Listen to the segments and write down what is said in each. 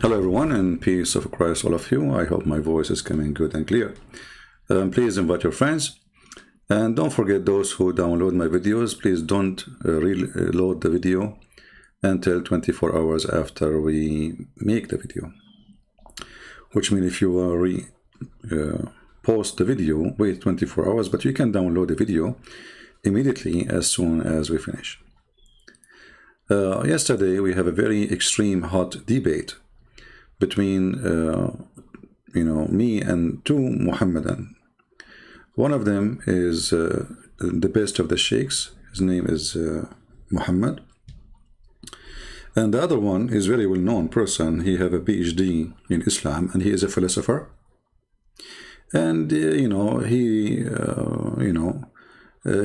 Hello everyone, and peace of Christ all of you. I hope my voice is coming good and clear. Please invite your friends, and don't forget those who download my videos, please don't reload the video until 24 hours after we make the video. Which means if you post the video, wait 24 hours, but you can download the video immediately as soon as we finish. Yesterday we have a very extreme hot debate between me and two Muhammadan. One of them is the best of the sheikhs. His name is Muhammad, and the other one is very well-known person. He have a PhD in Islam, and he is a philosopher. And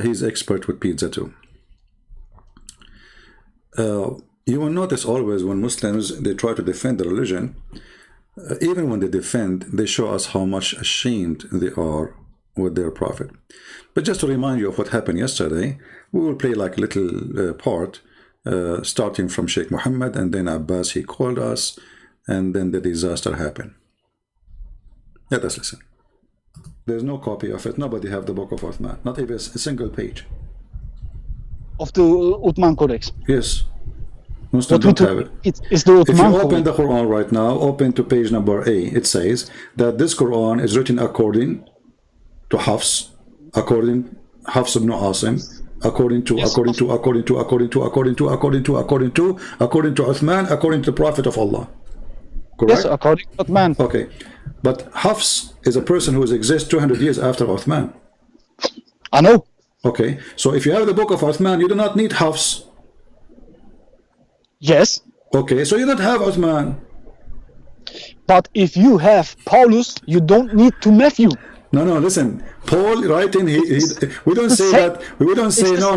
he's expert with pizza too. You will notice always when Muslims, they try to defend the religion, even when they defend, they show us how much ashamed they are with their prophet. But just to remind you of what happened yesterday, we will play like a little part, starting from Sheikh Muhammad, and then Abbas, he called us, and then the disaster happened. Let us listen. There's no copy of it. Nobody have the book of Uthman, not even a single page. Of the Uthman Codex? Yes. Muslims don't have it. It's the Uthman. If you open the Quran right now, open to page number A, it says that this Quran is written according to Hafs, according Hafs ibn Asim, according to Uthman, according to the Prophet of Allah. Correct? Yes, according to Uthman. Okay. But Hafs is a person who exists 200 years after Uthman. I know. Okay. So if you have the book of Uthman, you do not need Hafs. Yes. Okay, so you don't have Uthman. But if you have Paulus, you don't need to Matthew. No, listen. Paul writing, we don't say that. We don't say no.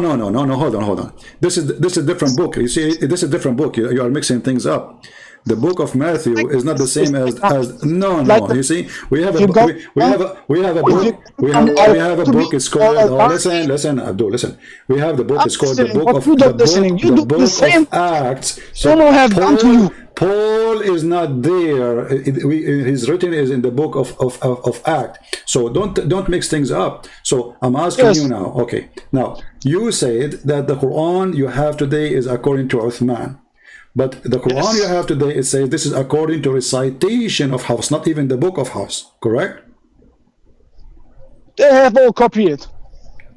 Hold on. This is a different book. You see, this is a different book. You are mixing things up. The book of Matthew is not the same as no. You see, we have a book. We have a book. It's called. Listen, Abdul. Listen. We have the book. It's called the book of Acts. So Paul is not there. His written is in the book of Acts. So don't mix things up. So I'm asking you now. Okay. Now you said that the Quran you have today is according to Uthman. But the Quran you have today, it says this is according to recitation of Hafs, not even the book of Hafs, correct? They have all copied it.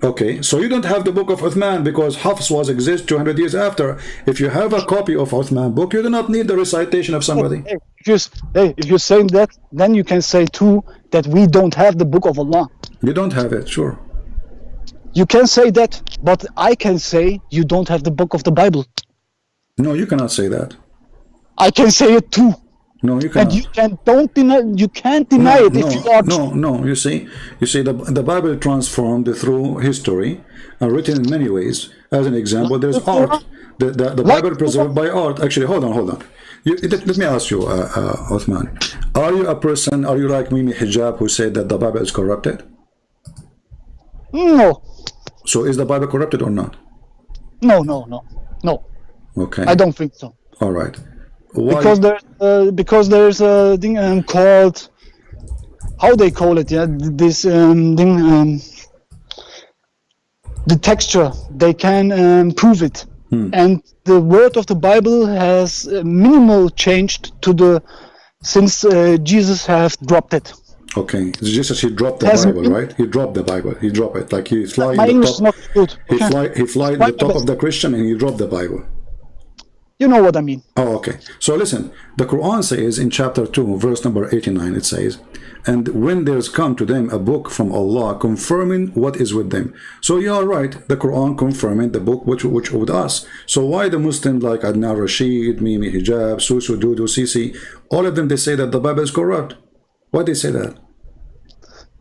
Okay, so you don't have the book of Uthman because Hafs was exist 200 years after. If you have a copy of Uthman book, you do not need the recitation of somebody. If you're saying that, then you can say too that we don't have the book of Allah. You don't have it, sure. You can say that, but I can say you don't have the book of the Bible. No, you cannot say that. I can say it too. No, you cannot. And you can't deny it if you are. No. You see, the Bible transformed through history and written in many ways. As an example, there's art. The Bible preserved by art. Actually, hold on. Let me ask you, Uthman. Are you a person? Are you like Mimi Hijab who said that the Bible is corrupted? No. So is the Bible corrupted or not? No. Okay. I don't think so. All right. Why? Because there's a thing called, how they call it? Yeah, this thing. The texture, they can prove it, and the word of the Bible has minimal changed since Jesus have dropped it. Okay, Jesus, he dropped the Bible, right? He dropped the Bible. He dropped it like he fly. My English is not good. He fly the top of the Christian and he dropped the Bible. You know what I mean. Oh, okay. So listen, the Quran says in chapter 2, verse number 89, it says, and when there's come to them a book from Allah confirming what is with them. So you are right, the Quran confirming the book which with us. So why the Muslims like Adnan Rashid, Mimi Hijab, Susu, Dudu, Sisi, all of them, they say that the Bible is corrupt. Why they say that?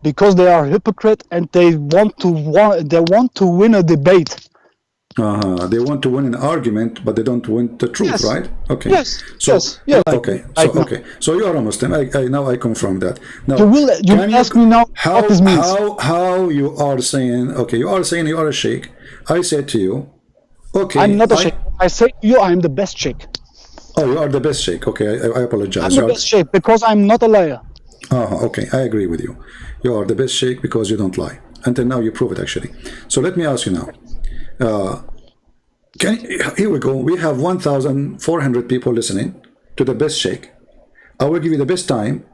Because they are hypocrite and they want to win a debate. They want to win an argument, but they don't win the truth, right? Okay. Yes. So, yes. Okay. Okay. So you are a Muslim. Now I confirm that. Now you ask me now what this means. How you are saying? Okay, you are saying you are a sheikh. I said to you, okay. I'm not a sheikh. I say to you, I am the best sheikh. Oh, you are the best sheikh. Okay, I apologize. I'm the best sheikh because I'm not a liar. Okay, I agree with you. You are the best sheikh because you don't lie. Until now, you prove it actually. So let me ask you now. Here we go. We have 1,400 people listening to the best sheikh. I will give you the best time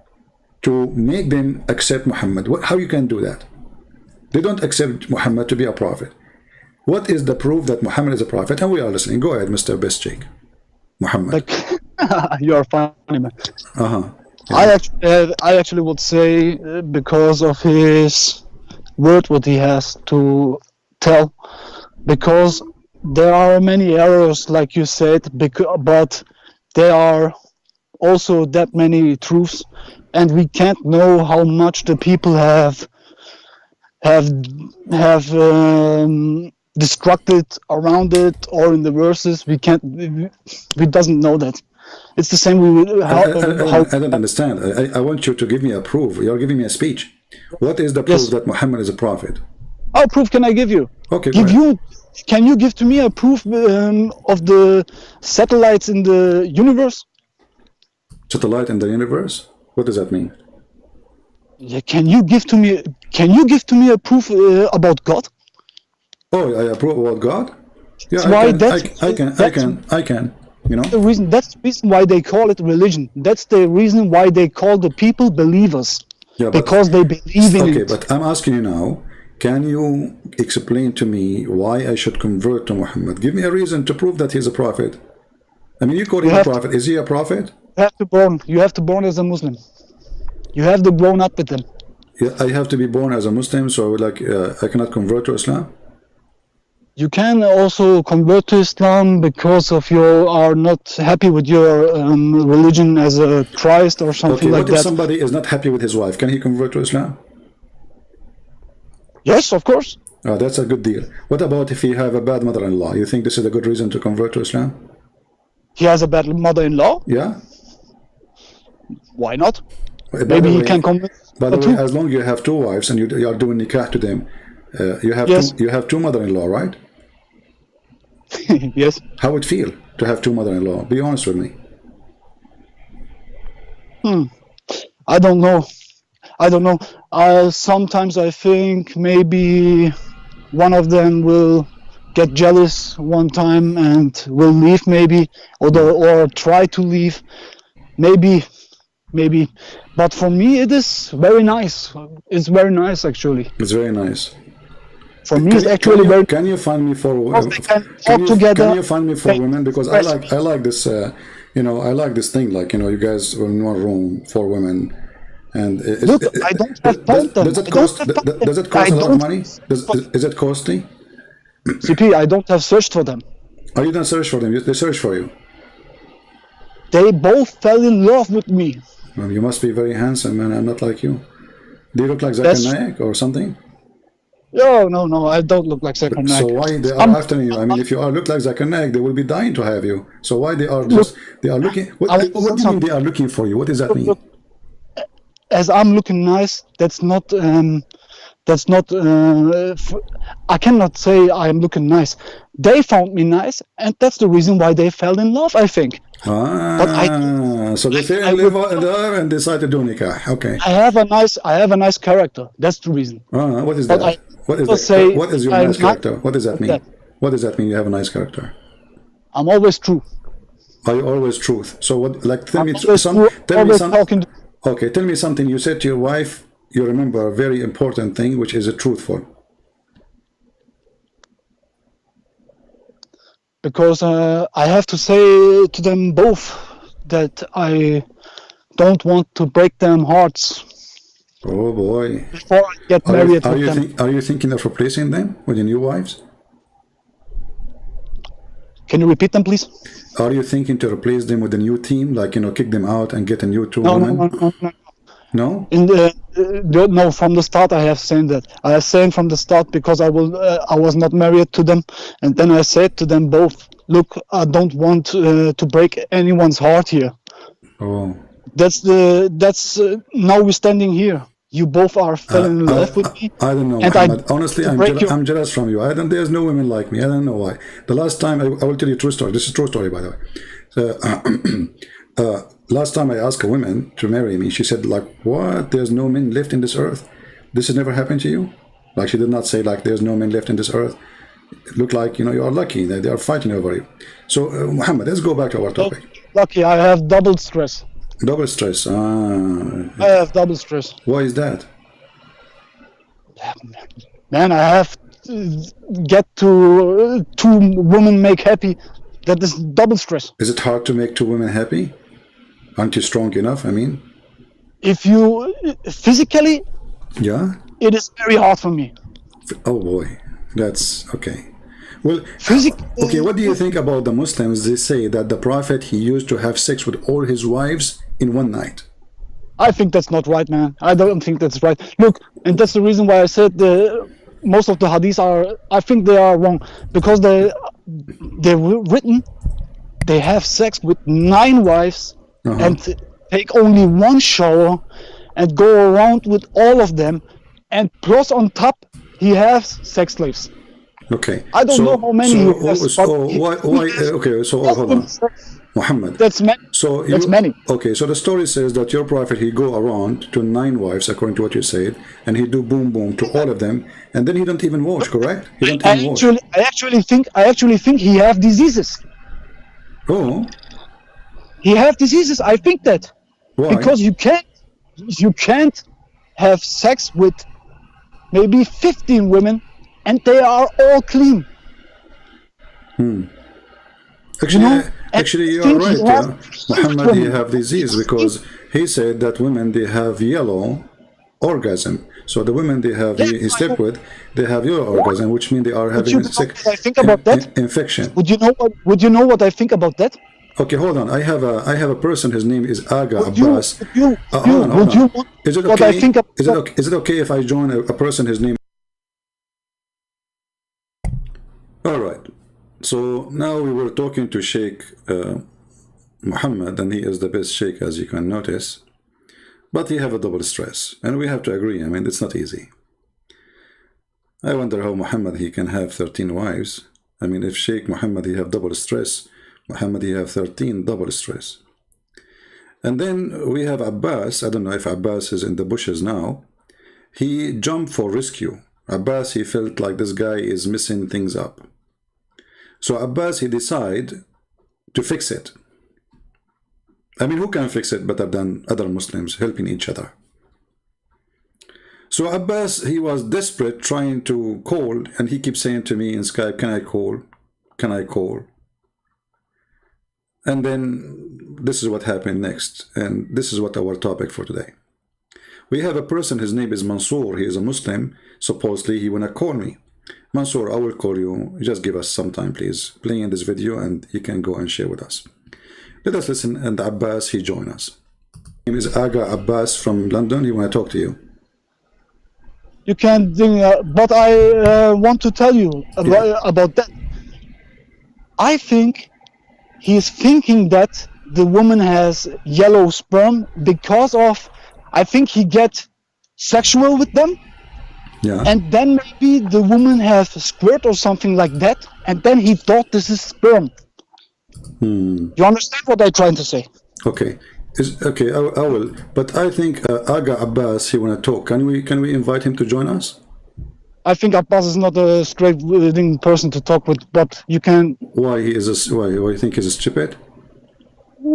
to make them accept Muhammad. How you can do that? They don't accept Muhammad to be a prophet. What is the proof that Muhammad is a prophet? And we are listening. Go ahead, Mr. Best Sheikh. Muhammad. You are funny, man. Yeah. I actually would say because of his word, what he has to tell, because there are many errors, like you said, but there are also that many truths, and we can't know how much the people have destructed around it or in the verses. We doesn't know that. It's the same. I don't understand. I want you to give me a proof. You're giving me a speech. What is the proof that Muhammad is a prophet? What proof can I give you? Okay, can you give to me a proof of the satellites in the universe? Satellite in the universe? What does that mean? Yeah, can you give to me a proof about God? Oh, I approve about God? Yeah, I can. You know? That's the reason why they call it religion. That's the reason why they call the people believers. Yeah, because they believe in it. Okay, but I'm asking you now, can you explain to me why I should convert to Muhammad? Give me a reason to prove that he's a prophet. I mean, you call him a prophet. Is he a prophet? You have to born as a Muslim. You have to grown up with them. Yeah, I have to be born as a Muslim, so I cannot convert to Islam? You can also convert to Islam because of you are not happy with your religion as a Christ or something like that. What if somebody is not happy with his wife? Can he convert to Islam? Yes, of course. Oh, that's a good deal. What about if he have a bad mother-in-law? You think this is a good reason to convert to Islam? He has a bad mother-in-law? Yeah. Why not? Maybe he can convert. By the way, as long as you have two wives and you are doing nikah to them, you have two mother-in-law, right? Yes. How would it feel to have two mother-in-law? Be honest with me. I don't know. Sometimes I think maybe one of them will get jealous one time and will leave, maybe, or try to leave, maybe. But for me, it is very nice. It's very nice, actually. It's very nice. For me, it's actually very. Can you find me for women? Can you find me for women? Because I like this. I like this thing. You guys are in one room, 4 women. And look, I don't have told them. Does it cost a lot of money? Is it costly? CP, I don't have searched for them. Oh, you don't search for them. They search for you. They both fell in love with me. Well, you must be very handsome, man. I'm not like you. Do you look like Zakir Naik or something? No, I don't look like Zakir Naik. So why they are after you? I mean, if you look like Zakir Naik, they will be dying to have you. So why they are looking? What do you mean they are looking for you? What does that mean? As I'm looking nice, that's not. I cannot say I am looking nice. They found me nice, and that's the reason why they fell in love, I think. So they fell in love and decided to do nikah. Okay. I have a nice character. That's the reason. What is that? What is your nice character? What does that mean? What does that mean? You have a nice character. I'm always true. Are you always truth? So what? Tell me something. Okay, tell me something. You said to your wife, you remember a very important thing, which is truthful. Because I have to say to them both that I don't want to break them hearts. Oh boy! Before I get married with them. Are you thinking of replacing them with your new wives? Can you repeat them, please? Are you thinking to replace them with a new team, kick them out and get a new woman? No. No, from the start I have said that. I have said from the start because I was not married to them, and then I said to them both, look, I don't want to break anyone's heart here. Oh. That's now we're standing here. You both fell in love with me. I don't know, Ahmed. Honestly, I'm jealous from you. There's no women like me. I don't know why. The last time, I will tell you a true story. This is a true story, by the way. Last time I asked a woman to marry me, she said, like, what? There's no men left in this earth? This has never happened to you? Like, she did not say, like, there's no men left in this earth. It looked like, you are lucky that they are fighting over you. So, Muhammad, let's go back to our topic. Lucky, I have double stress. Double stress. I have double stress. Why is that? Man, I have to get to 2 women make happy. That is double stress. Is it hard to make 2 women happy? Aren't you strong enough? I mean, if you physically, yeah, it is very hard for me. Oh boy, that's okay. Well, physically, okay. What do you think about the Muslims? They say that the Prophet, he used to have sex with all his wives in one night. I think that's not right, man. I don't think that's right. Look, and that's the reason why I said most of the hadiths are, I think they are wrong, because they're written, they have sex with 9 wives and take only 1 shower and go around with all of them, and plus on top he has sex slaves. Okay. I don't know how many. Okay, so hold on, Muhammad. That's many. So that's many. Okay, so the story says that your prophet, he go around to 9 wives, according to what you said, and he do boom boom to all of them, and then he don't even wash. Correct? He don't even wash. I actually think he have diseases. Oh. He have diseases. I think that. Why? Because you can't have sex with maybe 15 women and they are all clean. Actually, you are right. Muhammad, he have disease because he said that women, they have yellow orgasm. So the women he slept with, they have yellow orgasm, which means they are having infection. Would you know what I think about that? Okay, hold on. I have a person. His name is Aga Abbas. Is it okay? Is it okay if I join a person? His name. All right. So now we were talking to Sheikh Muhammad, and he is the best Sheikh, as you can notice. But he have a double stress, and we have to agree. I mean, it's not easy. I wonder how Muhammad, he can have 13 wives. I mean, if Sheikh Muhammad, he have double stress, Muhammad, he have 13 double stress. And then we have Abbas. I don't know if Abbas is in the bushes now. He jumped for rescue. Abbas, he felt like this guy is messing things up. So Abbas, he decided to fix it. I mean, who can fix it better than other Muslims helping each other? So Abbas, he was desperate trying to call, and he keeps saying to me in Skype, can I call? Can I call? And then this is what happened next. And this is what our topic for today. We have a person, his name is Mansoor. He is a Muslim. Supposedly, he wanna call me. Mansoor, I will call you. Just give us some time, please. Play in this video, and you can go and share with us. Let us listen, and Abbas, he join us. His name is Aga Abbas from London. He want to talk to you. You can, but I want to tell you about that. I think he's thinking that the woman has yellow sperm because of, I think he get sexual with them. Yeah. And then maybe the woman has a squirt or something like that, and then he thought this is sperm. You understand what I'm trying to say? Okay. Okay, I will. But I think Aga Abbas, he want to talk. Can we invite him to join us? I think Abbas is not a straight person to talk with, but you can. Why he is why you think he's stupid?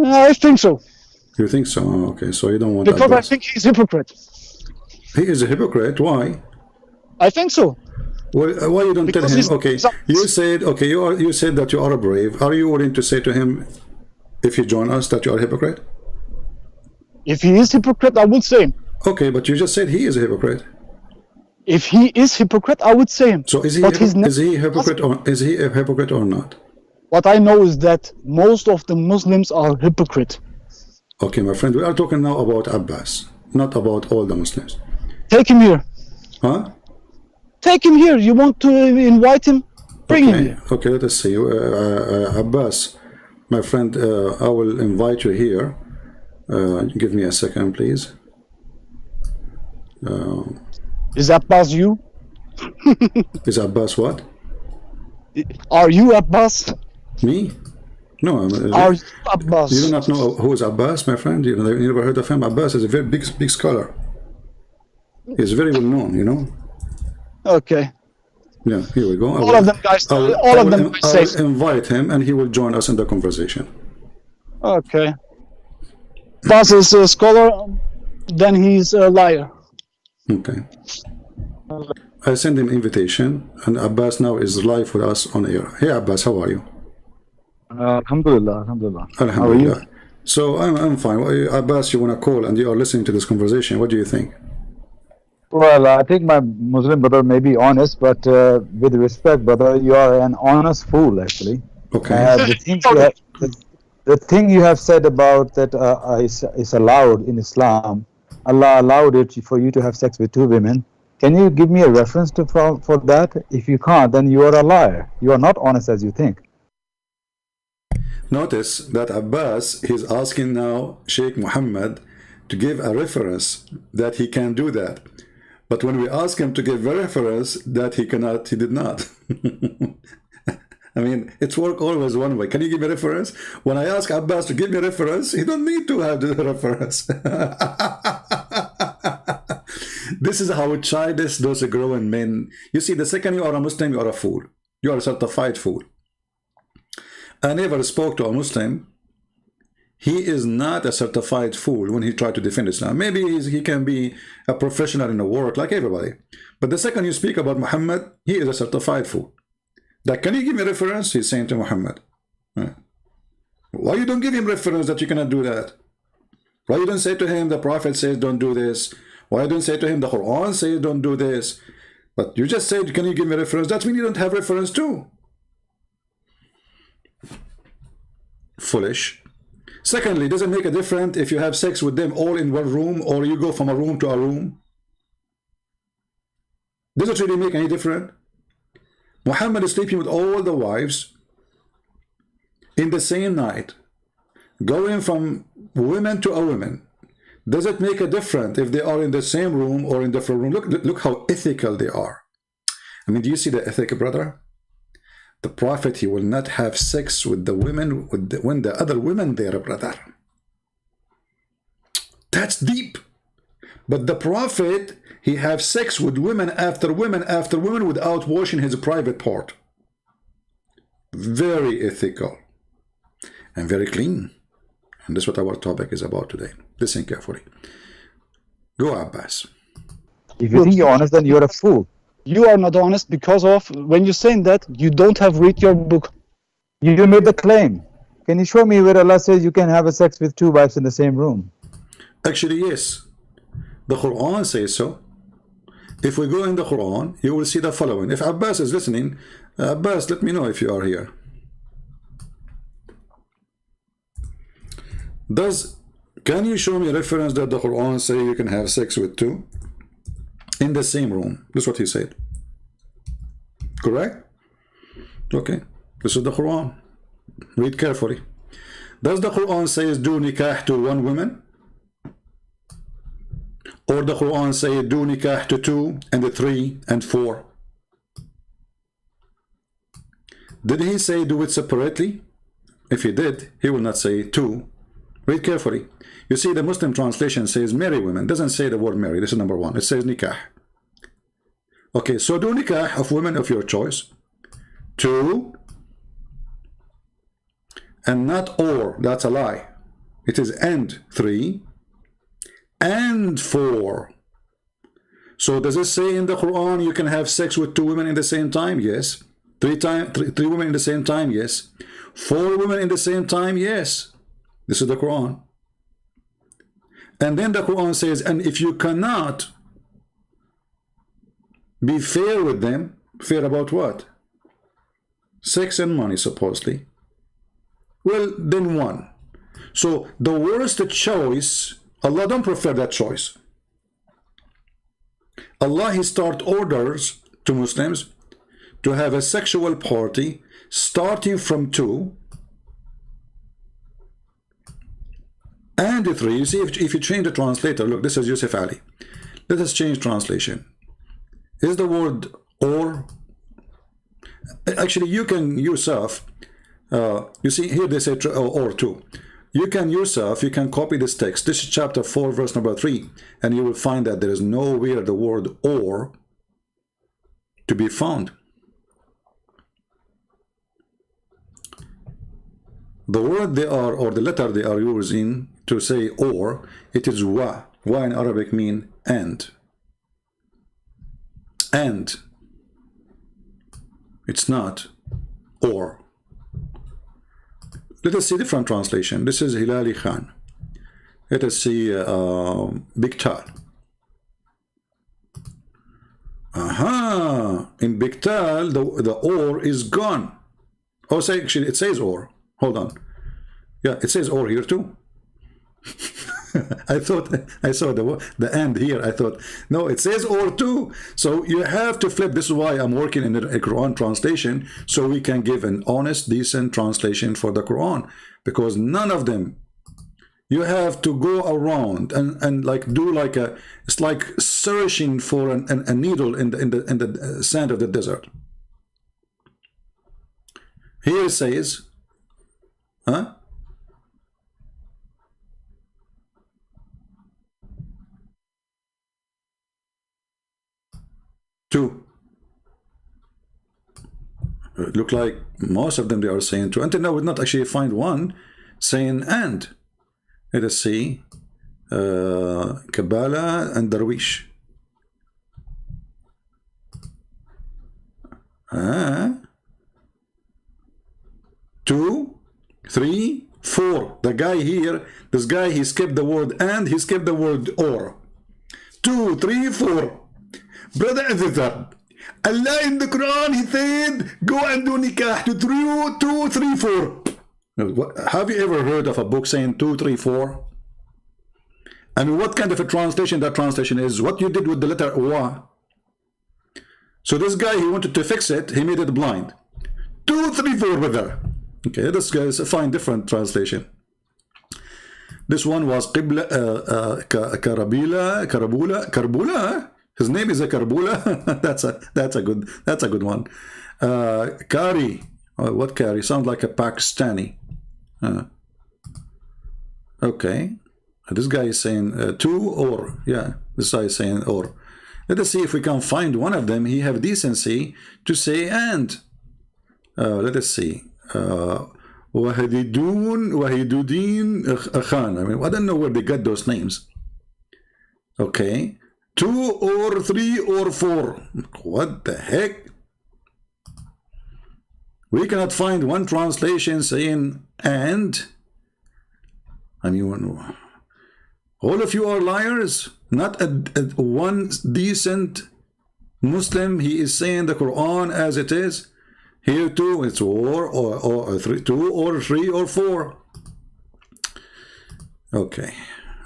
I think so. You think so? Oh, okay, so you don't want because Abbas. I think he's a hypocrite. He is a hypocrite. Why? I think so. Well, why you don't because tell him? Okay, you said you said that you are brave. Are you willing to say to him, if you join us, that you are a hypocrite? If he is hypocrite, I would say him. Okay, but you just said he is a hypocrite. If he is hypocrite, I would say him. So is he a hypocrite or not? What I know is that most of the Muslims are hypocrite. Okay, my friend, we are talking now about Abbas, not about all the Muslims. Take him here. Huh? Take him here. You want to invite him? Bring him here. Okay, let us see. Abbas, my friend, I will invite you here. Give me a second, please. Is Abbas you? Is Abbas what? Are you Abbas? Me? No, Our you do Abbas. not know who is Abbas, my friend. You never heard of him. Abbas is a very big scholar. He's very well known, you know. Okay. Yeah, here we go. All of them guys. All of them guys I say. will invite him, and he will join us in the conversation. Okay. Abbas is a scholar, then he's a liar. Okay. I send him invitation, and Abbas now is live with us on air. Hey, Abbas, how are you? Alhamdulillah, alhamdulillah. Alhamdulillah. How are you? So I'm fine. Abbas, you want to call, and you are listening to this conversation. What do you think? Well, I think my Muslim brother may be honest, but with respect, brother, you are an honest fool, actually. Okay. The thing you have said about that is allowed in Islam, Allah allowed it for you to have sex with two women. Can you give me a reference for that? If you can't, then you are a liar. You are not honest as you think. Notice that Abbas, he's asking now Sheikh Muhammad to give a reference that he can do that. But when we ask him to give a reference that he cannot, he did not. I mean, it's work always one way. Can you give me a reference? When I ask Abbas to give me a reference, he don't need to have the reference. This is how childish those grown men. You see, the second you are a Muslim, you are a fool. You are a certified fool. I never spoke to a Muslim. He is not a certified fool when he tried to defend Islam. Maybe he can be a professional in the work like everybody. But the second you speak about Muhammad, he is a certified fool. That, can you give me a reference? He's saying to Muhammad. Why you don't give him reference that you cannot do that? Why you don't say to him the Prophet says don't do this? Why you don't say to him the Quran says don't do this? But you just said, can you give me a reference? That means you don't have reference too. Foolish. Secondly, does it make a difference if you have sex with them all in one room or you go from a room to a room? Does it really make any difference? Muhammad is sleeping with all the wives in the same night, going from women to a woman. Does it make a difference if they are in the same room or in different room? Look how ethical they are. I mean, do you see the ethic, brother? The Prophet, he will not have sex with the women when the other women there, brother. That's deep. But the Prophet, he have sex with women after women after women without washing his private part. Very ethical and very clean. And that's what our topic is about today. Listen carefully. Go, Abbas. If you think you're honest, then you're a fool. You are not honest because of, when you're saying that, you don't have read your book. You made the claim. Can you show me where Allah says you can have a sex with two wives in the same room? Actually, yes. The Quran says so. If we go in the Quran, you will see the following. If Abbas is listening, Abbas, let me know if you are here. Can you show me a reference that the Quran say you can have sex with two in the same room? That's what he said. Correct? Okay. This is the Quran. Read carefully. Does the Quran say do nikah to one woman? Or the Quran say do nikah to two and three and four? Did he say do it separately? If he did, he will not say two. Read carefully. You see, the Muslim translation says marry women. It doesn't say the word marry. This is number one. It says nikah. Okay, so do nikah of women of your choice. Two. And not or. That's a lie. It is and three. And four. So does it say in the Quran you can have sex with two women in the same time? Yes. Three women in the same time? Yes. Four women in the same time? Yes. This is the Quran. And then the Quran says, and if you cannot be fair with them, fair about what? Sex and money, supposedly. Well, then one. So the worst choice, Allah don't prefer that choice. Allah, he start orders to Muslims to have a sexual party starting from two and three. You see, if you change the translator, look, this is Yusuf Ali. Let us change translation. Is the word or? Actually, you can yourself You see here they say or 2. You can yourself, you can copy this text. This is chapter 4, verse number 3, and you will find that there is nowhere the word or to be found. The word they are, or the letter they are using to say or, it is wa. Wa in Arabic mean and. And. It's not or. Let us see different translation. This is Hilali Khan. Let us see Biktal. Aha! In Biktal, the or is gone. Oh, actually, it says or. Hold on. Yeah, it says or here too. I thought I saw the end here. I thought, no, it says or too. So you have to flip. This is why I'm working in a Quran translation, so we can give an honest, decent translation for the Quran, because none of them, you have to go around and like do like a, it's like searching for a needle in the sand of the desert. Here it says, huh? Two. It look like most of them they are saying two. Until now, we not actually find one saying and. Let us see. Kabbalah and Darwish. 2, 3, 4. The guy here, this guy, he skipped the word and, he skipped the word or. 2, 3, 4. Brother Azhar, Allah in the Quran, he said, go and do nikah to 2, 3, 4. Have you ever heard of a book saying 2, 3, 4? And what kind of a translation that translation is? What you did with the letter wa. So this guy, he wanted to fix it, he made it blind. 2, 3, 4, brother. Okay, this guy is a fine different translation. This one was Qibla, Karbula. His name is a Karbula. that's a good one. Kari. What Kari? Sounds like a Pakistani. Okay. This guy is saying 2 or. Yeah, this guy is saying or. Let us see if we can find one of them. He have decency to say and. Let us see. Wahidudin Khan. I mean, I don't know where they got those names. Okay. 2 or 3 or 4. What the heck? We cannot find one translation saying and. I mean, all of you are liars. Not a one decent Muslim. He is saying the Quran as it is. Here too, it's or 3, 2 or 3 or 4. Okay,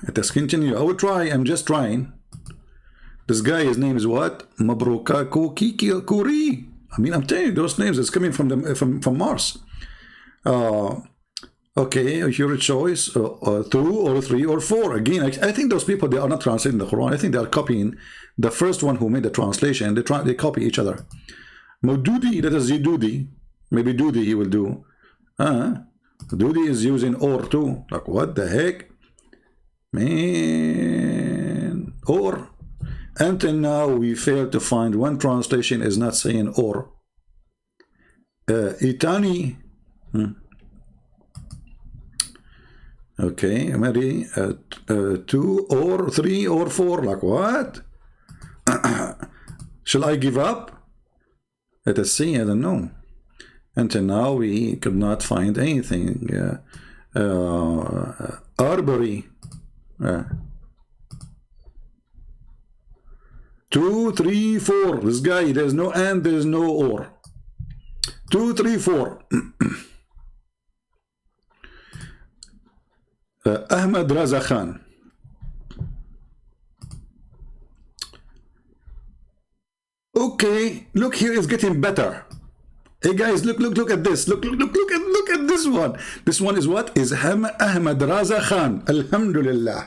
let us continue. I will try. I'm just trying. This guy, his name is what? Mabrukaku Kuri. I mean, I'm telling you, those names is coming from the from Mars. Okay, your choice: 2 or 3 or 4. Again, I think those people, they are not translating the Quran. I think they are copying the first one who made the translation. They copy each other. Modudi, that is Dudi. Maybe Dudi he will do. Dudi is using or too. Like what the heck? Man. Or. Until now we failed to find one translation is not saying or. Itani. Okay, maybe 2 or 3 or 4. Like what? Shall I give up? Let us see, I don't know. Until now, we could not find anything. Arbery. 2, 3, 4. This guy, there's no and, there's no or. 2, 3, 4. Ahmed Raza Khan. Okay, look, here it's getting better. Hey guys, look at this. Look at this one. This one is what? Is Ahmed Raza Khan. Alhamdulillah.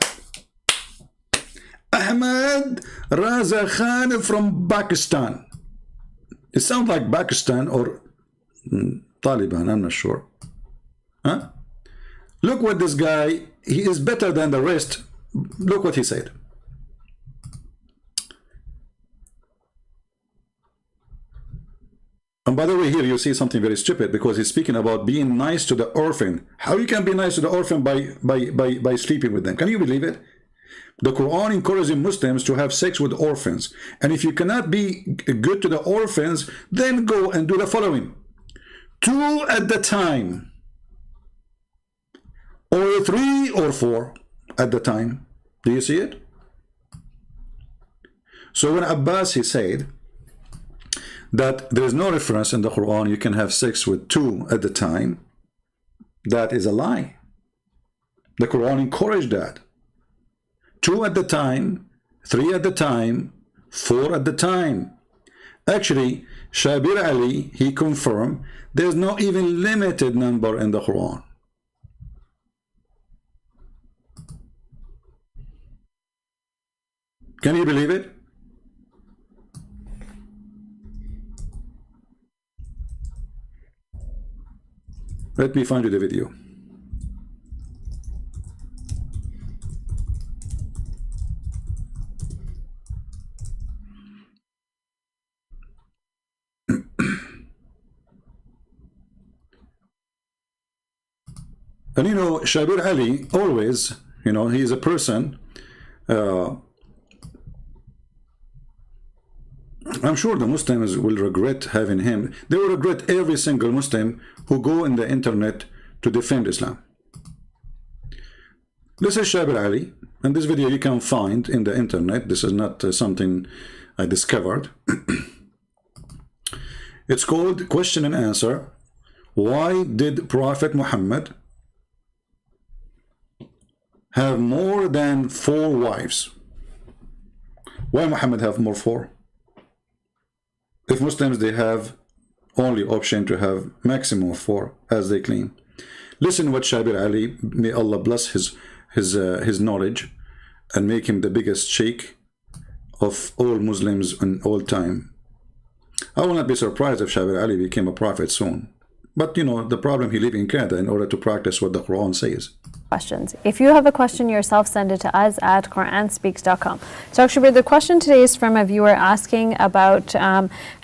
Ahmed Raza Khan from Pakistan. It sounds like Pakistan or Taliban, I'm not sure. Huh? Look what this guy, he is better than the rest. Look what he said. And by the way, here you see something very stupid, because he's speaking about being nice to the orphan. How you can be nice to the orphan by sleeping with them? Can you believe it? The Quran encourages Muslims to have sex with orphans. And if you cannot be good to the orphans, then go and do the following. 2 at the time. Or 3 or 4 at the time. Do you see it? So when Abbas, he said that there is no reference in the Quran you can have sex with 2 at the time, that is a lie. The Quran encouraged that. 2 at the time, 3 at the time, 4 at the time. Actually, Shabir Ali, he confirmed there's no even limited number in the Quran. Can you believe it? Let me find you the video. And you know, Shabir Ali always, you know, he is a person, I'm sure the Muslims will regret having him. They will regret every single Muslim who go in the internet to defend Islam. This is Shabir Ali, and this video you can find in the internet. This is not something I discovered. It's called Question and Answer. Why did Prophet Muhammad have more than 4 wives? Why Muhammad have more 4? If Muslims, they have only option to have maximum of 4, as they claim. Listen what Shabir Ali, may Allah bless his knowledge and make him the biggest sheikh of all Muslims in all time. I will not be surprised if Shabir Ali became a prophet soon. But you know, the problem, he live in Canada in order to practice what the Quran says. Questions. If you have a question yourself, send it to us at QuranSpeaks.com. So actually, the question today is from a viewer asking about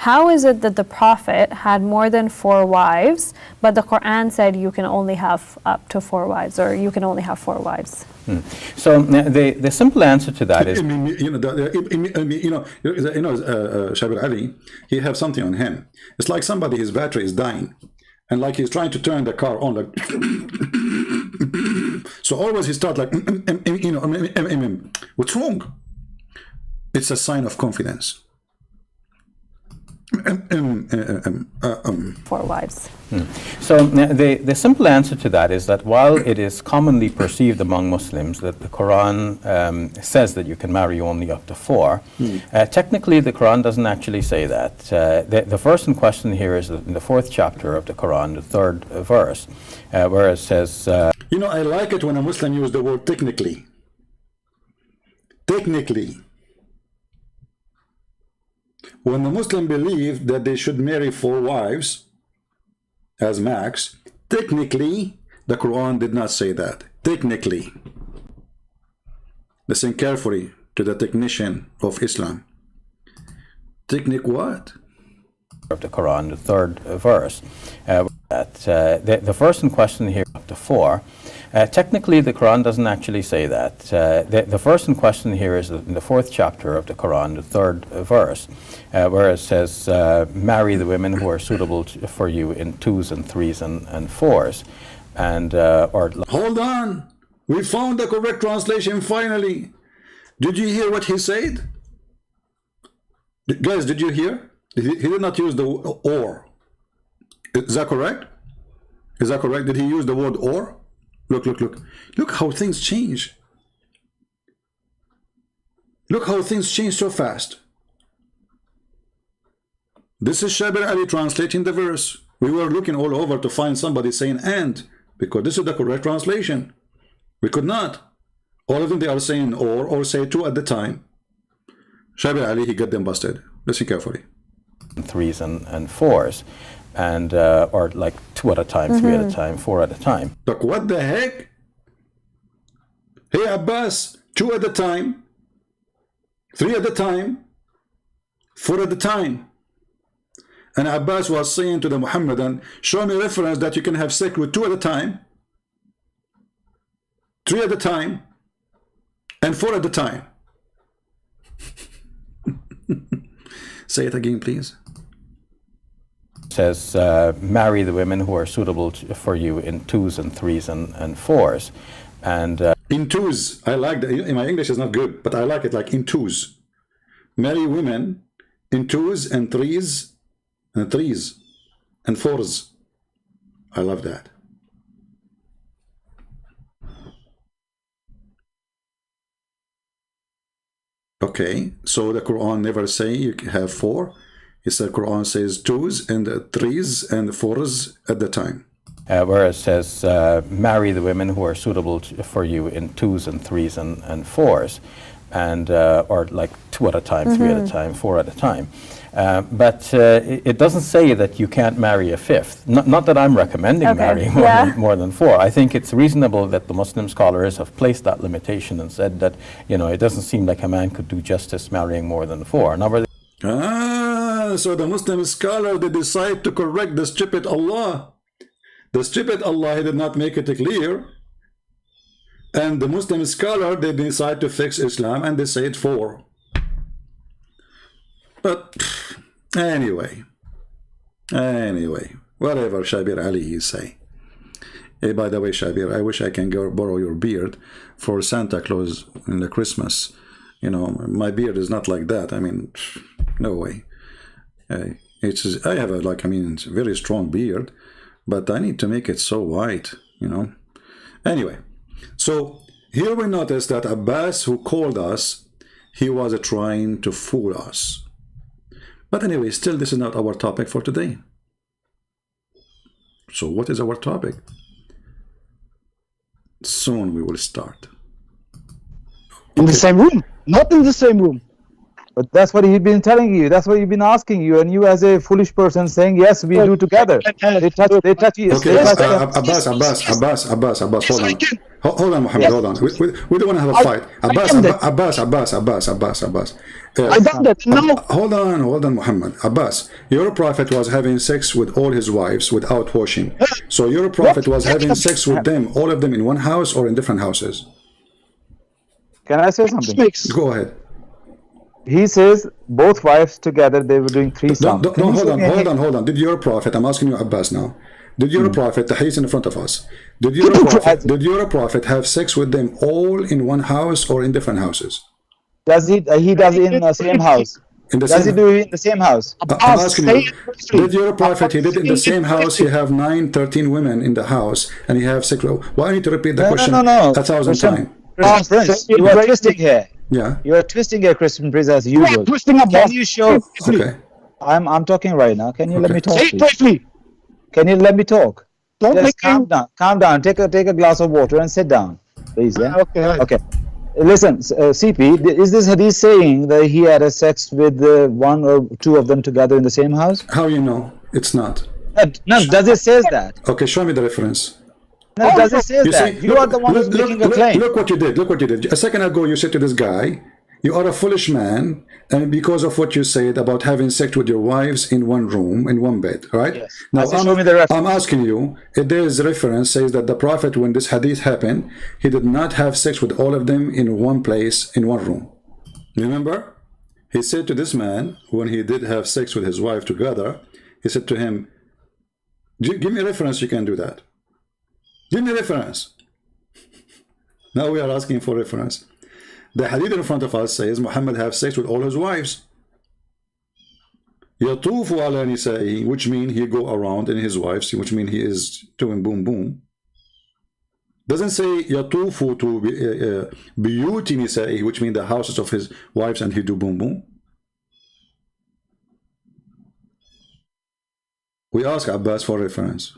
how is it that the Prophet had more than 4 wives, but the Quran said you can only have up to 4 wives, or you can only have 4 wives? So the simple answer to that is, Shabir Ali, he have something on him. It's like somebody, his battery is dying, and like he's trying to turn the car on, like so always he start like what's wrong? It's a sign of confidence. 4 wives. So the simple answer to that is that while it is commonly perceived among Muslims that the Quran says that you can marry only up to 4, technically the Quran doesn't actually say that. The verse in question here is in the 4th chapter of the Quran, the 3rd verse, where it says... you know, I like it when a Muslim use the word technically. Technically. When the Muslim believe that they should marry 4 wives as max, technically the Quran did not say that. Technically. Listen carefully to the technician of Islam. Technique what? Of the Quran, the 3rd verse. The verse in question here up to 4. Technically, the Quran doesn't actually say that. The verse in question here is in the 4th chapter of the Quran, the 3rd verse, where it says, marry the women who are suitable for you in 2s and 3s and 4s. And, hold on. We found the correct translation finally. Did you hear what he said? Guys, did you hear? He did not use the or. Is that correct? Is that correct? Did he use the word or? Look, look, look. Look how things change. Look how things change so fast. This is Shabir Ali translating the verse. We were looking all over to find somebody saying and, because this is the correct translation. We could not. All of them, they are saying or say 2 at the time. Shabir Ali, he got them busted. Listen carefully. 3s and 4s. and or like 2 at a time, 3 at a time, 4 at a time. Look, what the heck? Hey Abbas, 2 at a time, 3 at a time, 4 at a time. And Abbas was saying to the Muhammadan, show me reference that you can have sex with 2 at a time, 3 at a time, and 4 at a time. Say it again, please. Says marry the women who are suitable for you in 2s and 3s and 4s. And in 2s, I like that. My English is not good, but I like it like in 2s. Marry women in 2s and 3s and 3s and 4s. I love that. Okay, so the Quran never say you can have 4. It said Quran says 2s and 3s and 4s at the time. Where it says marry the women who are suitable for you in 2s and 3s and 4s, and or like 2 at a time, 3 at a time, 4 at a time. But it doesn't say that you can't marry a 5th. Not that I'm recommending marrying more than 4. I think it's reasonable that the Muslim scholars have placed that limitation and said that, you know, it doesn't seem like a man could do justice marrying more than 4. Now, so the Muslim scholar, they decide to correct the stupid Allah. The stupid Allah, he did not make it clear. And the Muslim scholar, they decide to fix Islam and they say it 4. But anyway, whatever Shabir Ali he say. Hey, by the way, Shabir, I wish I can go borrow your beard for Santa Claus in the Christmas. You know, my beard is not like that. I mean, no way. I have a it's a very strong beard, but I need to make it so white, you know. Anyway, so here we notice that Abbas, who called us, he was trying to fool us. But anyway, still, this is not our topic for today. So what is our topic? Soon we will start. In the same room, not in the same room. But that's what he's been telling you. That's what he's been asking you, and you, as a foolish person, saying yes, we do together. They touch you. Okay, Abbas, hold on, Muhammad, hold on. We don't want to have a fight. Abbas. I done that. No. Hold on, Muhammad. Abbas, your prophet was having sex with all his wives without washing. So your prophet was having sex with them, all of them in one house or in different houses? Can I say something? Go ahead. He says both wives together, they were doing threesome. Hold on. Did your prophet, I'm asking you, Abbas, now. Did your prophet, he's in front of us, did your prophet have sex with them all in one house or in different houses? Does he does it in the same house? Does he do it in the same house? I'm asking you, did your prophet, he did it in the same house, he have 13 women in the house, and he have sex? Why I need to repeat the question 1,000 times? Prince, you are twisting here. Yeah. You are twisting your Christian Prince as usual. Can you show? Okay. I'm talking right now. Can you let me talk? Please? Can you let me talk? Don't Just calm down. Take a glass of water and sit down, please. Yeah. Okay. Listen, CP, is this hadith saying that he had a sex with 1 or 2 of them together in the same house? How you know? It's not. No, does it say that? Okay, show me the reference. No, does it say that? You are the one who's making a claim. Look what you did. A second ago, you said to this guy, you are a foolish man, and because of what you said about having sex with your wives in one room, in one bed, right? Yes. Now, show me the reference. I'm asking you, if there is a reference says that the Prophet, when this hadith happened, he did not have sex with all of them in one place, in one room. Remember? He said to this man, when he did have sex with his wife together, he said to him, give me a reference you can do that. Give me a reference. Now we are asking for reference. The hadith in front of us says Muhammad have sex with all his wives. يَطُوفُ عَلَى نِسَائِهِ, which means he go around in his wives, which means he is doing boom boom. Doesn't say يَطُوفُ to بِيُوتِ نِسَائِهِ, which means the houses of his wives and he do boom boom. We ask Abbas for reference.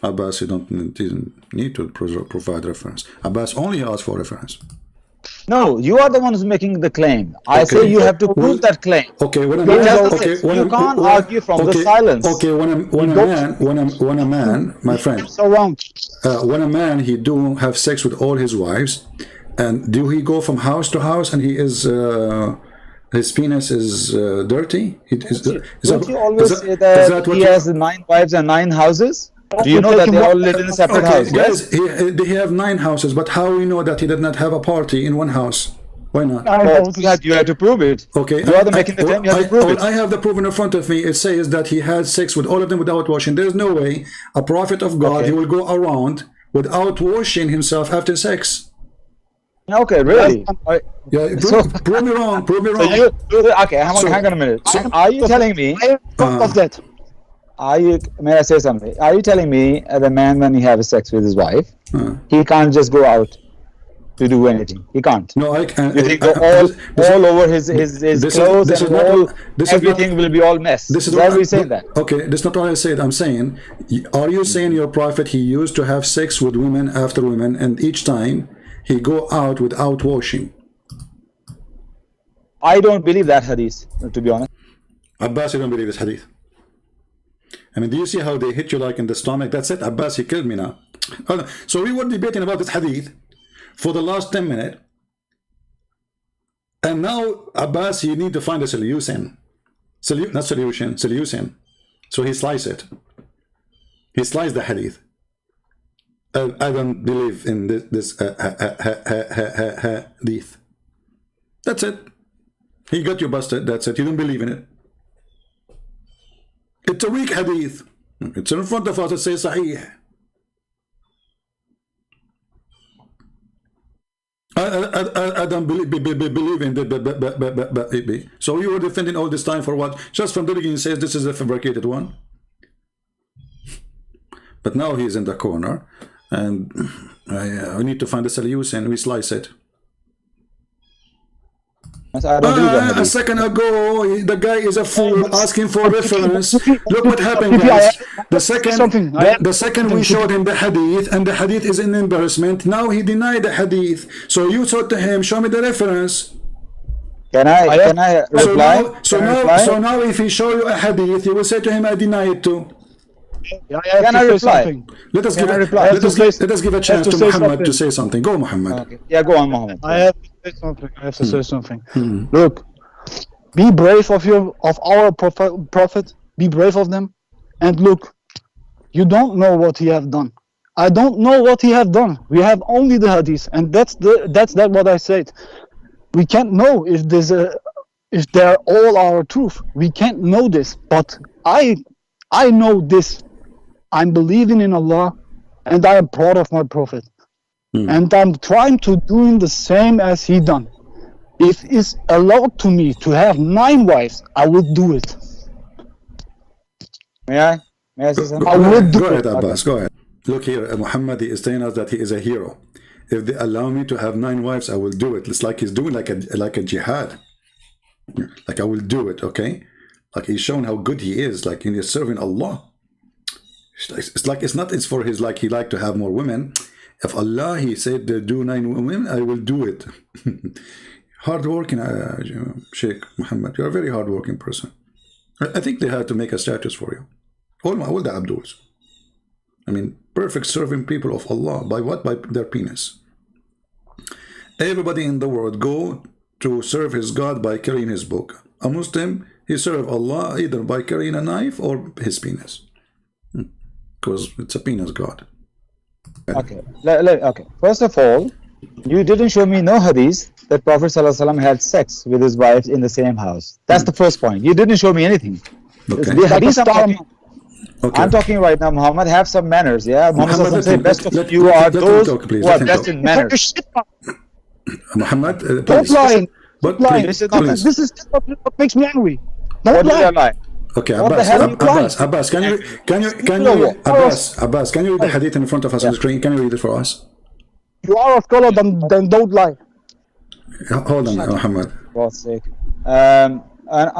Abbas, he didn't need to provide reference. Abbas only asked for reference. No, you are the one who's making the claim. I Okay. say you have to prove that claim. Okay, when a He man, tells okay, us when you a- can't when- argue from the silence. Okay, when a man, my friend, So wrong. when a man he do have sex with all his wives, and do he go from house to house and he is his penis is dirty? Don't you always say that he has 9 wives and 9 houses? Do you know that they all live in a separate house? Guys, he have 9 houses, but how we know that he did not have a party in one house? Why not? You have to prove it. Okay, You are making the claim, you have to prove it. I have the proof in front of me. It says that he had sex with all of them without washing. There's no way a prophet of God he will go around without washing himself after sex. Okay, really? Yeah, prove me wrong. Prove me So wrong. okay, hang on a minute. Are you telling me? I am proud of that. May I say something? Are you telling me the man, when he has sex with his wife, he can't just go out to do anything? He can't. No, I can't. You think all over his clothes and everything will be all mess? This is why are we saying that? Okay, that's not what I said. I'm saying, are you saying your prophet he used to have sex with women after women, and each time he go out without washing? I don't believe that hadith, to be honest. Abbas, you don't believe this hadith? I mean, do you see how they hit you like in the stomach? That's it. Abbas, he killed me now. So we were debating about this hadith for the last 10 minutes. And now, Abbas, you need to find a solution. Not solution, solution. So he sliced it. He sliced the hadith. I don't believe in this hadith. That's it. He got you busted. That's it. You don't believe in it. It's a weak hadith. It's in front of us. It says Sahih. I don't believe in the. So you were defending all this time for what? Just from the beginning says this is a fabricated one. But now he's in the corner, and we need to find a solution. We slice it. I don't believe that hadith. A second ago, the guy is a fool asking for reference. Look what happened, guys. The second we showed him the hadith, and the hadith is an embarrassment. Now he denied the hadith. So you said to him, "Show me the reference." Can I reply? So now, if he show you a hadith, you will say to him, "I deny it too." Can I reply? Let us give a chance to Muhammad to say something. Go, Muhammad. Okay. Yeah, go on, Muhammad. I have to say something. Look, be brave of our prophet. Be brave of them, and look, you don't know what he have done. I don't know what he have done. We have only the hadith, and that's what I said. We can't know if they're all our truth. We can't know this, but I know this. I'm believing in Allah, and I am proud of my prophet. And I'm trying to do the same as he done. If it's allowed to me to have 9 wives, I would do it. May I say something? I would do Go ahead, it. Abbas. Go ahead. Look here, Muhammad is telling us that he is a hero. If they allow me to have 9 wives, I will do it. It's like he's doing like a jihad. Like I will do it. Okay. Like he's showing how good he is. Like he's serving Allah. It's for his like he like to have more women. If Allah he said do 9 women, I will do it. Hardworking Sheikh Muhammad, you're a very hardworking person. I think they had to make a status for you. All the Abduls. I mean, perfect serving people of Allah. By what? By their penis. Everybody in the world go to serve his God by carrying his book. A Muslim, he serve Allah either by carrying a knife or his penis. Because it's a penis God. Okay. Okay. First of all, you didn't show me no hadith that Prophet ﷺ had sex with his wives in the same house. That's the first point. You didn't show me anything. Okay. The hadith I'm talking right now, Muhammad. Have some manners, yeah. Muhammad said, "Best of you are those who are best in manners." Muhammad, Don't lie. But This is what makes me angry. What Don't did I lie. lie? Okay, What the hell are you Abbas, can you Abbas, can you read the hadith in front of us on the screen? Can you read it for us? You are a scholar, then don't lie. Hold on, Muhammad. For God's sake.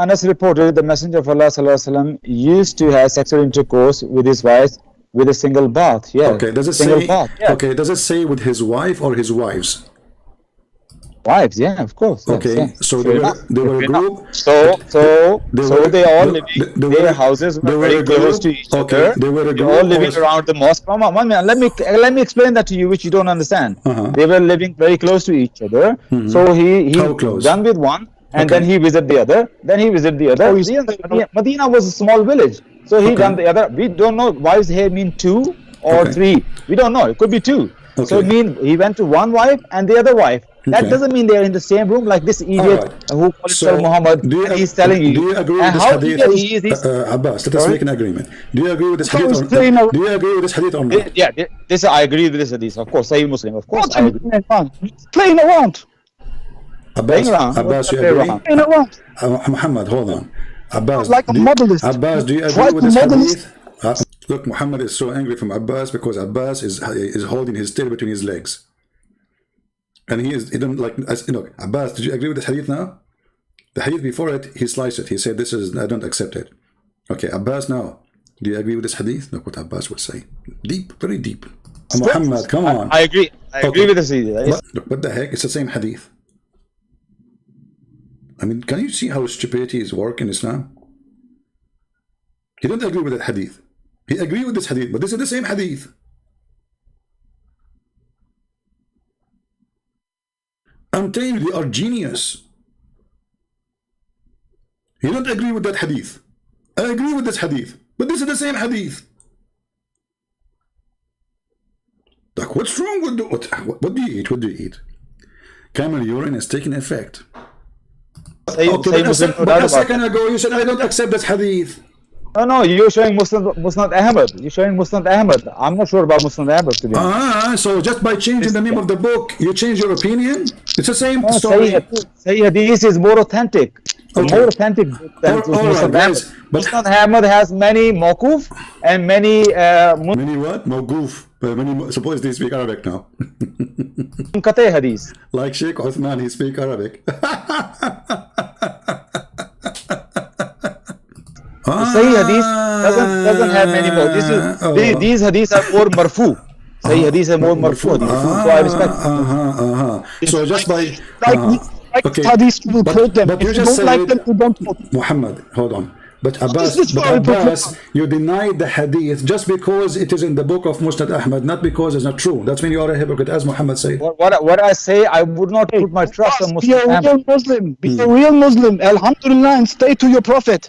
Anas reported the Messenger of Allah ﷺ used to have sexual intercourse with his wife with a single bath. Yeah. Okay, does it single say? bath. Yeah. Okay, does it say with his wife or his wives? Wives, yeah, of course. Yes, Okay, yes. so Fair they were a enough. group. So were- they all they- living. they were- Their houses they were were very a group. close to each Okay, other. they were a They group all living or- around the mosque. One minute, let me explain that to you, which you don't understand. Uh-huh. They were living very close to each other. So he How close? done with one, and Okay. then he visited the other. Then he visited the other. Oh, he's- Medina was a small village, so he Okay. done the other. We don't know wives here mean two or Okay. three. We don't know. It could be two. So it Okay. means he went to one wife and the other wife. That Okay. doesn't mean they're in the same room like this idiot Alright. who calls So, himself Muhammad. do you And ag- he's telling you. Do you agree with and this how hadith? idiot he is. He's- Abbas, let us Sorry? make an agreement. Do you agree with this So hadith? he's Or, playing around. do you agree with this hadith or not? Yeah, this I agree with this hadith. Of course, Sahih Muslim. Of course, I agree. Playing around. Abbas, Playing around. Abbas, you Play agree? around. Playing around. Muhammad, hold on. Abbas, Like a do you- modelist. Abbas, do you agree Try with to this model hadith? Look, Muhammad is so angry from Abbas because Abbas is holding his tail between his legs. And he don't like, Abbas, did you agree with this hadith now? The hadith before it, he sliced it. He said, I don't accept it. Okay, Abbas now, do you agree with this hadith? Look what Abbas would say. Deep, very deep. Muhammad, come on. I agree. I agree Okay. with this hadith. Look, what the heck? It's the same hadith. I mean, can you see how stupidity is work in Islam? He don't agree with that hadith. He agreed with this hadith, but this is the same hadith. I'm telling you, they are genius. You don't agree with that hadith. I agree with this hadith, but this is the same hadith. Like, what's wrong with what do you eat? What do you eat? Camel urine is taking effect. Sahih Muslim, no But doubt a about second ago you said I don't accept this hadith. No, you're showing Musnad Ahmed. You're showing Musnad Ahmed. I'm not sure about Musnad Ahmed, to be honest. So just by changing the name of the book, you change your opinion? It's the same No, story. Sahih Hadith is more authentic. Okay. More authentic than All right, Musnad guys, Ahmed. but- Musnad Ahmed has many mawkuf and many Many what? Mawgoof. Suppose they speak Arabic now. munqati hadith. Like Sheikh Uthman, he speak Arabic. Sahih Hadith doesn't have many more. These hadiths are more marfu. Sahih Hadith are more marfu hadith. So I respect. So just by Like okay. studies to quote them. But you If you just don't like said- them, you don't quote them. Muhammad, hold on. But is this for Abbas, you denied the hadith just because it is in the book of Musnad Ahmad, not because it's not true. That's when you are a hypocrite, as Muhammad said. What I say, I would not put my trust on Be a Muslim real Muslim. Be a real Muslim. Alhamdulillah, and stay to your prophet.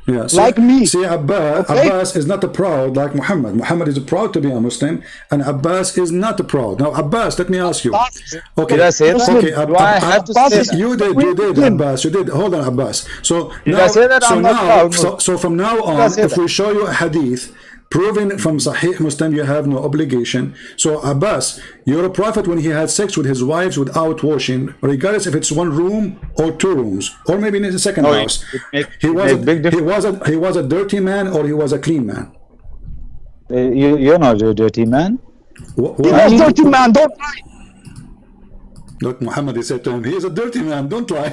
Yeah, Like me. See, Abbas is not proud like Muhammad. Muhammad is proud to be a Muslim, and Abbas is not proud. Now, Abbas, let me ask you. Okay, Did I say that? okay, Do I have to say that? You did, Abbas. You did. Hold on, Abbas. So Did now, I say that? so I'm not now, proud. so from now I on, say if that? we show you a hadith proving from Sahih Muslim, you have no obligation. So Abbas, your prophet, when he had sex with his wives without washing, regardless if it's one room or two rooms, or maybe in the second Oh, house, it he was make big difference. he was a dirty man or he was a clean man. You're not a dirty man. You're a dirty man, don't lie. Look, Muhammad, he said to him, he is a dirty man, don't lie.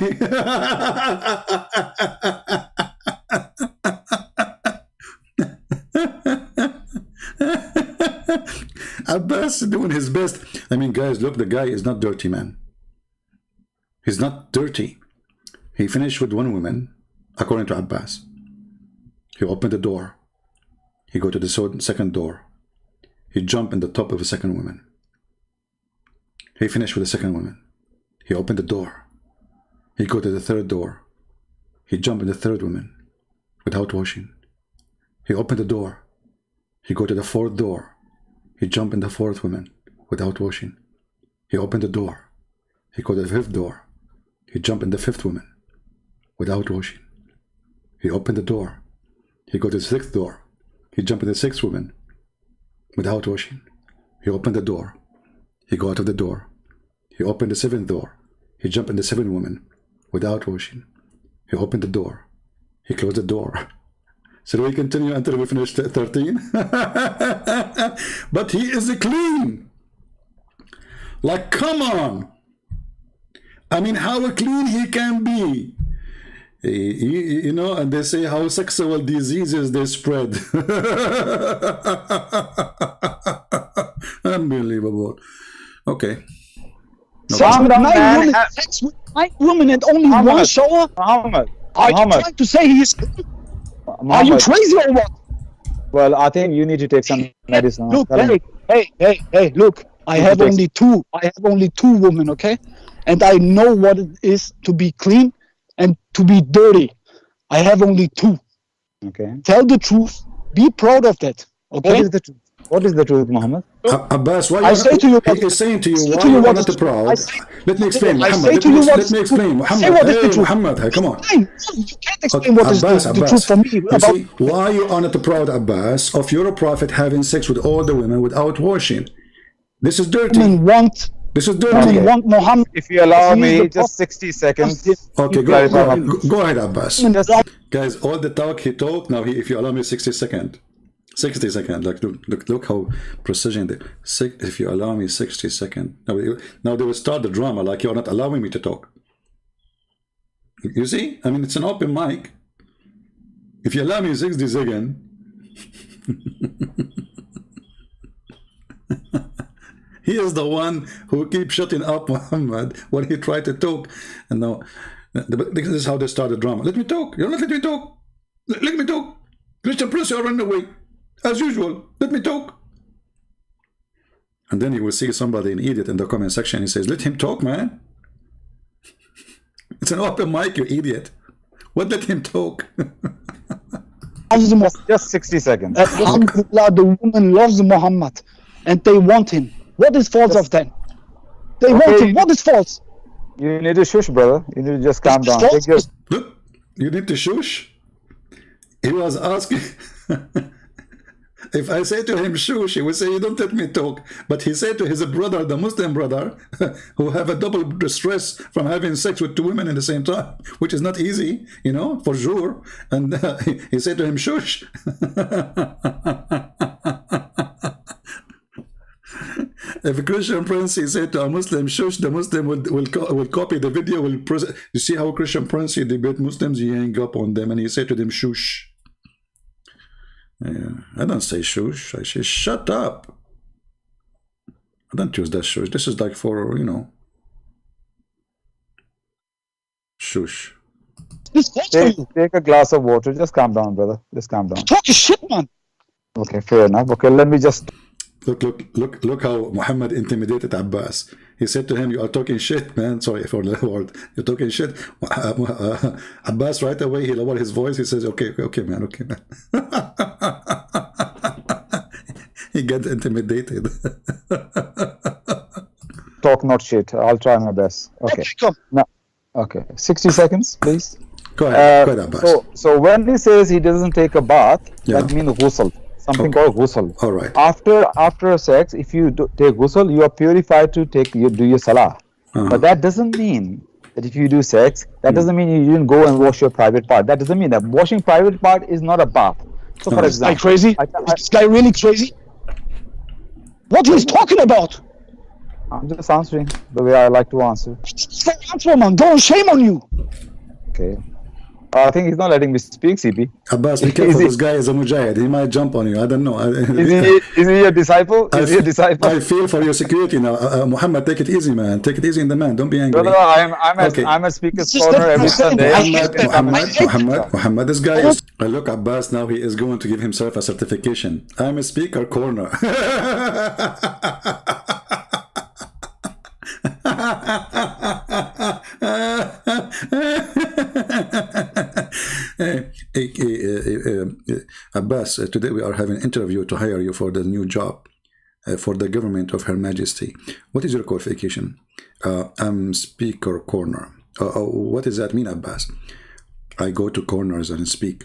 Abbas is doing his best. I mean, guys, look, the guy is not dirty, man. He's not dirty. He finished with one woman, according to Abbas. He opened the door. He go to the second door. He jumped in the top of the second woman. He finished with the second woman. He opened the door. He go to the third door. He jumped in the third woman without washing. He opened the door. He go to the fourth door. He jumped in the fourth woman without washing. He opened the door. He go to the fifth door. He jumped in the fifth woman without washing. He opened the door. He go to the sixth door. He jumped in the sixth woman without washing. He opened the door. He go out of the door. He opened the seventh door. He jumped in the seventh woman without washing. He opened the door. He closed the door. So we continue until we finish 13. But he is clean. Like, come on. I mean, how clean he can be. You know, and they say how sexual diseases they spread. Unbelievable. Okay. sex calm with down, 9 man. women, sex with 9 women and only one Muhammad, shower? Muhammad, Are you Muhammad, trying to say he's... Are you Muhammad. crazy or what? Well, I think you need to take some medicine. I'm Look, telling hey, look. I You have take- only two. I have only 2 women, okay? And I know what it is to be clean and to be dirty. I have only 2. you. Okay. Tell the truth. Be proud of that, What okay? is the truth? What is the truth, Muhammad? Abbas, why I say to you, he is saying to you, say why to you you are what not is- proud? I say- Let me explain, I Muhammad. say Let to me, you what let is me the explain, truth. Muhammad. Say what is the Hey, truth. Muhammad, hey, come on. Fine. You can't explain what is Abbas, the truth for me. You About, see, why you are not proud, Abbas, of your prophet having sex with all the women without washing? This is dirty. women want, This is women dirty. want Muhammad. If you allow He is me the just prophet. 60 seconds. Okay, clarify my views. go ahead, Abbas. Just Guys, all the talk he talked, now if you allow me 60 seconds. 60 seconds, like look how precision if you allow me 60 seconds. Now they will start the drama like you're not allowing me to talk. You see? I mean, it's an open mic. If you allow me 60 seconds, he is the one who keeps shutting up Muhammad when he tried to talk. And now, this is how they start the drama. Let me talk. You're not letting me talk. Let me talk. Christian Prince, you're running away. As usual. Let me talk. And then you will see somebody, an idiot, in the comment section. He says, let him talk, man. It's an open mic, you idiot. What, let him talk? just 60 seconds. Alhamdulillah, the woman loves Muhammad and they want him. What is false of them? They want him. What is false? You need to shush, brother. You need to just calm down. False Take your, Look, you need to shush. He was asking... If I say to him shush, he would say, you don't let me talk. But he said to his brother, the Muslim brother, who have a double distress from having sex with 2 women at the same time, which is not easy, you know, for sure. And he said to him, shush. If a Christian Prince, he said to a Muslim, shush, the Muslim will copy the video. You see how Christian Prince, he debate Muslims, he hang up on them, and he said to them, shush. Yeah, I don't say shush. I say shut up. I don't use that shush. This is like for, you know, shush. This false for you. take a glass of water. Just calm down, brother. Just calm down. Talk your shit, man. Okay, fair enough. Okay, let me just... Look how Muhammad intimidated Abbas. He said to him, you are talking shit, man. Sorry for the word. You're talking shit. Abbas right away, he lowered his voice. He says, okay, man. He gets intimidated. Talk not shit. I'll try my best. Okay. Come. Now, okay. 60 seconds, please. Go ahead, Abbas. So when he says he doesn't take a bath, Yeah. that means ghusl. Something called ghusl. All right. After sex, if you take ghusl, you are purified to do your salah. But that doesn't mean that if you do sex, that doesn't mean you didn't go and wash your private part. That doesn't mean that washing private part is not a bath. So for Guy example, crazy? Is this guy really crazy? What he's talking about? I'm just answering the way I like to answer. Say answer, man. Go, shame on you. Okay. I think he's not letting me speak, CP. Abbas, be careful. This guy is a mujahid. He might jump on you. I don't know. Is he a disciple? Is he a disciple? I feel for your security now. Muhammad, take it easy, man. Take it easy in the man. Don't be angry. Brother, I'm at Speaker's Corner every Sunday. Muhammad, this guy is... Look, Abbas, now he is going to give himself a certification. I'm a speaker corner. Abbas, today we are having an interview to hire you for the new job for the government of Her Majesty. What is your qualification? I'm speaker corner. What does that mean, Abbas? I go to corners and speak.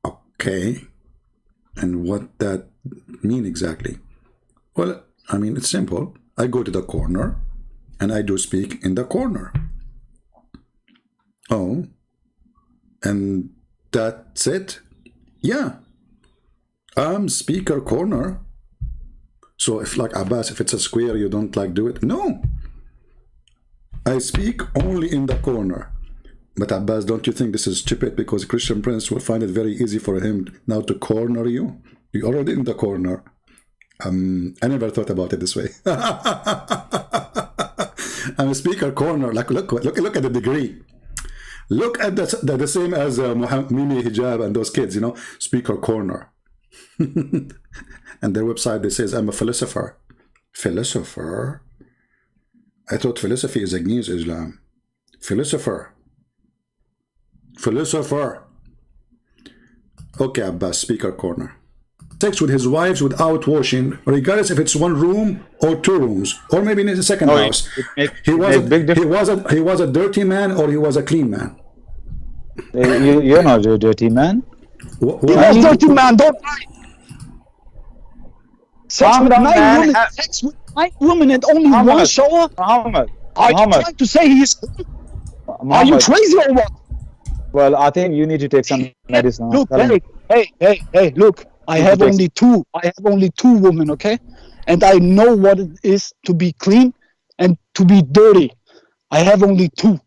Okay. And what that mean exactly? Well, I mean, it's simple. I go to the corner and I do speak in the corner. Oh, and that's it? Yeah. I'm speaker corner. So if like Abbas, if it's a square, you don't like do it? No. I speak only in the corner. But Abbas, don't you think this is stupid because Christian Prince will find it very easy for him now to corner you? You're already in the corner. I never thought about it this way. I'm a speaker corner. Like, look at the degree. Look at the same as Mimi Hijab and those kids, you know, speaker corner. And their website, they says, I'm a philosopher. Philosopher? I thought philosophy is against Islam. Philosopher. Okay, Abbas, speaker corner. Sex with his wives without washing, regardless if it's one room or two rooms, or maybe in the second house. He was a dirty man or he was a clean man. You're not a dirty man. He was dirty man, don't lie. Sex with 9 women, sex with 9 women and only one shower? Muhammad. Are you trying to say he's... Are you crazy or what? Well, I think you need to take some medicine. Look, hey, look. I have only two women, okay? And I know what it is to be clean and to be dirty. I have only 2.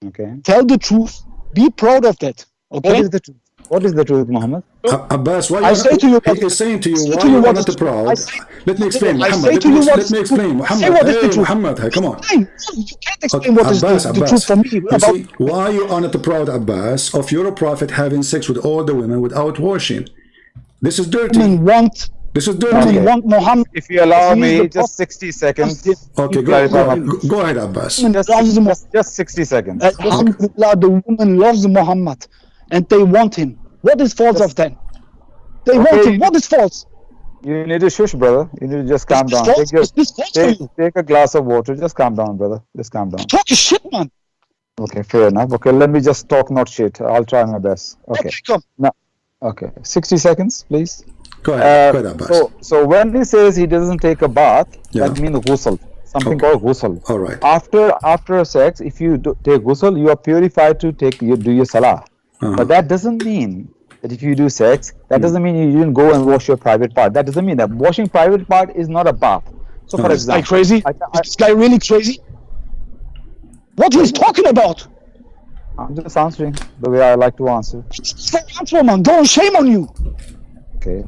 Okay. Tell the truth. Be proud of that. Okay. What is the truth? What is the truth, Muhammad? Abbas, why I say to you, he is saying to you, why you are not proud? Let me explain, Muhammad. Let me explain, Muhammad. Hey, come on. You can't explain what is the truth for me. You see, why you are not proud, Abbas, of your prophet having sex with all the women without washing? This is dirty. This is dirty. Muhammad. If you allow me just 60 seconds. Okay, go ahead, Abbas. Just 60 seconds. Alhamdulillah, the woman loves Muhammad and they want him. What is false of them? They want him. What is false? You need to shush, brother. You need to just calm down. Take a glass of water. Just calm down, brother. Just calm down. Talk shit, man. Okay, fair enough. Okay, let me just talk not shit. I'll try my best. Okay. Now, okay, 60 seconds, please. Go ahead, Abbas. So when he says he doesn't take a bath, that means ghusl. Something called ghusl. All right. After sex, if you take ghusl, you are purified to do your salah. But that doesn't mean that if you do sex, that doesn't mean you didn't go and wash your private part. That doesn't mean that washing private part is not a bath. So for example, is crazy? Is this guy really crazy? What he's talking about? I'm just answering the way I like to answer. Answer, man. Don't shame on you. Okay.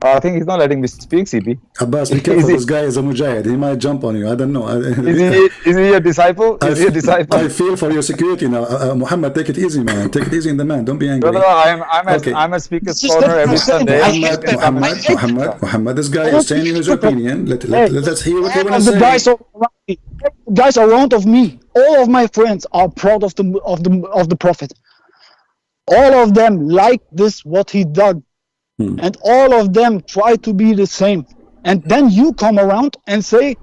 I think he's not letting me speak, CP. Abbas, be careful. This guy is a mujahid. He might jump on you. I don't know. Is he a disciple? I feel for your security now. Muhammad, take it easy, man. Take it easy in the man. Don't be angry. Brother, I'm a speaker's corner every Sunday. Muhammad, this guy is saying his opinion. Let's hear what he wants to say. Guys around of me, all of my friends are proud of the Prophet. All of them like this, what he did. And all of them try to be the same. And then you come around and say,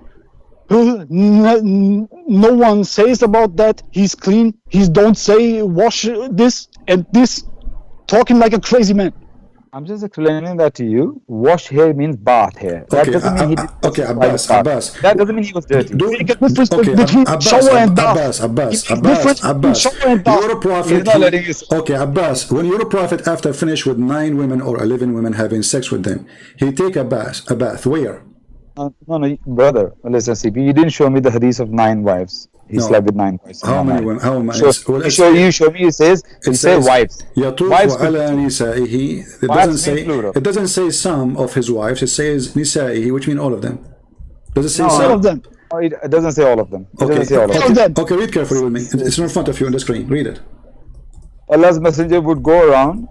no one says about that. He's clean. He don't say wash this and this. Talking like a crazy man. I'm just explaining that to you. Wash here means bath here. That doesn't mean he did. Okay, Abbas. That doesn't mean he was dirty. Your prophet. Okay, Abbas. When your prophet, after finished with 9 women or 11 women having sex with them, he take a bath. Where? No, brother. Listen, CP. You didn't show me the hadith of 9 wives. He slept with 9 wives. How many women? How many? Show me. It says wives. Wives. It doesn't say some of his wives. It says nisa'ihi, which means all of them. Does it say some of them? It doesn't say all of them. Okay, read carefully with me. It's in front of you on the screen. Read it. Allah's messenger would go around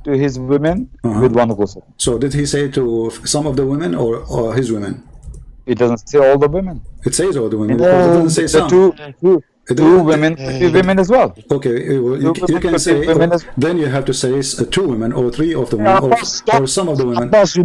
to his women with one ghusl. So did he say to some of the women or his women? It doesn't say all the women. It says all the women. It doesn't say some. Two women, 3 women as well. Okay, well, you can say, then you have to say 2 women or 3 of the women or some of the women. Abbas,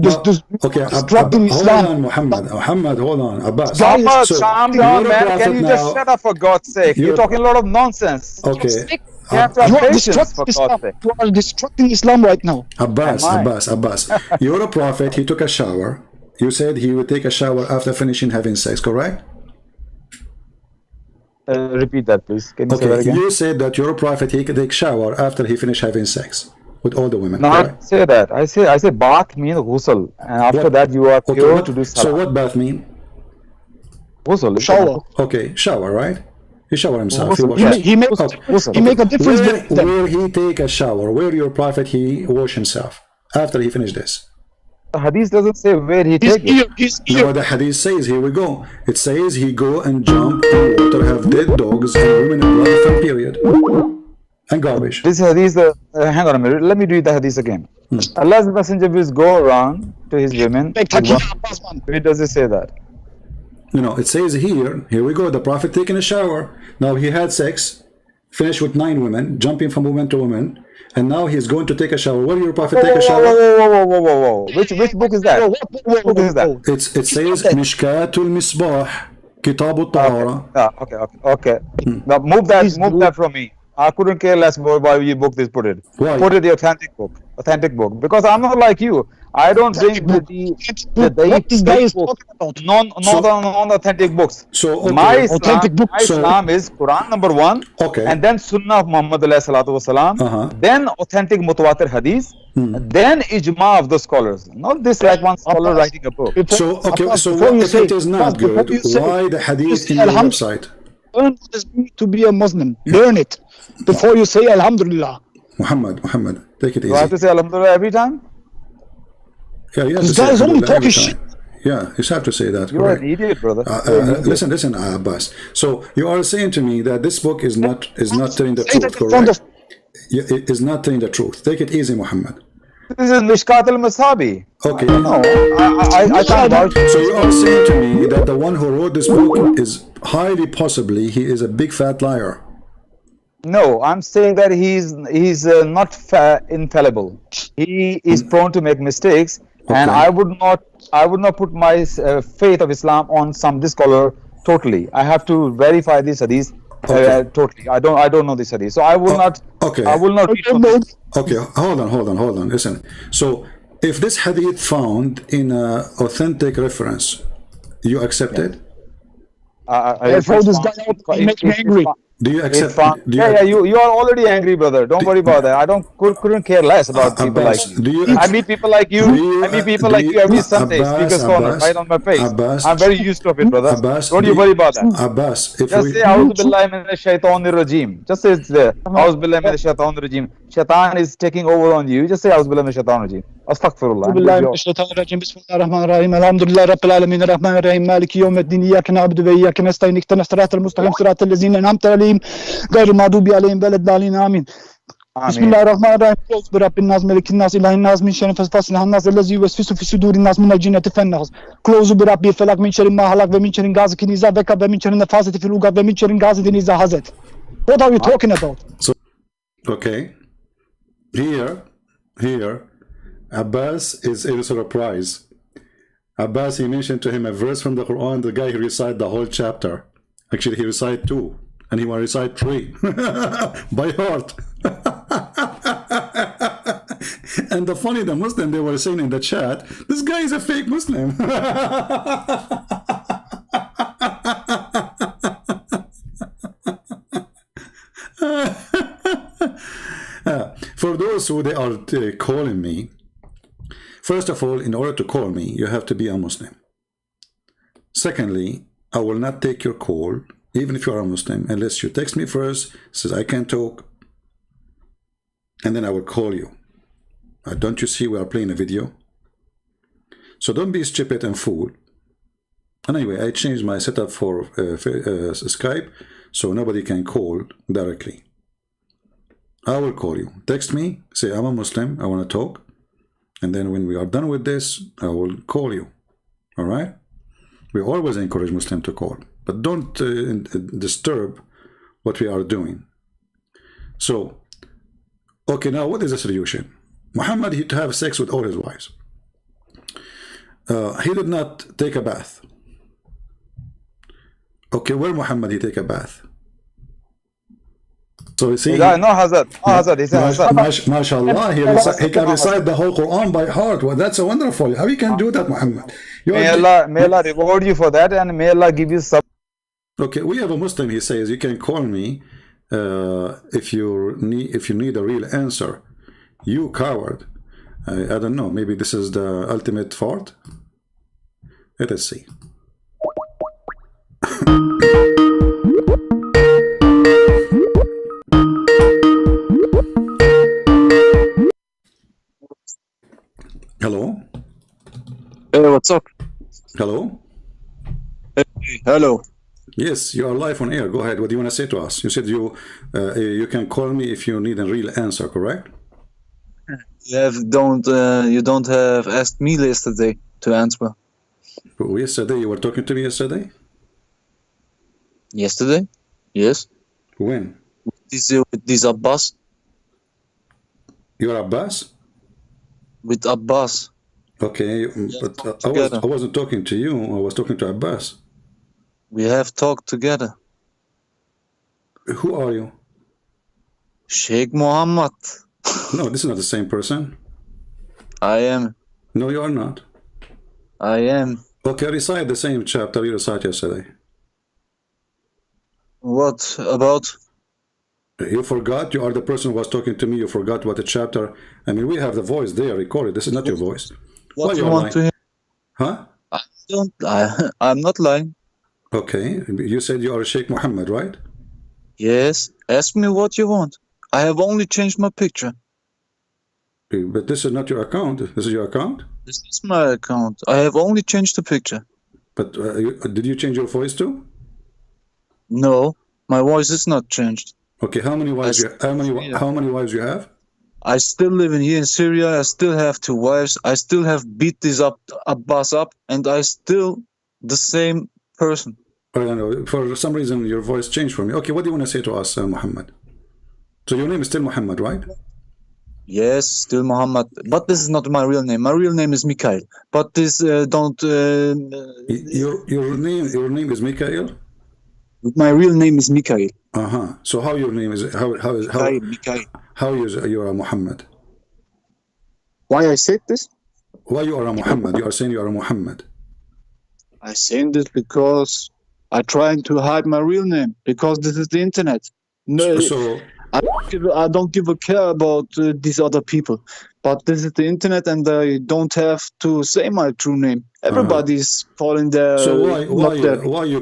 okay, hold on, Muhammad, hold on. Abbas. Calm down, man. Can you just shut up for God's sake? You're talking a lot of nonsense. Okay. You have to have patience for God's sake. You are destructing Islam right now. Abbas. You're a prophet. He took a shower. You said he would take a shower after finishing having sex, correct? Repeat that, please. Can you say that again? You said that your prophet, he could take shower after he finished having sex with all the women. No, correct? I say that. I say bath means ghusl, and after that you are pure to do salah. So what bath mean? Ghusl. Shower. Okay, shower, right? He shower himself. He make a difference. Where he take a shower? Where your prophet he wash himself after he finished this? The hadith doesn't say where he His take ear, it. his No, ear. the hadith says, here we go. It says he go and jump in water, have dead dogs and women in blood from period. And garbage. This hadith, hang on a minute, let me read the hadith again. Allah's messenger will go around to his women. Bek with takip one- Abbas man. Where does it say that? You know, it says here we go, the Prophet taking a shower. Now he had sex, finished with 9 women, jumping from woman to woman, and now he's going to take a shower. Where did your Prophet take a shower? Whoa. Which book is that? Which book is that? It says Mishkatul Misbah, Kitab al-Tahara. Okay. Now move that from me. I couldn't care less about why you book this. Put it. Why? Put it the authentic book. Because I'm not like you. I don't bring What this guy is talking about? non-authentic books. So, okay. My Authentic book. Islam is Quran number 1, Okay. and then Sunnah of Muhammad alayhi salatu wasalam, then authentic mutawatir hadith, then ijma of the scholars. Not this like one scholar writing a book. So, okay, Abbas, so before what you if say- it is not Abbas, before good? you say- Why the hadith say in your Alhamdulillah. website? Learn what it means to be a Muslim. Learn it before you say Alhamdulillah. Muhammad, take it Do I have easy. to say Alhamdulillah every time? Yeah, you have This to say guy is only Alhamdulillah every talking time. Yeah, you have to say that. You're Correct. an idiot, brother. Listen, Abbas. So you are saying to me that this book is not telling the Say that truth, in front correct? of Yeah, it is not telling the truth. Take it easy, Muhammad. This is Mishkat al-Masabi. Okay. No, I can't vouch. So you are saying to me that the one who wrote this book is highly possibly he is a big fat liar. No, I'm saying that he's not infallible. He is prone to make mistakes, and Okay. I would not put my faith of Islam on some this scholar totally. I have to verify this hadith totally. I don't know this hadith, so I will not. okay. I will not read from this. Okay, hold on. Listen. So if this hadith found in an authentic reference, you accept it? I throw this guy out. He makes me angry. Do you accept? Do you, You are already angry, brother. Don't worry about that. I couldn't care less about people like Abbas, you. do you I meet people like you. I meet people like you every Sunday. Speaker's corner, right on my face. Abbas, I'm very used to it, brother. Abbas, Don't you worry about that. Abbas, if Just we say A'udhu Billahi Minash Shaitanir Rajeem. Just say it's there. A'udhu Billahi Minash Shaitanir Rajeem. Shaitan is taking over on you. Just say A'udhu Billahi Minash Shaitanir Rajeem. Astaghfirullah. بالله من الشيطان الرجيم بسم الله الرحمن الرحيم الحمد لله رب العالمين الرحمن الرحيم مالك يوم الدين إياك نعبد وإياك نستعين اهدنا الصراط المستقيم صراط الذين أنعمت عليهم غير المغضوب عليهم ولا الضالين آمين بسم الله الرحمن الرحيم قل برب الناس ملك الناس إله الناس من شر فاسق الناس الذي يوسوس في صدور الناس من الجنة والناس كلوز برب الفلق من شر ما خلق ومن شر غاسق إذا وقب ومن شر النفاثات في العقد ومن شر غاسق إذا حسد. What are you talking about? okay, here, Abbas is a surprise. Abbas, he mentioned to him a verse from the Quran. The guy, he recite the whole chapter. Actually, he recite 2, and he will recite 3 by heart. And the Muslim, they were saying in the chat, this guy is a fake Muslim. For those who they are calling me, first of all, in order to call me, you have to be a Muslim. Secondly, I will not take your call, even if you are a Muslim, unless you text me first, says I can't talk, and then I will call you. Don't you see we are playing a video? So don't be stupid and fool. And anyway, I changed my setup for Skype, so nobody can call directly. I will call you. Text me, say I'm a Muslim, I want to talk. And then when we are done with this, I will call you. All right? We always encourage Muslims to call, but don't disturb what we are doing. So, okay, now what is the solution? Muhammad, he to have sex with all his wives. He did not take a bath. Okay, where Muhammad he take a bath? So you see, No hazard. No hazard. He said hazard. mashallah, he can recite the whole Quran by heart. Well, that's a wonderful. How you can do that, Muhammad? May Allah reward you for that, and may Allah give you some. Okay, we have a Muslim. He says you can call me if you need a real answer. You coward. I don't know. Maybe this is the ultimate fault. Let us see. Hello. Hello? Hello. Yes, you are live on air. Go ahead. What do you want to say to us? You said you can call me if you need a real answer, correct? You don't have asked me yesterday to answer. Yesterday, you were talking to me yesterday? Yesterday? Yes. When? With this Abbas. You're Abbas? With Abbas. Okay, but I wasn't talking to you. I was talking to Abbas. We have talked together. Who are you? Sheikh Muhammad. No, this is not the same person. I am. No, you are not. I am. Okay, recite the same chapter you recited yesterday. What about? You forgot? You are the person who was talking to me. You forgot what the chapter. I mean, we have the voice there recorded. This is not your voice. What do you want to hear? Huh? I'm not lying. Okay, you said you are Sheikh Muhammad, right? Yes. Ask me what you want. I have only changed my picture. But this is not your account. This is your account? This is my account. I have only changed the picture. But did you change your voice too? No, my voice is not changed. Okay, how many wives? How many wives you have? I still live here in Syria. I still have 2 wives. I still have beat this Abbas up, and I still the same person. I don't know. For some reason, your voice changed for me. Okay, what do you want to say to us, Muhammad? So your name is still Muhammad, right? Yes, still Muhammad. But this is not my real name. My real name is Mikhail. But this don't. Your name is Mikhail. My real name is Mikhail. So how your name is Mikhail. How you are Muhammad? Why I said this? Why you are a Muhammad? You are saying you are a Muhammad. I saying this because I trying to hide my real name because this is the internet. No, So I don't give a care about these other people, but this is the internet, and I don't have to say my true name. Everybody's calling their. So why you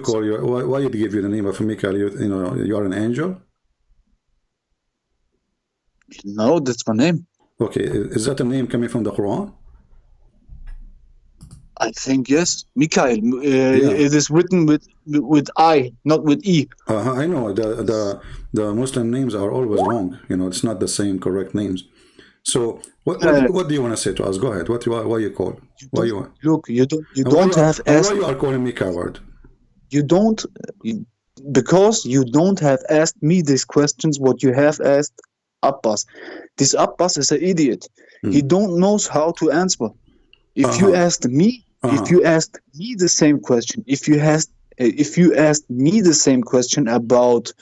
give you the name of Mikhail? You are an angel. No, that's my name. Okay, is that a name coming from the Quran? I think yes, Mikhail. It is written with I, not with E. I know the Muslim names are always wrong. It's not the same correct names. So what do you want to say to us? Go ahead. Why you call? Why you want? Look, you don't have asked. Why you are calling me coward? You don't, because you don't have asked me these questions. What you have asked Abbas. This Abbas is an idiot. He don't knows how to answer. If you asked me, if you asked me the same question, if you asked me the same question about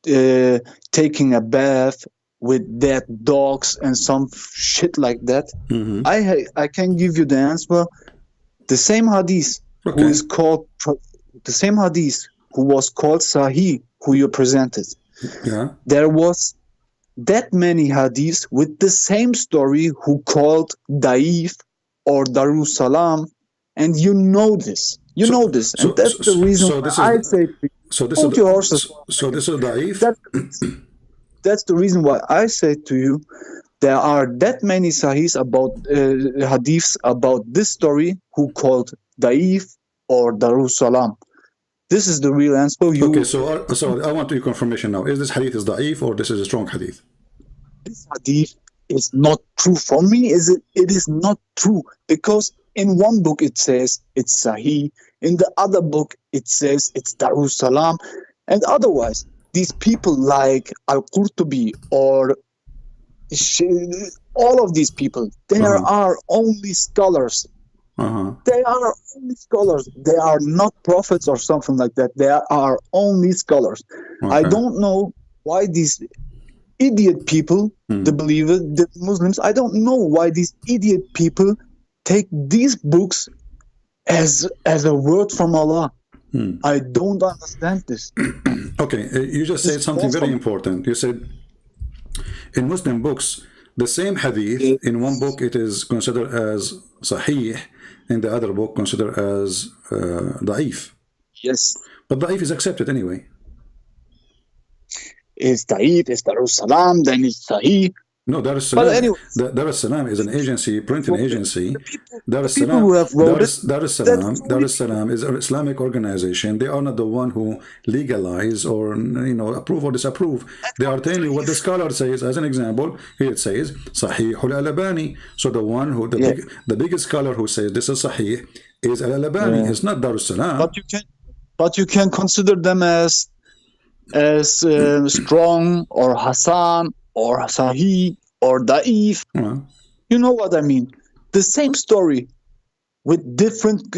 taking a bath with dead dogs and some shit like that, I can give you the answer. The same hadith who is called the same hadith who was called Sahih, who you presented. There was that many hadiths with the same story who called Daif or Darussalam, and you know this. You know this, and that's the reason why I say. So this is Daif. That's the reason why I say to you, there are that many sahihs about hadiths about this story who called Daif or Darussalam. This is the real answer. Okay, so I want your confirmation now. Is this hadith is Daif or this is a strong hadith? This hadith is not true. For me, it is not true, because in one book it says it's Sahih, in the other book it says it's Darussalam, and otherwise these people like al-Qurtubi or all of these people, they are only scholars. They are only scholars. They are not prophets or something like that. They are only scholars. I don't know why these idiot people, the believers, the Muslims, I don't know why these idiot people take these books as a word from Allah. I don't understand this. Okay, you just said something very important. You said in Muslim books, the same hadith, in one book it is considered as Sahih, in the other book considered as Da'if. Yes. But Da'if is accepted anyway. It's Da'if, it's Darussalam, then it's Sahih. No, Dar es But Salaam. anyway, Dar es Salaam is an agency, printing agency. Dar es people who have wrote it, Dar es Salaam is an Islamic organization. They are not the one who legalize or approve or disapprove. They are telling you what the scholar says. As an example, here it says Sahih al-Albani. So the one who the biggest scholar who says this is Sahih is al-Albani. It's not Dar es Salaam. but you can consider them as strong or Hassan or Sahih or Da'if. You know what I mean? The same story with different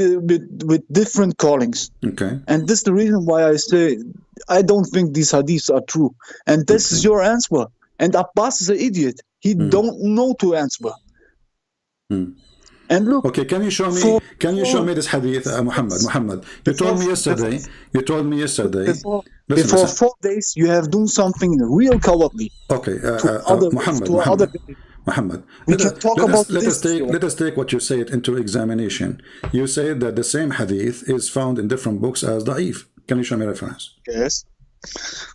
callings. Okay. And this is the reason why I say I don't think these hadiths are true. And this is your answer. And Abbas is an idiot. He don't know to answer. And look. Okay, can you show me? Can you show me this hadith, Muhammad? You told me yesterday. Before 4 days, you have done something real cowardly. Okay, Muhammad. We can talk about this. Let us take what you said into examination. You said that the same hadith is found in different books as da'if. Can you show me reference? Yes.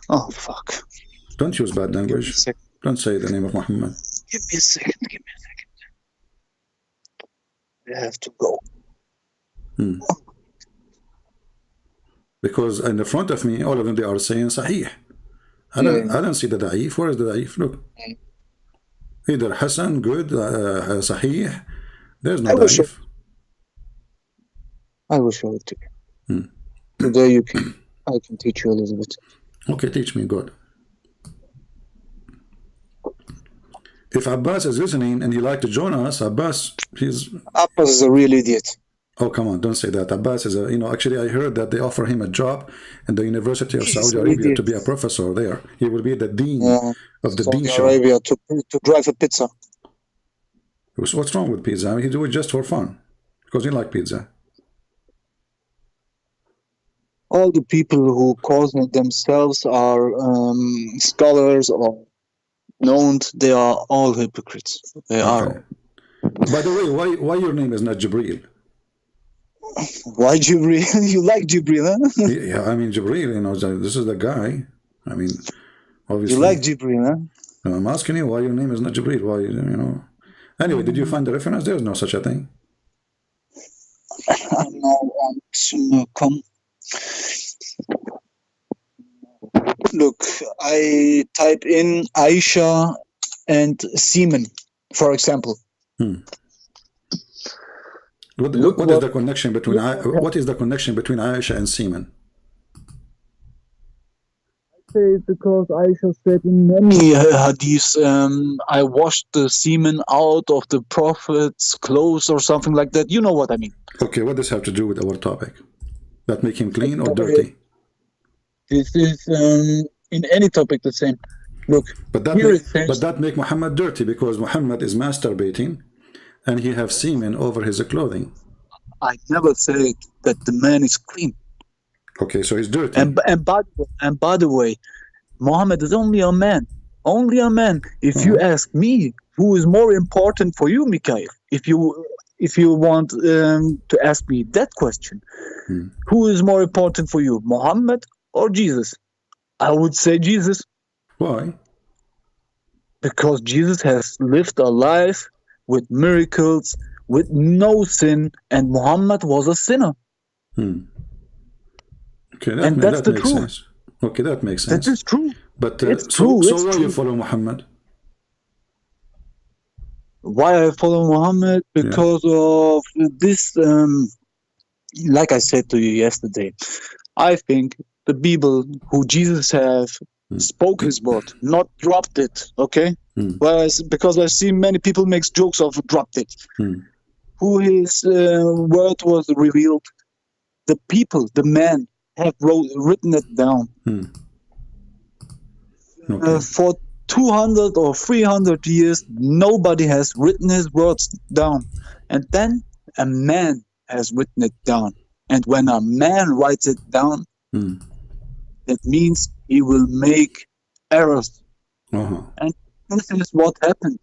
Oh fuck! Don't use bad language. Don't say the name of Muhammad. Give me a second. I have to go. Because in the front of me, all of them, they are saying Sahih. I don't see the Da'if. Where is the Da'if? Look. Either Hassan, good, Sahih. There's no Da'if. I will show it to you. Today I can teach you a little bit. Okay, teach me, good. If Abbas is listening and he like to join us, Abbas is a real idiot. Oh, come on, don't say that. Abbas is actually I heard that they offer him a job in the University of Saudi Arabia to be a professor there. He will be the dean of the dean Saudi Arabia to drive a pizza. What's wrong with pizza? I mean, he do it just for fun because he like pizza. All the people who call themselves are scholars or known, they are all hypocrites. They are. By the way, why your name is not Jibril? Why Jibril? You like Jibril, huh? Yeah, I mean Jibril. This is the guy. I mean, obviously. You like Jibril, huh? No, I'm asking you why your name is not Jibril. Why, Anyway, did you find the reference? There's no such a thing. No, come. Look, I type in Aisha and semen, for example. What is the connection between Aisha and semen? I say because Aisha said in many hadiths, I washed the semen out of the Prophet's clothes or something like that. You know what I mean? Okay, what does this have to do with our topic? That make him clean or dirty? This is in any topic the same. Look, but that make Muhammad dirty because Muhammad is masturbating and he have semen over his clothing. I never said that the man is clean. Okay, so he's dirty. And by the way, Muhammad is only a man. Only a man. If you ask me, who is more important for you, Mikhail? If you want to ask me that question, who is more important for you, Muhammad or Jesus? I would say Jesus. Why? Because Jesus has lived a life with miracles, with no sin, and Muhammad was a sinner. Okay, that's the makes truth. sense. Okay, that makes sense. That is true. But it's true. So why you follow Muhammad? Why I follow Muhammad? Because of this. Like I said to you yesterday, I think the people who Jesus have spoke his word, not dropped it. Okay. Whereas, because I see many people make jokes of dropped it. Who his word was revealed, the people, the man, have written it down. For 200 or 300 years, nobody has written his words down. And then a man has written it down. And when a man writes it down, that means he will make errors. And this is what happened.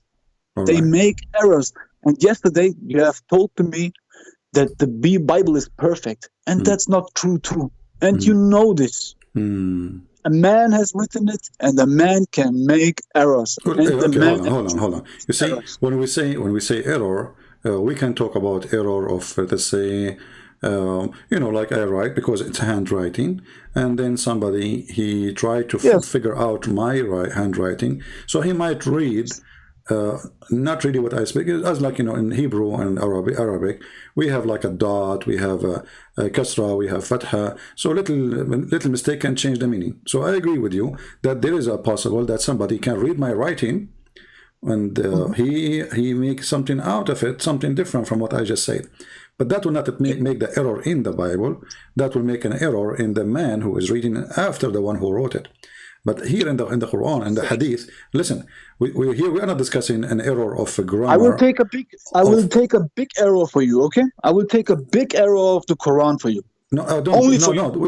They make errors. And yesterday you have told to me that the Bible is perfect. And that's not true too. And you know this. a man has written it, and a man can make errors. Okay, And the man hold on. You see, errors. when we say error, we can talk about error of let's say, like I write because it's handwriting, and then somebody he tried to Yes. figure out my handwriting, so he might read. Not really what I speak, as like in Hebrew and Arabic, we have like a dot, we have a kasra, we have fatha, so little mistake can change the meaning. So I agree with you that there is a possible that somebody can read my writing and he makes something out of it, something different from what I just said. But that will not make the error in the Bible. That will make an error in the man who is reading after the one who wrote it. But here in the Quran and the Hadith, listen, we are not discussing an error of grammar. I will take a big error for you, okay? I will take a big error of the Quran for you. No, we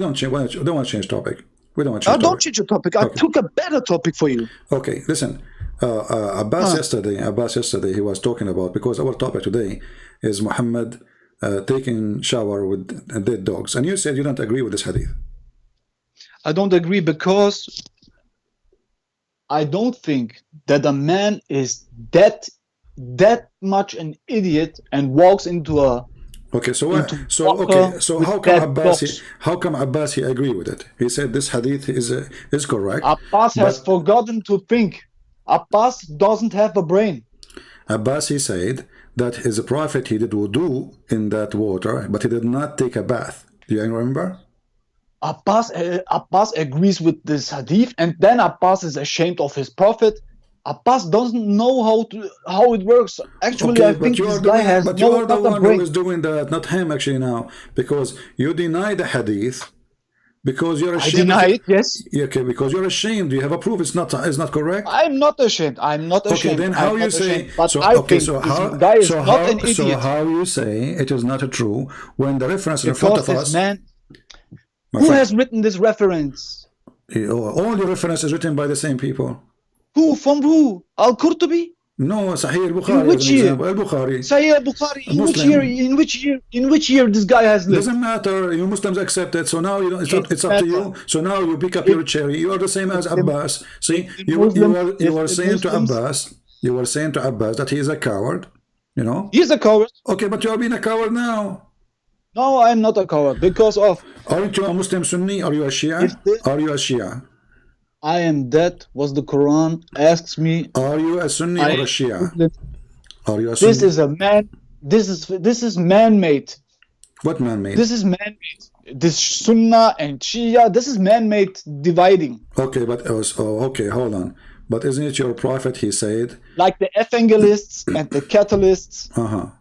don't change. We don't want to change topic. We don't want to change. Don't change your topic. I took a better topic for you. Okay, listen. Abbas yesterday he was talking about, because our topic today is Muhammad taking shower with dead dogs, and you said you don't agree with this hadith. I don't agree because I don't think that a man is that much an idiot and walks into a Okay, so how come Abbas he agree with it? He said this hadith is correct. Abbas has forgotten to think. Abbas doesn't have a brain. Abbas he said that his prophet he did wudu in that water, but he did not take a bath. Do you remember? Abbas agrees with this hadith, and then Abbas is ashamed of his prophet. Abbas doesn't know how it works. Actually, I think this guy has no brain. But you are the one who is doing that, not him actually now, because you deny the hadith because you're ashamed. I deny it, yes. Yeah, okay, because you're ashamed. You have a proof. It's not correct. I'm not ashamed. Okay, then how you say? But I think this guy is not an idiot. So how you say it is not true when the reference in front of us? Who has written this reference? All the reference is written by the same people. Who? From who? Al-Qurtubi? No, Sahih al-Bukhari. In which year? Al-Bukhari. Sahih al-Bukhari. In which year this guy has lived? Doesn't matter. You Muslims accept it. So now it's up to you. So now you pick up your cherry. You are the same as Abbas. See, you are saying to Abbas. You were saying to Abbas that he is a coward. He's a coward. Okay, but you are being a coward now. No, I'm not a coward because of. Aren't you a Muslim Sunni? Are you a Shia? Are you a Shia? I am that what the Quran asks me. Are you a Sunni or a Shia? Are you a Sunni? This is a man. This is man-made. What man-made? This is man-made. This Sunnah and Shia. This is man-made dividing. Okay, but okay, hold on. But isn't it your prophet? He said. Like the evangelists and the Catholics. Okay.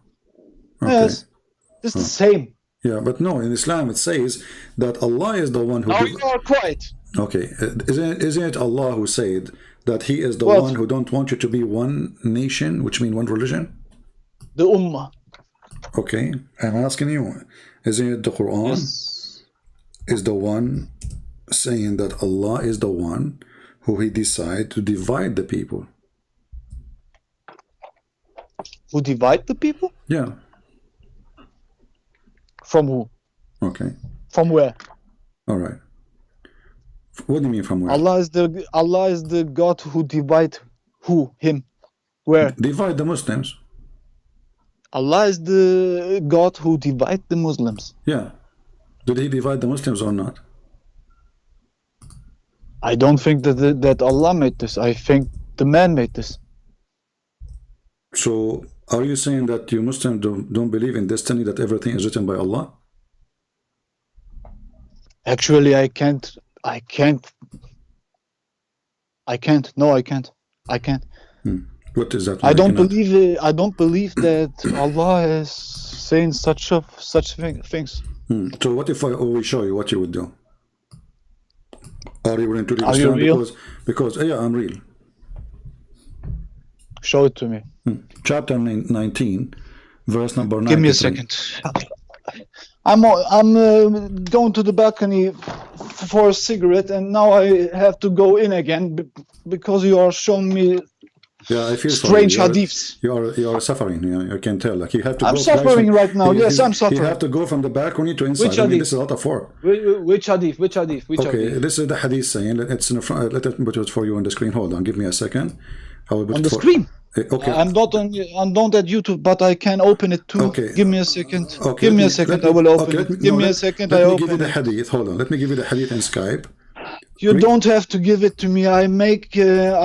Yes, it's the same. Yeah, but no, in Islam it says that Allah is the one who... Oh, you are quiet. Okay, isn't it Allah who said that He is the one who don't want you to be one nation, which means one religion? The Ummah. Okay, I'm asking you, isn't it the Quran is the one saying that Allah is the one who He decide to divide the people? Who divide the people? Yeah. From who? Okay. From where? All right. What do you mean from where? Allah is the God who divide who? Him. Where? Divide the Muslims. Allah is the God who divide the Muslims. Yeah. Did He divide the Muslims or not? I don't think that Allah made this. I think the man made this. So, are you saying that you Muslims don't believe in destiny, that everything is written by Allah? Actually, I can't. No, I can't. What is that? I don't believe that Allah is saying such things. So what if we show you what you would do? Are you willing to read Are you real? Because yeah, I'm real. Show it to me. Chapter 19, verse number 9. Give me a second. I'm going to the balcony for a cigarette, and now I have to go in again because you are showing me Yeah, I feel strange for you. hadiths. You are suffering. Yeah, I can tell. Like you have to. I'm go suffering right now. Yes, I'm You suffering. have to go from the balcony to inside. Which I mean, hadith? this is a lot of work. Which hadith? Which hadith? Which Okay, hadith? this is the hadith saying. It's in the front. Let me put it for you on the screen. Hold on. Give me a second. I will put On it the for, screen. Okay. I'm not at YouTube, but I can open it too. Okay. Give me a second. Okay, Give me a second. I will open it. Give me a second. I Let me give you open the it. hadith. Hold on. Let me give you the hadith in Skype. You don't have to give it to me. I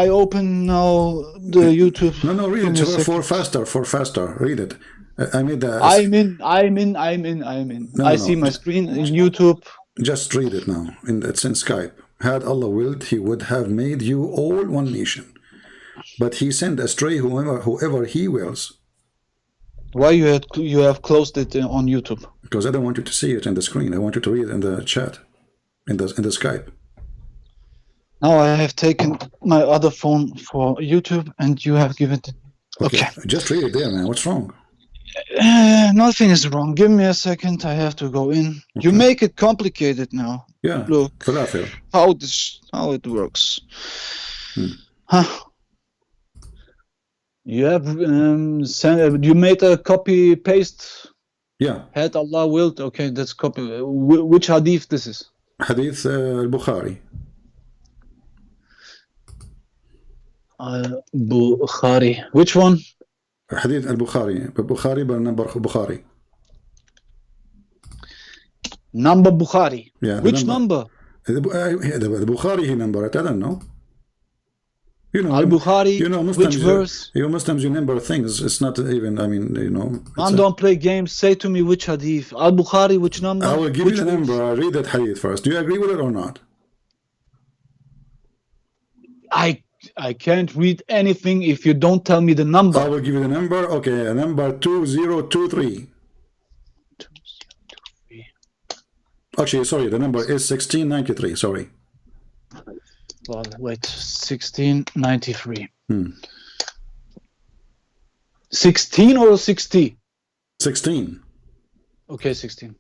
open now the YouTube. No, read Give me a it second. for faster. Read it. I made the. I'm in. I see my screen in YouTube. Just read it now. It's in Skype. Had Allah willed, He would have made you all one nation. But He sent astray whoever He wills. Why you have closed it on YouTube? Because I don't want you to see it in the screen. I want you to read it in the chat, in the Skype. Now I have taken my other phone for YouTube, and you have given it. Okay. Just read it there, man. What's wrong? Nothing is wrong. Give me a second. I have to go in. You make it complicated now. Yeah. Look Falafel. how it works. Huh. You have you made a copy paste. Yeah. Had Allah willed. Okay, that's copy. Which hadith this is? Hadith al-Bukhari. Bukhari. Which one? Hadith al-Bukhari. Bukhari by number Bukhari. Number Bukhari. Yeah. Which number? The Bukhari number. I don't know. You know, Al-Bukhari, you know, Muslims, which verse? You Muslims, you number things. It's not even, I mean, you know. Man, don't play games. Say to me which hadith. Al-Bukhari, which number? I will give which you the verse? number. Read that hadith first. Do you agree with it or not? I can't read anything if you don't tell me the number. I will give you the number. Okay, number 2023. 2023. Actually, sorry, the number is 1693. Sorry. Well, wait, 1693. 16 or 60? 16. Okay, 16.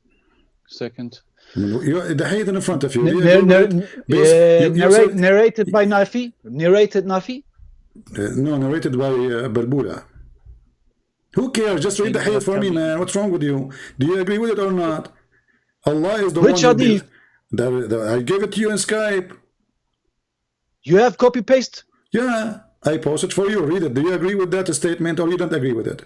Second. The hadith in front of you. Narrated by Nafi? Narrated Nafi? No, narrated by Balbula. Who cares? Just read the hadith for me, man. What's wrong with you? Do you agree with it or not? Allah is the Which one hadith? I gave it to you in Skype. You have copy paste? Yeah, I posted for you. Read it. Do you agree with that statement or you don't agree with it?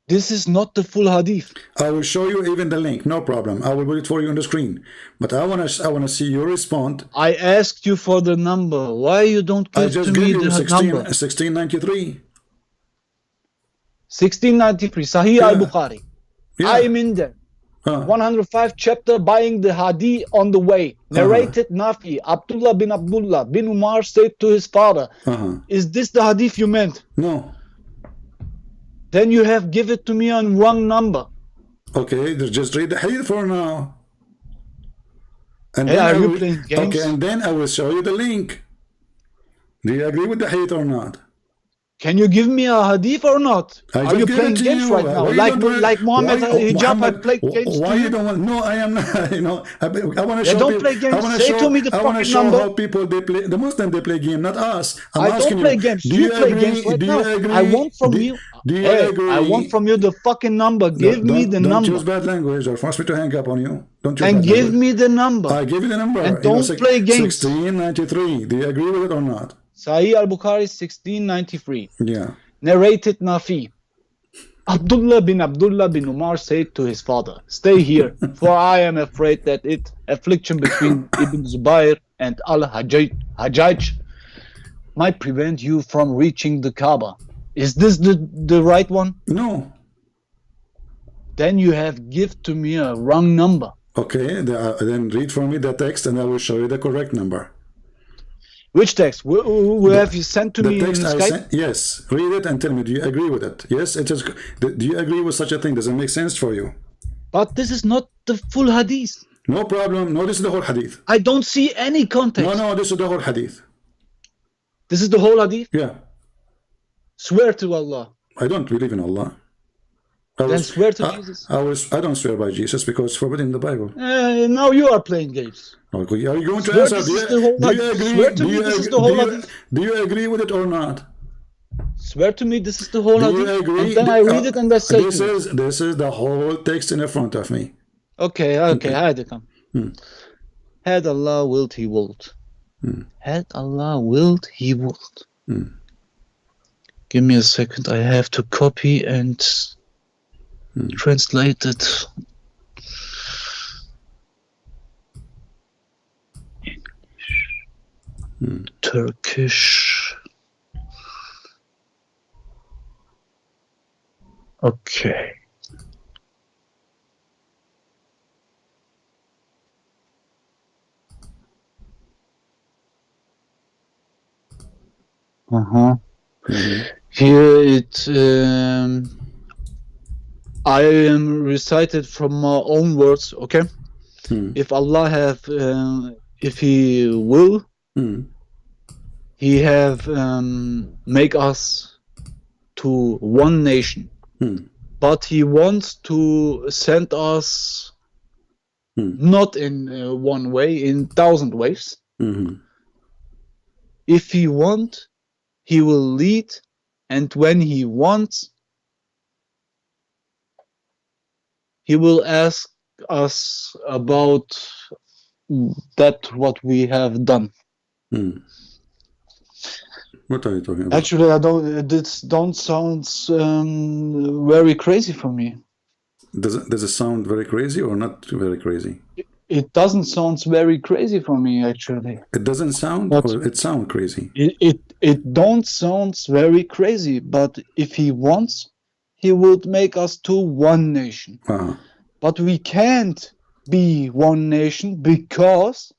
This is not the full hadith. I will show you even the link. No problem. I will put it for you on the screen. But I wanna see you respond. I asked you for the number. Why you don't give to me the number? 1693. 1693. Sahih al-Bukhari. Yeah. I'm in there. 105 chapter, buying the hadith on the way. Narrated Nafi. Abdullah bin Umar said to his father, is this the hadith you meant? No. Then you have give it to me on wrong number. Okay, just read the hadith for now. And Hey, then are I you will, playing games? Okay, and then I will show you the link. Do you agree with the hadith or not? Can you give me a hadith or not? I Are just you gave playing it to games you. right now? Why you Like don't want- like Muhammad why- Hijab, I Muhammad, play games why to you you? don't want? No, I am not. You know, I want to show. don't people, play games. I want to Say show. to me the I want to fucking show number. how people they play. The Muslims they play game, not us. I'm I asking don't play you. games. Do You play agree? games right do now. you agree? I want from do, you. Do you Hey, agree? I want from you the fucking number. Give me the don't number. use bad language or force me to hang up on you. Don't use And bad give language. me the number. I give you the number. And You know, don't play games. 1693. Do you agree with it or not? Sahih al-Bukhari 1693. Yeah. Narrated Nafi. Abdullah bin Umar said to his father, stay here, for I am afraid that affliction between Ibn Zubayr and al-Hajjaj might prevent you from reaching the Kaaba. Is this the right one? No. Then you have give to me a wrong number. Okay, then read for me the text and I will show you the correct number. Which text? Who have you sent to The me in text I Skype? sent, yes. Read it and tell me, do you agree with it? Yes, it is. Do you agree with such a thing? Does it make sense for you? But this is not the full hadith. No problem. No, this is the whole hadith. I don't see any context. No, this is the whole hadith. This is the whole hadith? Yeah. Swear to Allah. I don't believe in Allah. Then swear to Jesus. I don't swear by Jesus because it's forbidden in the Bible. Now you are playing games. Okay, are you going to Swear answer? this Do is the whole you hadith. agree? Swear to me this is the whole hadith. Do you agree with it or not? Swear to me, this is the whole Do you hadith. agree? And then I read it and I say this to you. is the whole text in front of me. Okay, hadi come. Had Allah willed, He willed. Had Allah willed, He willed. Give me a second. I have to copy and translate it. Turkish. Okay. Here it I am recited from my own words, okay? If Allah have if He will, He have make us to one nation. But He wants to send us not in one way, in 1,000 ways. If He want, He will lead, and when He wants, He will ask us about that what we have done. What are you talking about? Actually, I don't. This don't sounds very crazy for me. Does it sound very crazy or not very crazy? It doesn't sound very crazy for me, actually. It doesn't sound, But- or it sounds crazy? It don't sound very crazy, but if He wants, He would make us to one nation. But we can't be one nation because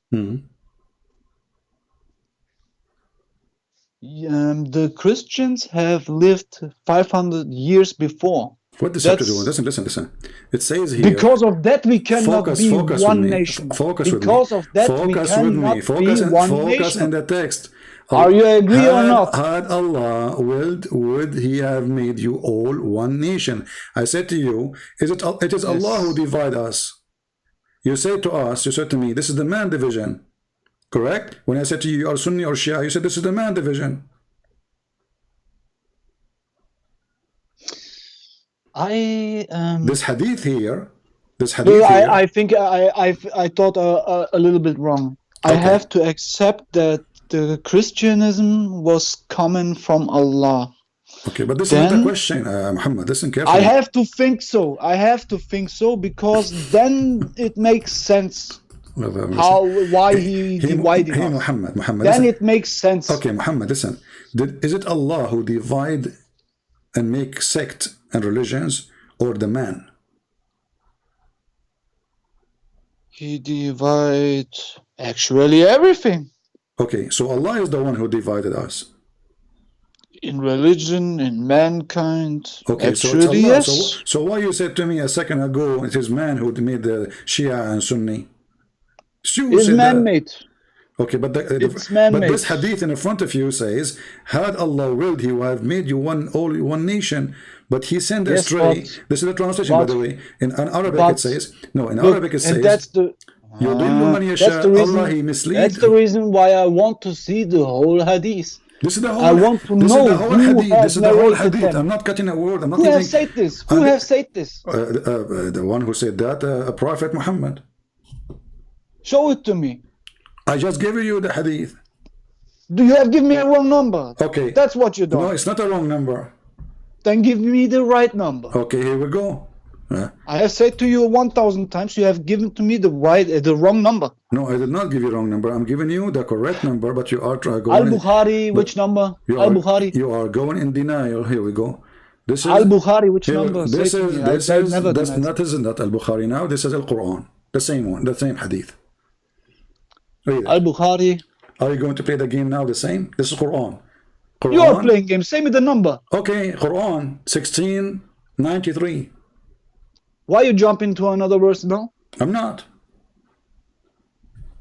the Christians have lived 500 years before. What does that have to do? Listen. It says here. Because of that, we cannot Focus be with one me. nation. Focus with me. Because of that, we Focus with cannot me. be Focus one in nation. the text. Are you agree or not? Had Allah willed, would He have made you all one nation? I said to you, it is Allah who divide us. You said to me, this is the man division. Correct? When I said to you, you are Sunni or Shia, you said this is the man division. This hadith here, I think I thought a little bit wrong. I have to accept that the Christianism was coming from Allah. Okay, but this is not a question, Muhammad. Listen carefully. I have to think so. Because then it makes sense why he divided us. Muhammad, Then listen. it makes sense. Okay, Muhammad, listen. Is it Allah who divide and make sect and religions, or the man? He divides actually everything. Okay, so Allah is the one who divided us. In religion, in mankind. Okay, actually, so it's Allah. yes. So why you said to me a second ago, it is man who made the Shia and Sunni? It's man-made. Okay, but It's man-made. this hadith in front of you says, had Allah willed, He would have made you one nation, but He sent astray. This is the translation, by the way. In Arabic it says, Arabic it says, that's the Allah He mislead. That's the reason why I want to see the whole hadith. This is the whole. I want to know This is the whole hadith. them. I'm not cutting a word. I'm not Who giving. has said this? Who has said this? The one who said that, Prophet Muhammad. Show it to me. I just gave you the hadith. Do you have given me a wrong number? Okay. That's what you do. No, it's not a wrong number. Then give me the right number. Okay, here we go. I have said to you 1,000 times, you have given to me the wrong number. No, I did not give you the wrong number. I'm giving you the correct number, but you are going. Al-Bukhari, which number? Al-Bukhari. You are going in denial. Here we go. This is Al-Bukhari, which number? This is not Al-Bukhari now. This is Al-Quran. The same one, the same hadith. Al-Bukhari. Are you going to play the game now the same? This is Quran. You are playing games. Say me the number. Okay, Quran 1693. Why you jump into another verse now? I'm not.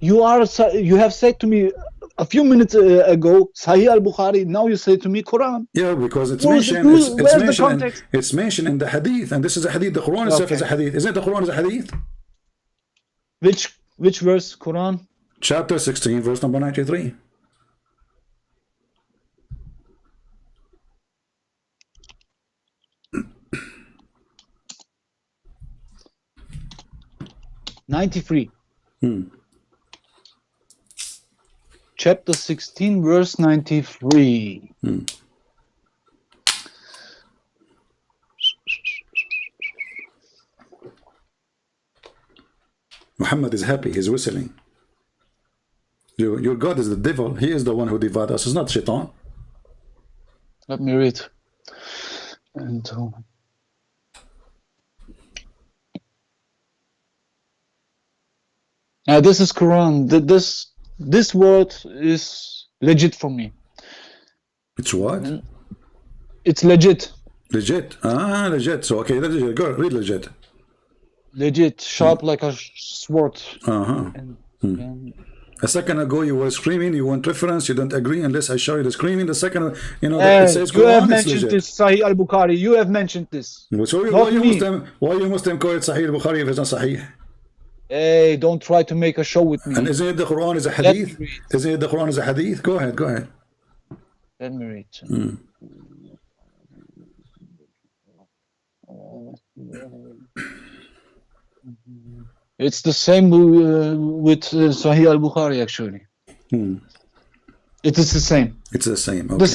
You have said to me a few minutes ago, Sahih al-Bukhari. Now you say to me Quran. Yeah, because it's Where's mentioned. the context? It's mentioned in the hadith, and this is a hadith. The Quran itself is a hadith. Isn't the Quran is a hadith? Which verse? Quran? Chapter 16, verse number 93. 93. Chapter 16, verse 93. Muhammad is happy, he's whistling. Your God is the devil, he is the one who divides us, it's not Shaitan. Let me read. And this is Quran. This word is legit for me. It's what? It's legit. Legit. Ah, legit. So okay, that's legit. Go read legit. Legit, sharp like a sword. And a second ago you were screaming, you want reference, you don't agree unless I show you the screaming. The second, it says you have Quran, mentioned this, Sahih al-Bukhari. You have mentioned this. So Not me. why you Muslim call it Sahih al-Bukhari if it's not Sahih? Hey, don't try to make a show with me. And isn't it the Quran is a hadith? Isn't it the Quran is a hadith? Go ahead, go ahead. Let me read. It's the same with Sahih al-Bukhari actually. It is the same. It's the same. Okay. The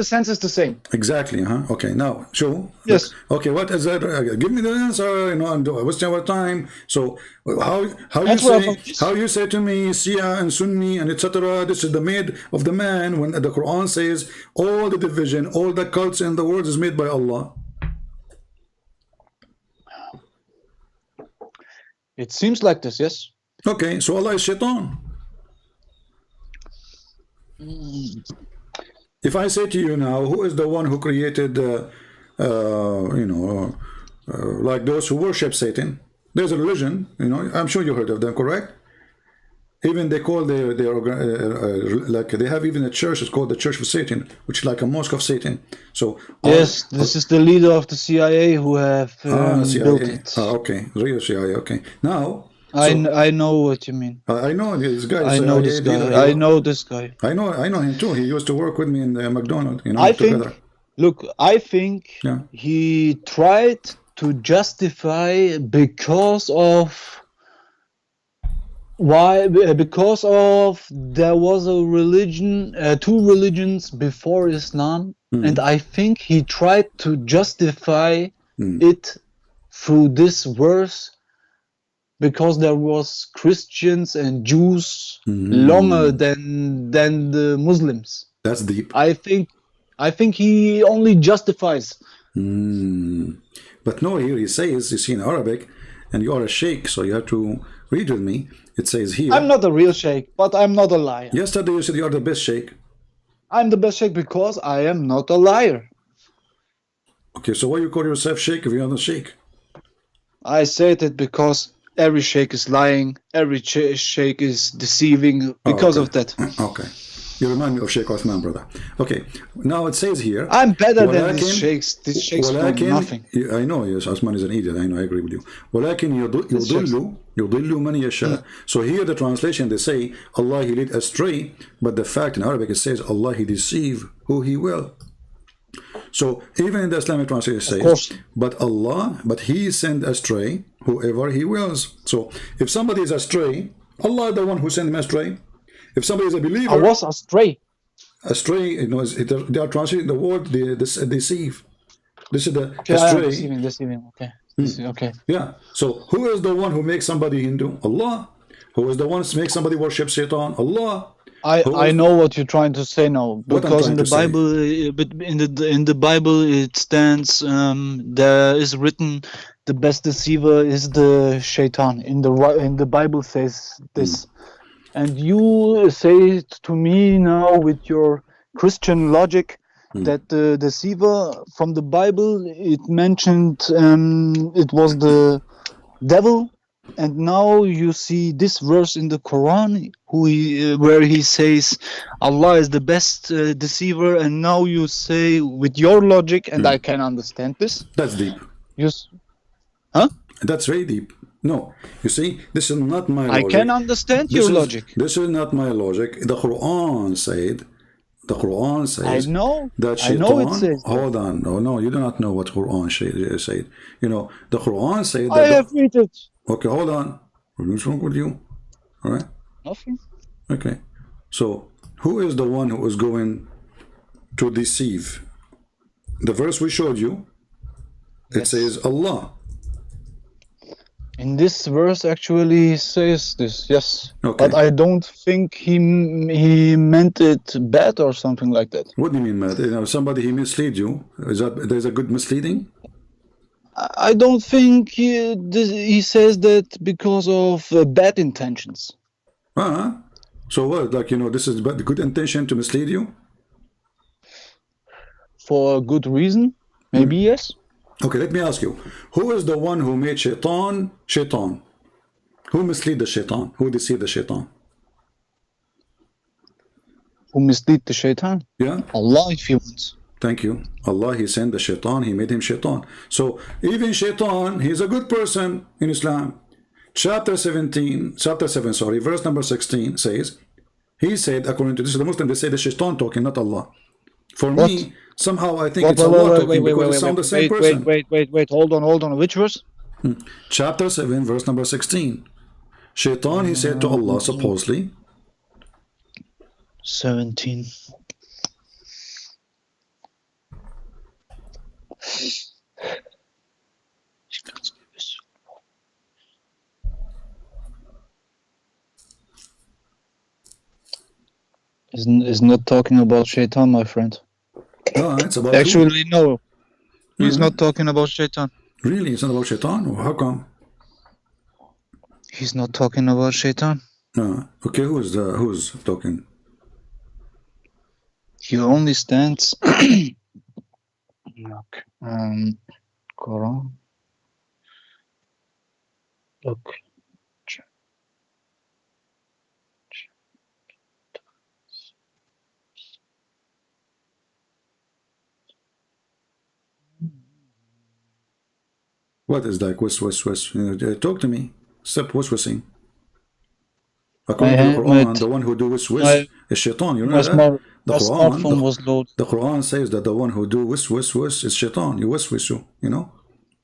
sense is the same. Exactly. Okay. Now, show. Yes. Okay. What is that? Give me the answer. I'm wasting our time. So, how you say to me, Shia and Sunni and etc. This is the made of the man when the Quran says all the division, all the cults in the world is made by Allah. It seems like this, yes. Okay. So Allah is Shaitan. If I say to you now, who is the one who created, like those who worship Satan? There's a religion, I'm sure you heard of them, correct? Even they call their like they have even a church. It's called the Church of Satan, which is like a mosque of Satan. So yes, this is the leader of the CIA who have built it. Okay, real CIA. Okay, now. I know what you mean. I know this guy. I know this guy. I know this guy. I know him too. He used to work with me in the McDonald's. I think he tried to justify because of there was a religion, two religions before Islam, and I think he tried to justify it through this verse. Because there was Christians and Jews longer than the Muslims. That's deep. I think he only justifies. But no, here he says, you see in Arabic, and you are a sheikh, so you have to read with me. It says here. I'm not a real sheikh, but I'm not a liar. Yesterday you said you are the best sheikh. I'm the best sheikh because I am not a liar. Okay, so why you call yourself sheikh if you're not a sheikh? I said it because every sheikh is lying, every sheikh is deceiving because of that. Okay. You remind me of Sheikh Othman, brother. Okay. Now it says here. I'm better than these sheikhs. These sheikhs know nothing. I know, yes, Othman is an idiot. I know, I agree with you. ولكن يضل من يشاء. So here the translation, they say, Allah, he lead astray. But the fact in Arabic, it says, Allah, he deceive who he will. So even in the Islamic translation it says, but he send astray whoever he wills. So if somebody is astray, Allah is the one who sent him astray. If somebody is a believer, I was astray. Astray, they are translating the word deceive. This is the astray. Deceiving. Okay. Okay. Yeah. So who is the one who makes somebody Hindu? Allah. Who is the one who makes somebody worship Satan? Allah. I know what you're trying to say now, because in the Bible, in the Bible it stands there is written the best deceiver is the Shaitan. In the Bible says this, and you say to me now with your Christian logic that the deceiver from the Bible it mentioned it was the devil. And now you see this verse in the Quran where he says Allah is the best deceiver, and now you say with your logic, and I can understand this. That's deep. Huh? That's very deep. No, you see, this is not my logic. I can understand your logic. This is not my logic. The Quran said I know. That Shaitan, I know it says. Hold on. No, you do not know what Quran said. The Quran said that I have read it. Okay, hold on. What's wrong with you? All right. Nothing. Okay. So who is the one who is going to deceive? The verse we showed you, it says Allah. In this verse actually says this, yes. Okay. But I don't think he meant it bad or something like that. What do you mean, Matt? You know, somebody he mislead you. Is that there's a good misleading? I don't think he says that because of bad intentions. So what? Like, you know, this is good intention to mislead you? For a good reason? Maybe yes. Okay, let me ask you. Who is the one who made shaitan? Who mislead the shaitan? Who deceived the shaitan? Who mislead the shaitan? Yeah? Allah, if he wants. Thank you. Allah, he sent the shaitan, he made him shaitan. So even shaitan, he's a good person in Islam. Chapter 7, verse number 16 says, he said, according to this, the Muslim, they say the shaitan talking, not Allah. For me, somehow I think it's Allah talking because it sounds the same person. Wait, hold on. Which verse? Chapter 7, verse number 16. Shaitan, he said to Allah, supposedly. 17. Is not talking about shaitan, my friend. Oh, it's about Actually, no. He's not talking about shaitan. Really? It's not about shaitan? How come? He's not talking about shaitan. Okay, who's talking? He only stands. Okay. Koran. Look. What is like whis? Talk to me. Stop whispering. According to the Quran, the one who do whis is shaitan. You know that? The Quran says that the one who do whis is shaitan. You you know?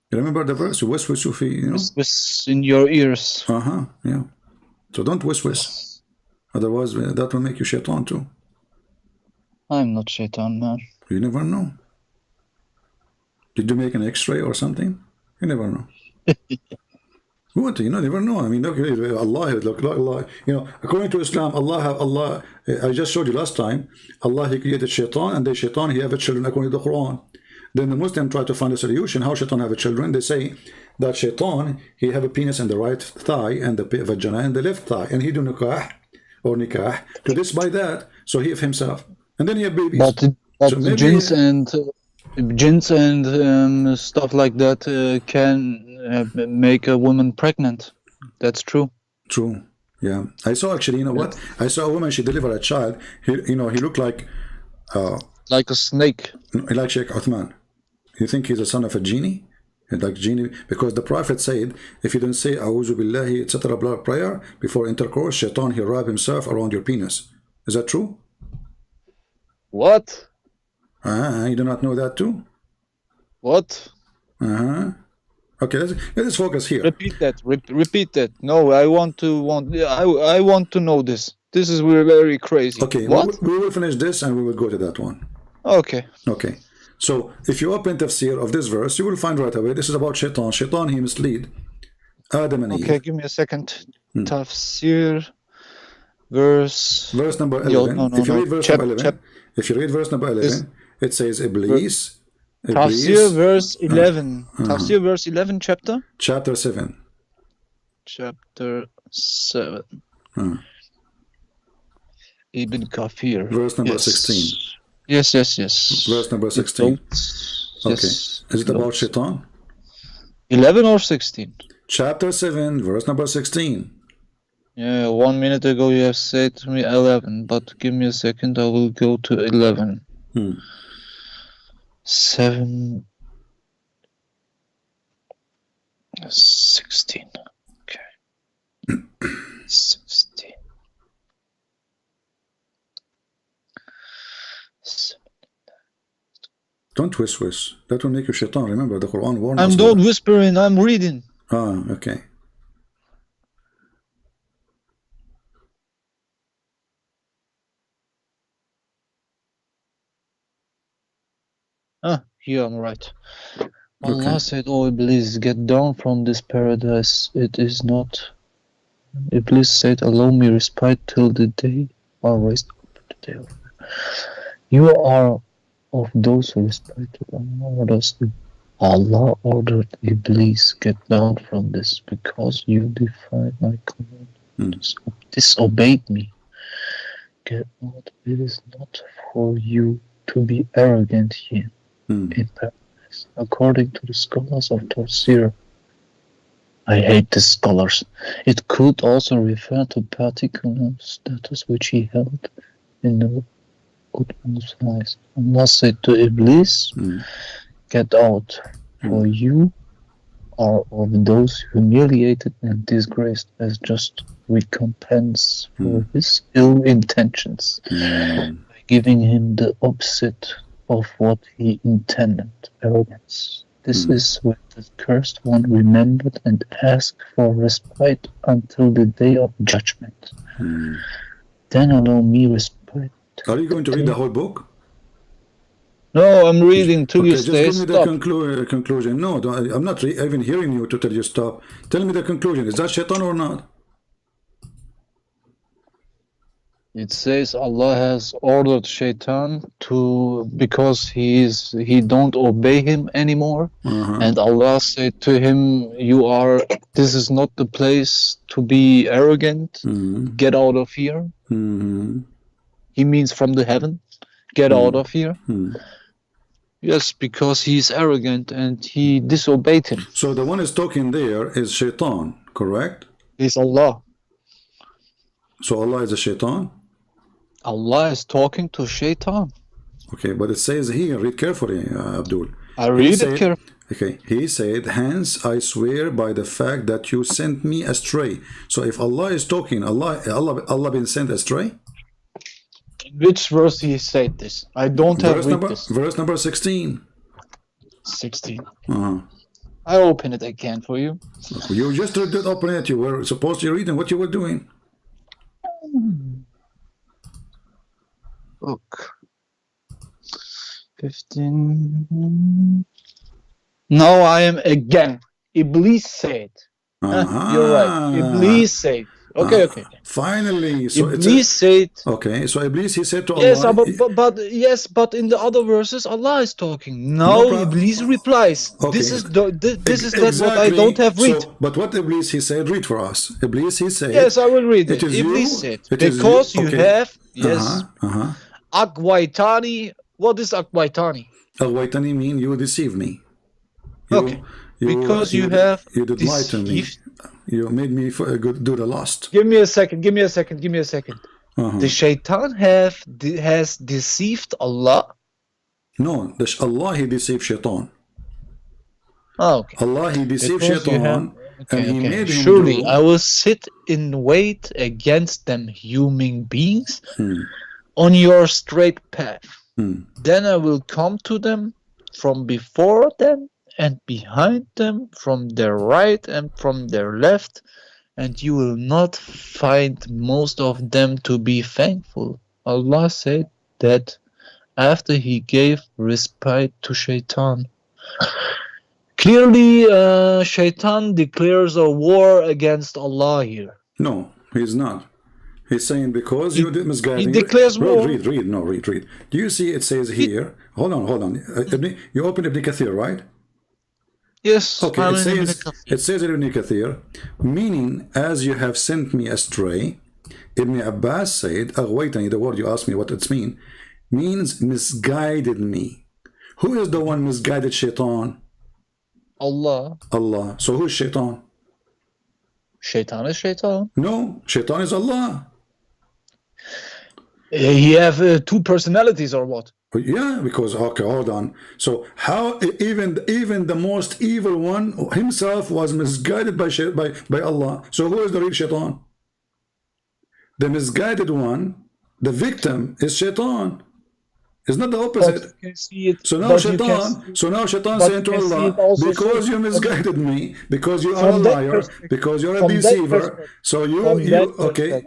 You remember the verse? You you know? Whis in your ears. Yeah. So don't whis. Otherwise, that will make you shaitan too. I'm not shaitan, man. You never know. Did you make an X-ray or something? You never know. What? You never know. I mean, look, Allah, you know, according to Islam, Allah, I just showed you last time, Allah, he created shaitan, and the shaitan, he have children according to the Quran. Then the Muslim try to find a solution, how shaitan have children. They say that shaitan, he have a penis in the right thigh, and the vagina in the left thigh, and he do nikah, to this by that, so he have himself. And then he have babies. But so jinns and stuff like that can make a woman pregnant. That's true. True. Yeah. I saw actually, you know what? I saw a woman, she delivered a child. He looked like a snake. Like Sheikh Uthman. You think he's a son of a genie? Like genie? Because the Prophet said, if you don't say A'udhu Billahi, etc. prayer before intercourse, shaitan, he'll wrap himself around your penis. Is that true? What? You do not know that too? What? Okay, let's focus here. Repeat that. Repeat that. No, I want to know this. This is very crazy. Okay, what? We will finish this and we will go to that one. Okay. Okay. So if you open tafsir of this verse, you will find right away this is about shaitan. Shaitan, he mislead Adam and Eve. Okay, give me a second. Tafsir, verse number 11. If you read verse number 11, if you read verse number 11, it says Iblis. Tafsir verse 11. Tafsir verse 11 chapter? Chapter 7. Chapter 7. Ibn Kafir. Verse number 16. Yes. Verse number 16. Okay. Is it about shaitan? 11 or 16? Chapter 7, verse number 16. Yeah, 1 minute ago you have said to me 11, but give me a second, I will go to 11. 7, 16. Okay. 16. 7. Don't whisper. That will make you shaitan. Remember, the Quran warns us. I'm not whispering, I'm reading. Okay. Here I'm right. Allah said, "Oh Iblis, get down from this paradise. It is not." Iblis said, "Allow me respite till the day are raised up." The day of... You are of those who respite Allah ordered Iblis, get down from this because you defied my command, disobeyed me. Get out. It is not for you to be arrogant here in paradise. According to the scholars of Tafsir, I hate the scholars. It could also refer to particular status which he held in the utmost eyes. Allah said to Iblis, get out, for you are of those humiliated and disgraced as just recompense for his ill intentions, by giving him the opposite of what he intended, arrogance. This is when the cursed one remembered and asked for respite until the day of judgment. Then allow me respite. Are you going to read the whole book? No, I'm reading till you just stay. give me Stop. the conclusion. No, I'm not even hearing you to tell you stop. Tell me the conclusion. Is that shaitan or not? It says Allah has ordered Shaitan to, because he don't obey him anymore, and Allah said to him, this is not the place to be arrogant. Get out of here. He means from the heaven. Get out of here. Yes, because he's arrogant and he disobeyed him. So the one is talking there is shaitan, correct? It's Allah. So Allah is a shaitan? Allah is talking to Shaitan. Okay, but it says here, read carefully, Abdul. I read it carefully. Okay, he said, hence I swear by the fact that you sent me astray. So if Allah is talking, Allah been sent astray? In which verse he said this? I don't have this. Verse number 16. 16. I open it again for you. You just did open it. You were supposed to read what you were doing. Look. 15. Now I am again. Iblis said. You're right. Iblis said. Okay. Finally. So Iblis said. Okay, so Iblis, he said to Allah. Yes, but in the other verses, Allah is talking. Now Iblis replies. Okay. This is what I don't have read. But what Iblis, he said, read for us. Iblis, he said. Yes, I will read it. Iblis said, because you have, Akwaitani. What is Akwaitani? Akwaitani mean you deceive me. Because you have you did lie to me. You made me do the lust. Give me a second. The shaitan has deceived Allah. No, Allah, he deceived shaitan. Okay. Allah, he deceived shaitan. And he made him surely I will sit in wait against them human beings on your straight path. Then I will come to them from before them and behind them, from their right and from their left, and you will not find most of them to be thankful. Allah said that after he gave respite to Shaitan. Clearly, Shaitan declares a war against Allah here. No, he's not. He's saying because you did misguiding. He declares war. Read. Do you see it says here? Hold on. You open Ibn Kathir, right? Yes. Okay, it says in Ibn Kathir, meaning as you have sent me astray. Ibn Abbas said, Aghwaytani, the word you asked me what it means misguided me. Who is the one misguided shaitan? Allah. So who's shaitan? Shaitan is shaitan. No, shaitan is Allah. He have two personalities or what? Yeah, because okay, hold on. So how even the most evil one himself was misguided by Allah. So who is the real shaitan? The misguided one, the victim is shaitan. It's not the opposite. So now shaitan saying to Allah, because you misguided me, because you are a liar, because you're a deceiver. So you okay?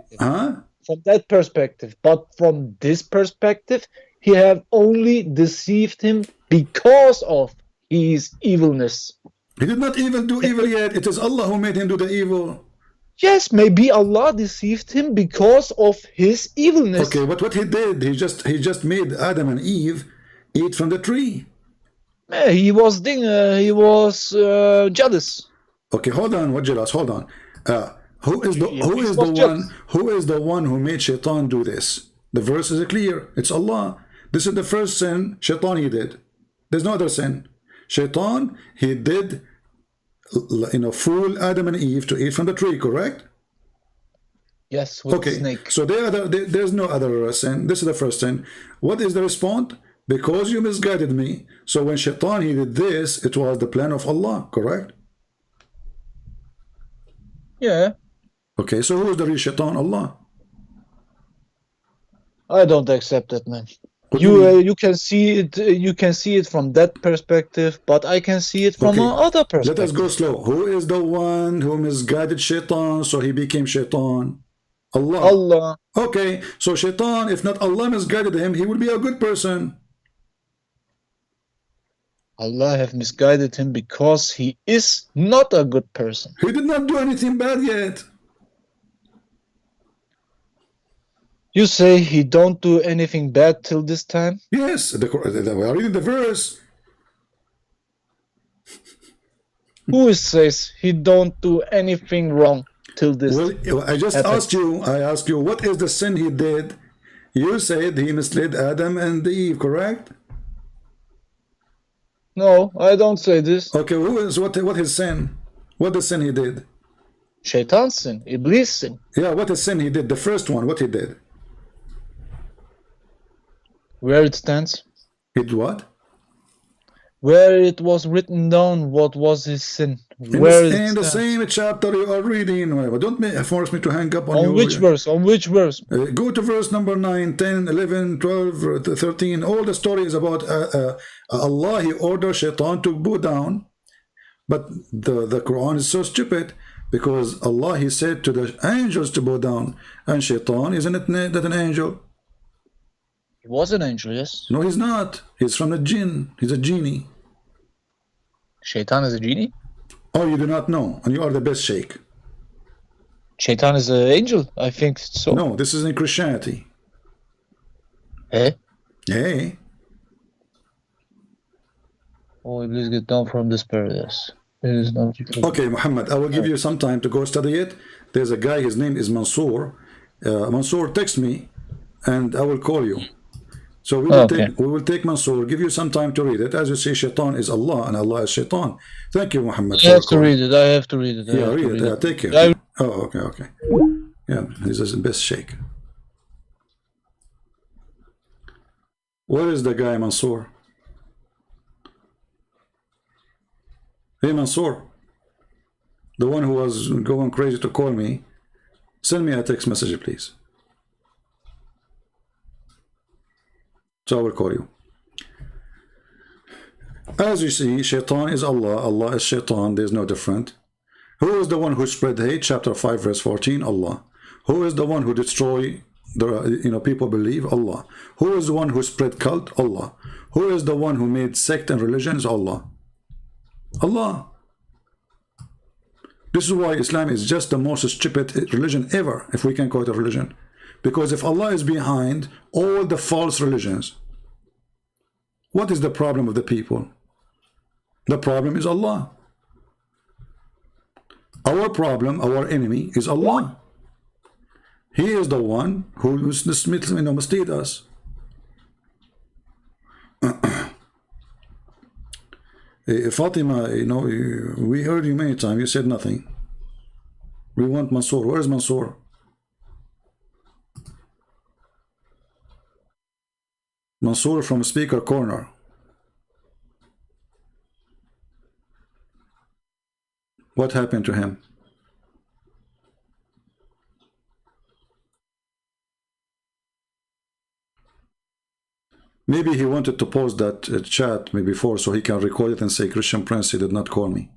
From that perspective, but from this perspective, he have only deceived him because of his evilness. He did not even do evil yet. It is Allah who made him do the evil. Yes, maybe Allah deceived him because of his evilness. Okay, but what he did, he just made Adam and Eve eat from the tree. He was jealous. Okay, hold on, what jealous? Hold on. Who is the one who made Shaitan do this? The verse is clear. It's Allah. This is the first sin Shaitan he did. There's no other sin. Shaitan, he did, fool Adam and Eve to eat from the tree, correct? Yes, with okay. the snake. So there's no other sin. This is the first sin. What is the response? Because you misguided me. So when Shaitan he did this, it was the plan of Allah, correct? Yeah. Okay, so who is the real Shaitan? Allah. I don't accept that, man. What do you mean? You can see it from that perspective, but I can see it from another perspective. Let us go slow. Who is the one who misguided Shaitan so he became Shaitan? Allah. Allah. Okay, so Shaitan, if not Allah misguided him, he would be a good person. Allah have misguided him because he is not a good person. He did not do anything bad yet. You say he don't do anything bad till this time? Yes, we are reading the verse. Who says he don't do anything wrong till this? Well, I just asked you. I asked you, what is the sin he did? You said he misled Adam and Eve, correct? No, I don't say this. Okay, what his sin? What the sin he did? Shaitan's sin, Iblis sin. Yeah, what his sin he did? The first one, what he did? Where it stands? He did what? Where it was written down what was his sin. In the same chapter you are reading. Don't force me to hang up on you. On which verse? On which verse? Go to verse number 9, 10, 11, 12, 13. All the story is about Allah. He ordered Shaitan to bow down. But the Quran is so stupid because Allah, he said to the angels to bow down. And Shaitan, isn't that an angel? He was an angel, yes. No, he's not. He's from the jinn. He's a genie. Shaitan is a genie? Oh, you do not know. And you are the best sheikh. Shaitan is an angel? I think so. No, this is in Christianity. Eh? Hey. Oh, please get down from this paradise. It is not. Okay, Muhammad, I will give you some time to go study it. There's a guy, his name is Mansoor. Mansoor, text me and I will call you. So we will take Mansoor, give you some time to read it. As you say, Shaitan is Allah and Allah is Shaitan. Thank you, Muhammad. I have to read it. Yeah, read it. Yeah, take care. Oh, okay. Yeah, he's the best sheikh. Where is the guy, Mansoor? Hey, Mansoor. The one who was going crazy to call me. Send me a text message, please. So I will call you. As you see, Shaitan is Allah, Allah is Shaitan, there's no different. Who is the one who spread hate? Chapter 5 verse 14, Allah. Who is the one who destroy the people believe? Allah. Who is the one who spread cult? Allah. Who is the one who made sect and religions? Allah. Allah. This is why Islam is just the most stupid religion ever, if we can call it a religion. Because if Allah is behind all the false religions, what is the problem of the people? The problem is Allah. Our problem, our enemy is Allah. He is the one who mislead us. Fatima, we heard you many times. You said nothing. We want Mansoor. Where is Mansoor? Mansoor from speaker corner. What happened to him? Maybe he wanted to post that chat maybe before so he can record it and say Christian Prince, he did not call me.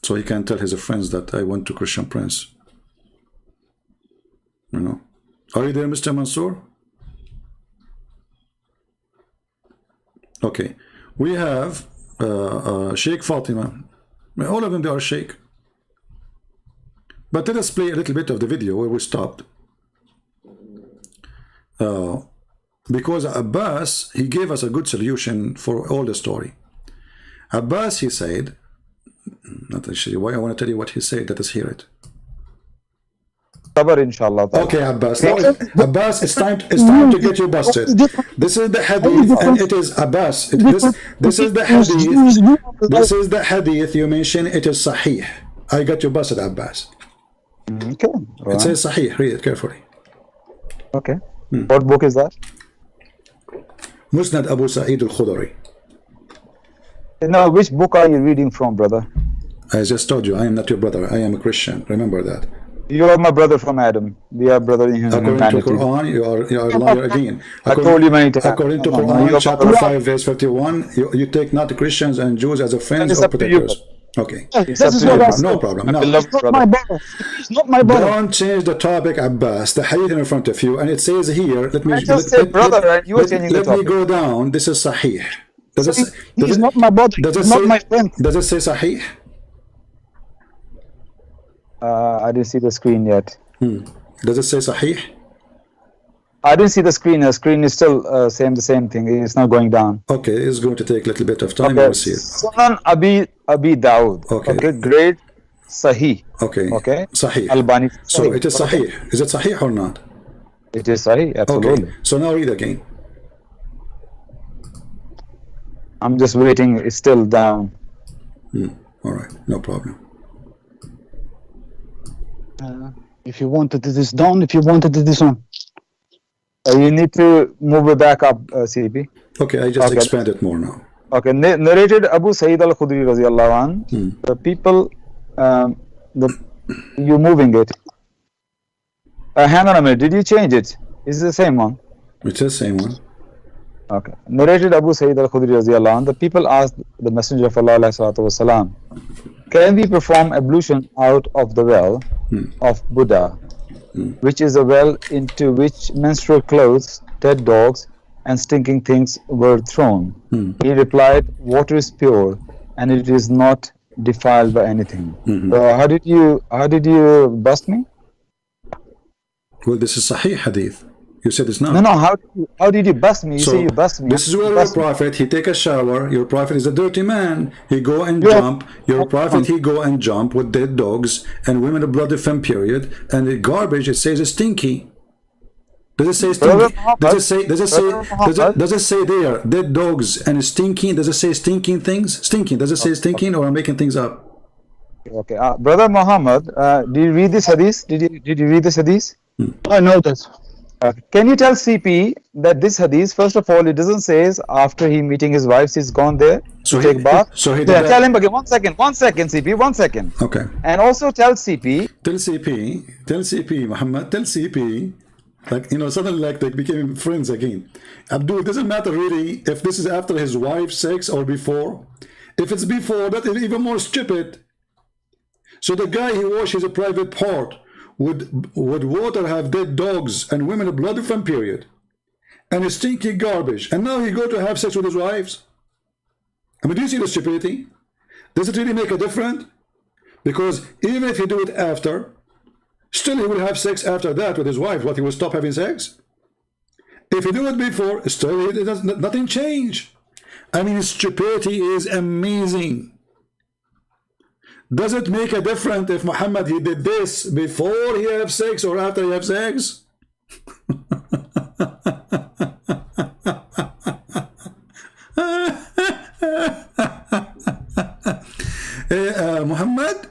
So he can tell his friends that I went to Christian Prince. Are you there, Mr. Mansoor? Okay, we have Sheikh Fatima. All of them, they are Sheikh. But let us play a little bit of the video where we stopped. Because Abbas, he gave us a good solution for all the story. Abbas, he said, not actually, why I want to tell you what he said, let us hear it. Inshallah. Okay, Abbas. Now, Abbas, it's time to get you busted. This is the hadith, and it is Abbas. This is the hadith. This is the hadith you mentioned. It is Sahih. I got you busted, Abbas. Okay. It says Sahih. Read it carefully. Okay. What book is that? Musnad Abu Sa'id al-Khudri. Now, which book are you reading from, brother? I just told you, I am not your brother. I am a Christian. Remember that. You are my brother from Adam. We are brother in humanity. According to Quran, you are a liar again. I told you many times. According to Quran, chapter 5, verse 51, you take not Christians and Jews as a friends or protectors. Okay. No problem. No. It's not my brother. It's not my brother. Don't change the topic, Abbas. The hadith in front of you, and it says here, let me go down. This is Sahih. He's not my brother. He's not my friend. Does it say Sahih? I didn't see the screen yet. Does it say Sahih? I didn't see the screen. The screen is still the same thing. It's not going down. Okay, it's going to take a little bit of time. Okay. We'll see it. Sunan Abi Dawud. Okay. Great Sahih. Okay. Sahih. Albani. So it is Sahih. Is it Sahih or not? It is Sahih. Absolutely. Okay. So now read again. I'm just waiting. It's still down. All right. No problem. If you wanted it is down, if you wanted it is on. You need to move it back up, CP. Okay, I just expand it more now. Okay, narrated Abu Sa'id al-Khudri radiallahu anh. The people, you're moving it. Hang on a minute, did you change it? Is it the same one? It's the same one. Okay. Narrated Abu Sa'id al-Khudri radiallahu anh. The people asked the Messenger of Allah wasalam, can we perform ablution out of the well of Buddha, which is a well into which menstrual clothes, dead dogs, and stinking things were thrown? He replied, water is pure, and it is not defiled by anything. So how did you bust me? Well, this is Sahih hadith. You said it's not. No. How did you bust me? You say you bust me. This is where your prophet, he take a shower. Your prophet is a dirty man. He go and jump. Your prophet, he go and jump with dead dogs and women of blood from period. And the garbage, it says it's stinky. Does it say stinky? Does it say there dead dogs and stinking? Does it say stinking things? Stinking. Does it say stinking, or I'm making things up? Okay. Brother Muhammad, did you read this hadith? Did you read this hadith? I know that. Can you tell CP that this hadith, first of all, it doesn't say after he meeting his wives, he's gone there to take bath. So he tell him again. One second, CP, 1 second. Okay. And also tell CP. Tell CP, Muhammad, tell CP. Like, suddenly like they became friends again. Abdul, it doesn't matter really if this is after his wife's sex or before. If it's before, that is even more stupid. So the guy he washes a private part. Would water have dead dogs and women of blood from period and stinky garbage, and now he go to have sex with his wives? I mean, do you see the stupidity? Does it really make a difference? Because even if he do it after, still he will have sex after that with his wife. What, he will stop having sex? If he do it before, still it does nothing change. I mean, stupidity is amazing. Does it make a difference if Muhammad, he did this before he have sex or after he have sex? Muhammad,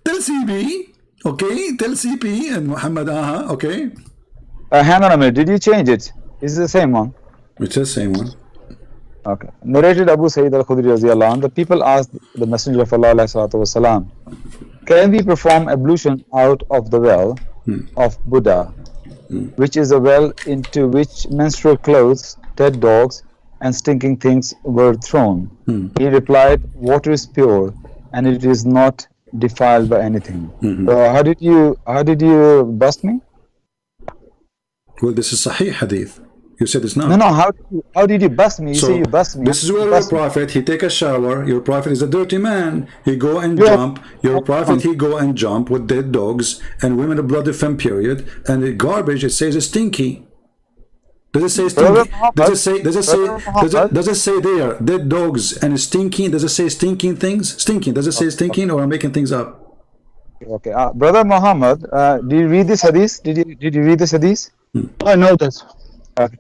tell CP, okay? Tell CP and Muhammad, okay? Hang on a minute, did you change it? Is it the same one? It's the same one. Okay. Narrated Abu Sa'id al-Khudri radiallahu anh. The people asked the Messenger of Allah wasalam, can we perform ablution out of the well of Buddha, which is a well into which menstrual clothes, dead dogs, and stinking things were thrown? He replied, water is pure, and it is not defiled by anything. So how did you bust me? Well, this is Sahih hadith. You said it's not. No, how did you bust me? You say you bust me. This is where your prophet, he take a shower. Your prophet is a dirty man. He go and Yeah. jump. Your prophet, he go and jump with dead dogs and women of blood Lipham period. And the garbage, it says it's stinky. Does it say stinky? Does it say there dead dogs and stinking? Does it say stinking things? Stinking. Does it say stinking, or I'm making things up? Okay, Brother Muhammad, did you read this hadith? Did you read this hadith? I know that.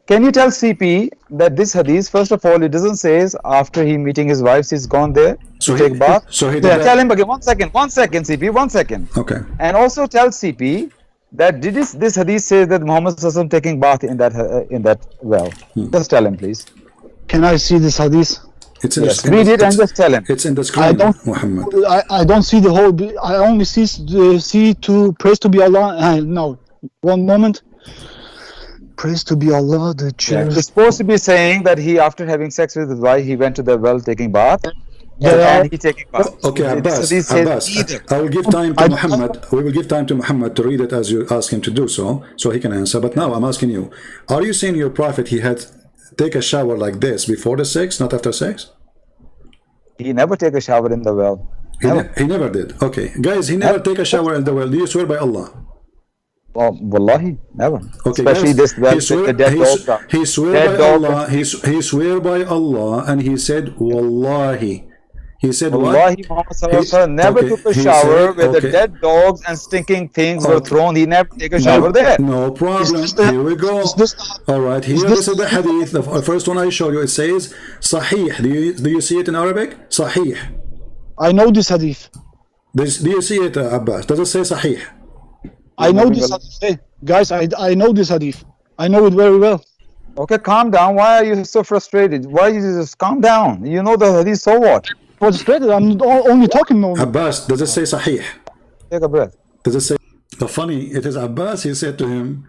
Can you tell CP that this hadith, first of all, it doesn't say after he meeting his wives, he's gone there to take bath. So he did Yeah, that. tell him again. 1 second, CP, 1 second. Okay. And also tell CP that did this hadith says that Muhammad Sallallahu taking bath in that well. Just tell him, please. Can I see this hadith? It's in Yes, the, read it and just tell him. It's in the screen, I don't. Muhammad. I don't see the whole. I only see to praise to be Allah. No, one moment. Praise to be Allah, the Yeah. church. It's supposed to be saying that he, after having sex with his wife, he went to the well taking bath. And he taking bath. Okay, Abbas, This hadith says Abbas, either. I will give time to Muhammad. We will give time to Muhammad to read it as you ask him to do so he can answer. But now I'm asking you, are you saying your prophet, he had take a shower like this before the sex, not after sex? He never take a shower in the well. He never did. Okay, guys, he never take a shower in the well. Do you swear by Allah? Well, wallahi, never. Okay, Especially guys, this well, the dead dogs. he swear Dead by dog. Allah. He swear by Allah, and he said, Wallahi. He said Wallahi, what? Muhammad Sallallahu never okay, took a he shower said- where okay. the dead dogs and stinking things were Okay. thrown. He never take a shower there. No problem. Is this- Here we go. is this- All right. Here, this is the hadith. The first one I show you. It says Sahih. Do you see it in Arabic? Sahih. I know this hadith. Do you see it, Abbas? Does it say Sahih? I know this hadith. Hey, guys, I know this hadith. I know it very well. Okay, calm down. Why are you so frustrated? Why you just calm down? You know the hadith, so what? Frustrated. I'm only talking now. Abbas, does it say Sahih? Take a breath. Does it say? The funny, it is Abbas. He said to him,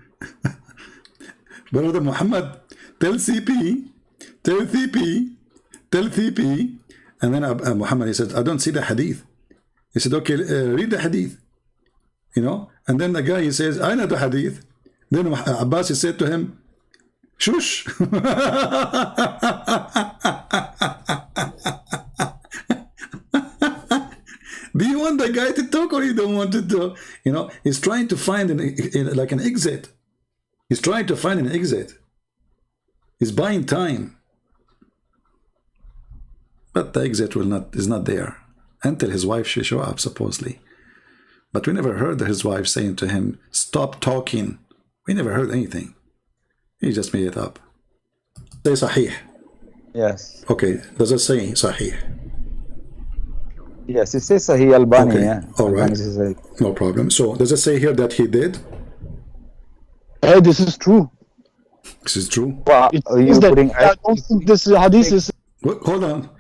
Brother Muhammad, tell CP, and then Muhammad, he said, I don't see the hadith. He said, okay, read the hadith. You know, and then the guy, he says, I know the hadith. Then Abbas, he said to him, shush. Do you want the guy to talk, or you don't want to talk? You know, he's trying to find like an exit. He's trying to find an exit. He's buying time. But the exit is not there until his wife show up, supposedly. But we never heard his wife saying to him, stop talking. We never heard anything. He just made it up. Say Sahih. Yes. Okay, does it say Sahih? Yes, it says Sahih Albani. Okay, Yeah. all right. Albani says Sahih. No problem. So does it say here that he did? Hey, this is true. This is true. Well, It are you is that putting? I don't think this hadith is. Hold on.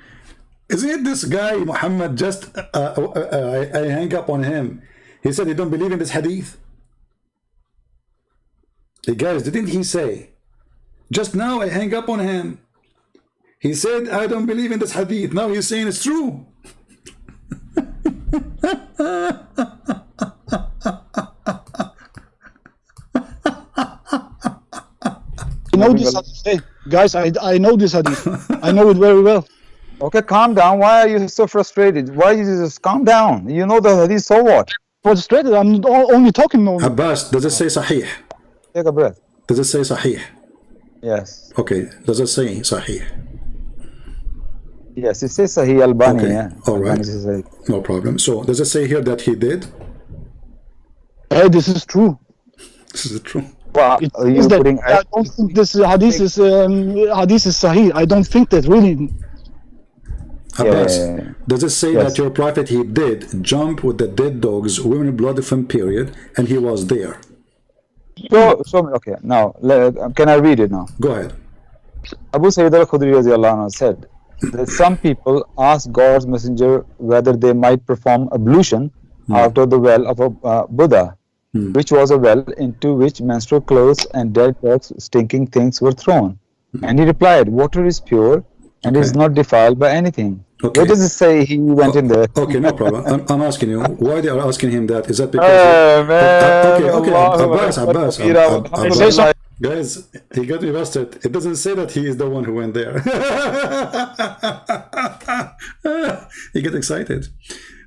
Isn't it this guy, Muhammad, just I hang up on him. He said he don't believe in this hadith. Hey guys, didn't he say? Just now I hang up on him. He said, I don't believe in this hadith. Now he's saying it's true. I know this hadith. Hey, guys, I know this hadith. I know it very well. Okay, calm down. Why are you so frustrated? Why you just calm down? You know the hadith, so what? Frustrated. I'm only talking now. Abbas, does it say Sahih? Take a breath. Does it say Sahih? Yes. Okay, does it say Sahih? Yes, it says Sahih Albani. Okay, Yeah. all right. Albani says Sahih. No problem. So does it say here that he did? Hey, this is true. This is true. Well, It are you is that putting? I don't think this hadith is Sahih. I don't think that really. Abbas, Yeah. does it say Yes. that your prophet, he did jump with the dead dogs, women in blood from period, and he was there? So okay. Now, can I read it now? Go ahead. Abu Sayyid al-Khudri radiyallahu anhu said that some people ask God's messenger whether they might perform ablution out of the well of a Buddha, which was a well into which menstrual clothes and dead dogs, stinking things were thrown. And he replied, water is pure and is not defiled by anything. Okay. What does it say he went in there? Okay, no problem. I'm asking you, why they are asking him that? Is that because... Hey, man, okay, Allah, Abbas, Say Guys, he got me busted. It doesn't say that he is the one who went there. He get excited.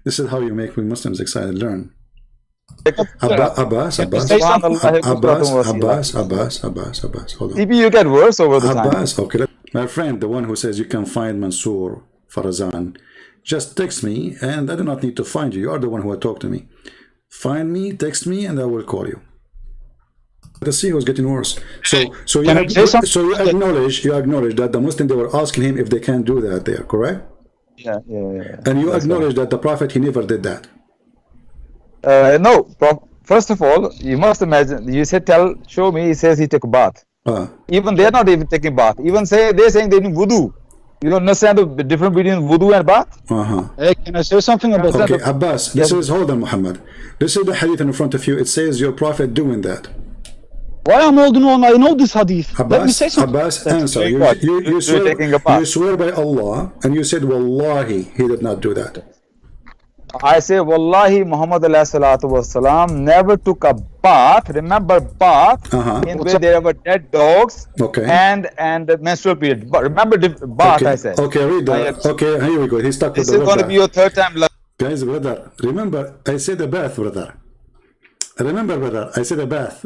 This is how you make Muslims excited. Learn. Abbas. Hold on. Maybe you get worse over the time. Abbas, okay. My friend, the one who says you can find Mansour Farazan, just text me, and I do not need to find you. You are the one who will talk to me. Find me, text me, and I will call you. The see who's getting worse. So you acknowledge that the Muslim, they were asking him if they can do that there, correct? Yeah. And you acknowledge that the Prophet, he never did that. No. First of all, you must imagine. You said, show me. He says he took a bath. Even they're not even taking bath. Even they're saying they need wudu. You don't understand the difference between wudu and bath? Hey, can I say something about that? Okay, Abbas, hold on, Muhammad. This is the hadith in front of you. It says your Prophet doing that. Why I'm holding on? I know this hadith. Let me say something. Abbas, answer. You swear by Allah, and you said, Wallahi, he did not do that. I say, Wallahi, Muhammad ﷺ never took a bath. Remember, bath in where there were dead dogs and the menstrual period. But remember, bath. I said. Okay, read that. Okay, here we go. He's stuck with the This is going to be your third time. Guys, brother, remember, I said a bath, brother. Remember, brother, I said a bath.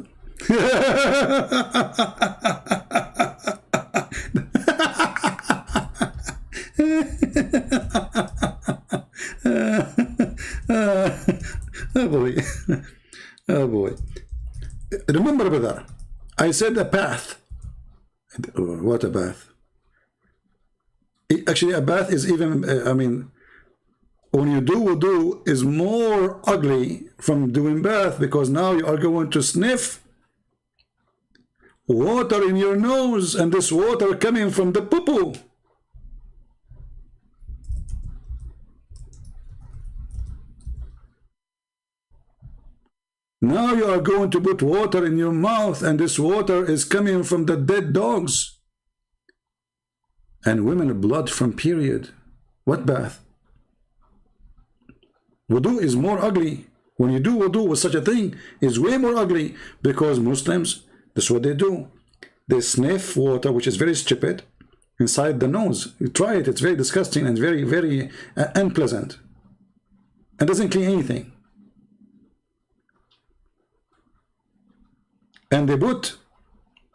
Oh boy. Remember, brother, I said a bath. What a bath. Actually, a bath is even, when you do wudu, is more ugly from doing bath, because now you are going to sniff water in your nose, and this water coming from the poo-poo. Now you are going to put water in your mouth, and this water is coming from the dead dogs. And women blood from period. What bath? Wudu is more ugly. When you do wudu with such a thing, is way more ugly, because Muslims, that's what they do. They sniff water, which is very stupid, inside the nose. You try it, it's very disgusting and very, very unpleasant. And doesn't clean anything. And they put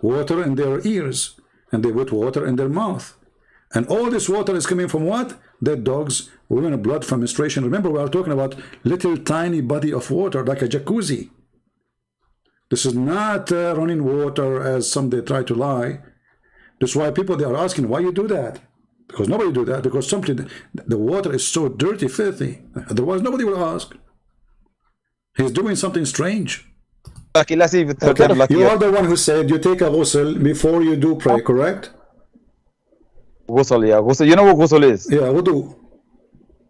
water in their ears, and they put water in their mouth. And all this water is coming from what? Dead dogs, women, blood from menstruation. Remember, we are talking about little tiny body of water, like a jacuzzi. This is not running water, as some they try to lie. That's why people, they are asking, why you do that? Because nobody do that, because simply the water is so dirty, filthy. Otherwise, nobody will ask. He's doing something strange. Okay, let's see if it's You are the one who said you take a ghusl before you do pray, correct? Ghusl, yeah. Ghusl. You know what ghusl is? Yeah, wudu.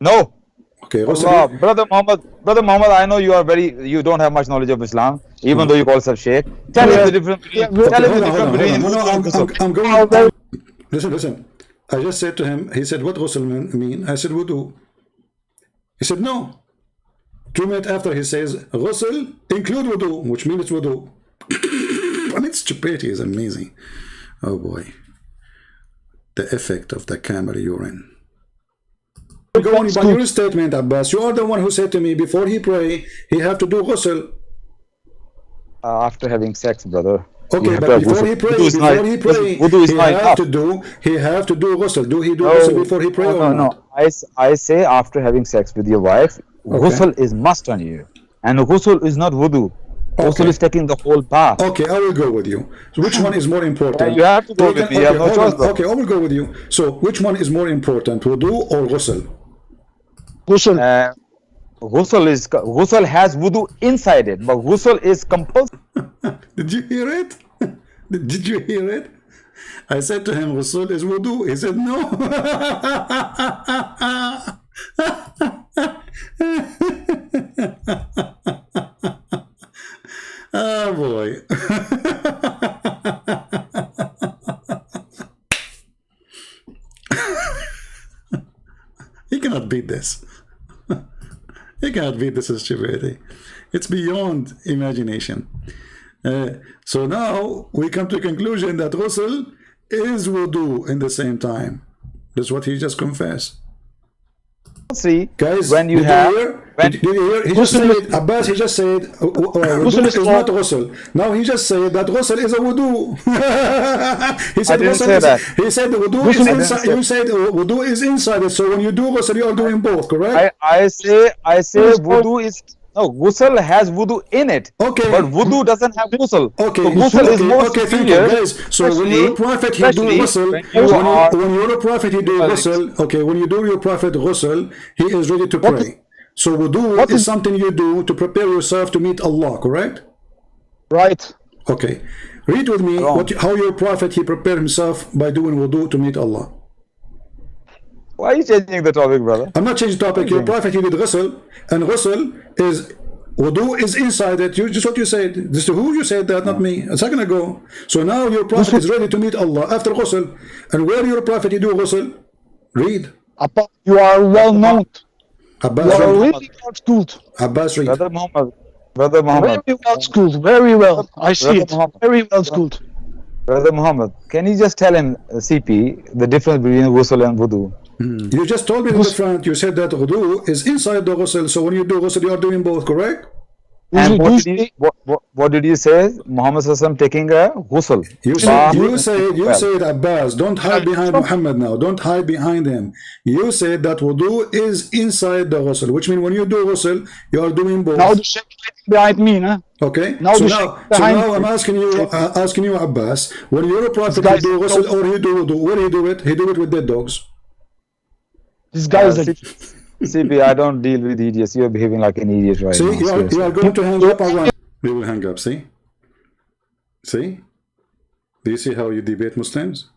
No. Okay, Allah, brother Muhammad, I know you don't have much knowledge of Islam, even though you call yourself Sheikh. Tell us the difference between. Listen. I just said to him, he said, what ghusl mean? I said, wudu. He said, no. 2 minutes after, he says, ghusl include wudu, which means it's wudu. I mean, stupidity is amazing. Oh boy. The effect of the camel urine. Going by your statement, Abbas, you are the one who said to me, before he pray, he have to do ghusl. After having sex, brother. Okay, but before he pray, he have to do ghusl. Do he do ghusl before he pray or not? I say after having sex with your wife, ghusl is must on you. And ghusl is not wudu. Ghusl is taking the whole bath. Okay, I will go with you. So which one is more important? You have to go with me. You have no choice. Okay, I will go with you. So which one is more important, wudu or ghusl? Ghusl. Ghusl has wudu inside it, but ghusl is compulsory. Did you hear it? Did you hear it? I said to him, ghusl is wudu. He said no. Oh boy. He cannot beat this. He cannot beat this stupidity. It's beyond imagination. So now we come to a conclusion that ghusl is wudu in the same time. That's what he just confessed. See, Guys, when you did have, you hear? when, Did you hear? He just said, Abbas, he just said, wudu is not ghusl. Now he just said that ghusl is a wudu. He said I didn't ghusl say is, that. he said the wudu is inside. You said wudu is inside it. So when you do ghusl, you are doing both, correct? I say wudu is, no, ghusl has wudu in it. Okay. But wudu doesn't have ghusl. Okay, So ghusl is more thank you, superior. guys. So when you're a prophet, he do ghusl. When you're a prophet, he do ghusl. Okay, when you do your prophet ghusl, he is ready to pray. So wudu is something you do to prepare yourself to meet Allah, correct? Right. Okay. Read with me how your prophet, he prepared himself by doing wudu to meet Allah. Why are you changing the topic, brother? I'm not changing the topic. Your prophet, he did ghusl, and ghusl is, wudu is inside it. You just what you said. This is who you said that, not me. A second ago. So now your prophet is ready to meet Allah after ghusl. And where your prophet, he do ghusl? Read. You are well known. Abbas, You are read. really well schooled. Abbas, read. Brother Muhammad. Brother Muhammad. Very well schooled. Very well. I see it. Muhammad. Very well schooled. Brother Muhammad, can you just tell him, CP, the difference between ghusl and wudu? You just told me the difference. You said that wudu is inside the ghusl. So when you do ghusl, you are doing both, correct? And what did you say? Muhammad Sallallahu taking a ghusl. You said Abbas, don't hide behind Muhammad now. Don't hide behind him. You said that wudu is inside the ghusl, which means when you do ghusl, you are doing both. Now the sheikh behind me, huh? Okay. Now So now I'm asking you, Abbas, when you're a prophet, you do ghusl or he do wudu, where he do it? He do it with dead dogs. This guy is a CP, I don't deal with idiots. You're behaving like an idiot right now. See, you are going to hang up on one. We will hang up, see? See? Do you see how you debate Muslims?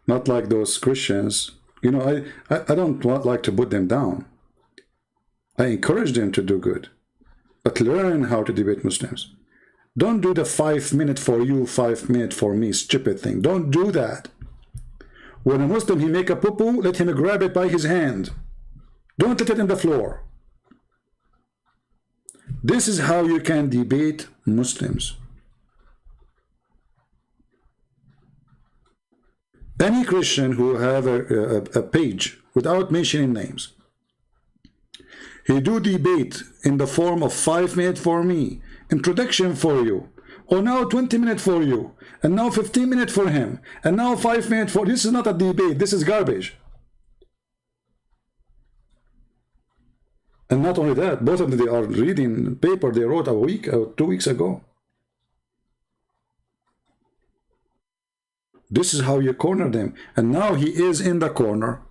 Not like those Christians. You know, I don't like to put them down. I encourage them to do good. But learn how to debate Muslims. Don't do the 5 minute for you, 5 minute for me stupid thing. Don't do that. When a Muslim, he make a poo-poo, let him grab it by his hand. Don't let it in the floor. This is how you can debate Muslims. Any Christian who have a page without mentioning names, he do debate in the form of 5 minutes for me, introduction for you, or now 20 minutes for you, and now 15 minutes for him, and now 5 minutes for... This is not a debate, this is garbage. And not only that, both of them, they are reading paper they wrote a week or 2 weeks ago. This is how you corner them. And now he is in the corner.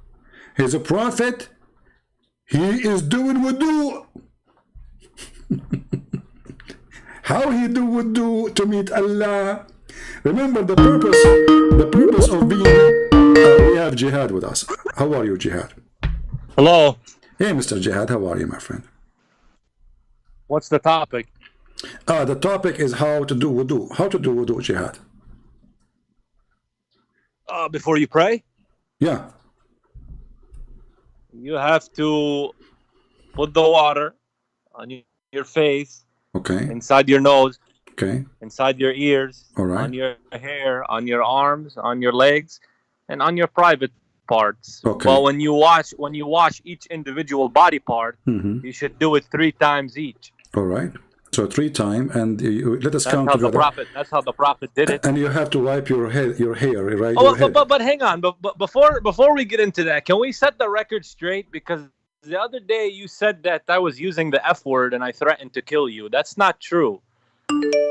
He's a prophet. He is doing wudu. How he do wudu to meet Allah? Remember the purpose of being... we have Jihad with us. How are you, Jihad? Hello. Hey, Mr. Jihad, how are you, my friend? What's the topic? The topic is how to do wudu. How to do wudu, Jihad? Before you pray? Yeah. You have to put the water on your face, Okay. inside your nose, Okay. inside your ears, All right. on your hair, on your arms, on your legs, and on your private parts. Okay. Well, when you wash each individual body part, you should do it 3 times each. All right. So 3 times, and let us count That's together. That's how the prophet did it. And you have to wipe your hair, right? Oh, Your head. but hang on. But before we get into that, can we set the record straight? Because the other day you said that I was using the F word and I threatened to kill you. That's not true.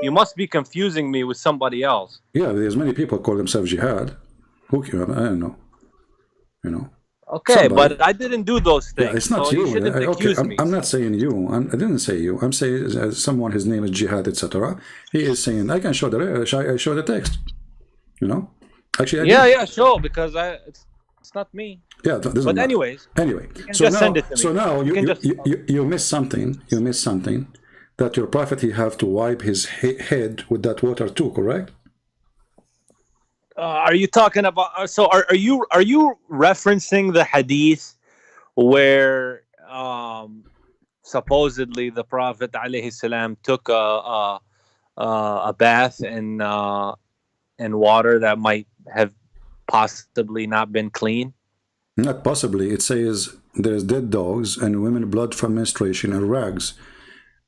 You must be confusing me with somebody else. Yeah, there's many people call themselves jihad. Who can, I don't know. You know. Okay, Somebody. but I didn't do those things. Yeah, it's not so you. You shouldn't accuse me. I'm not saying you. I didn't say you. I'm saying someone. His name is Jihad, etc. He is saying I can show the text. You know. Actually, yeah, sure. Because it's not me. Yeah, but anyways. Anyway, so now, send it to me. So now you missed something. You missed something that your prophet he have to wipe his head with that water too. Correct. Are you talking about? So are you referencing the hadith where supposedly the Prophet ﷺ took a bath in water that might have possibly not been clean? Not possibly. It says there's dead dogs and women blood from menstruation and rags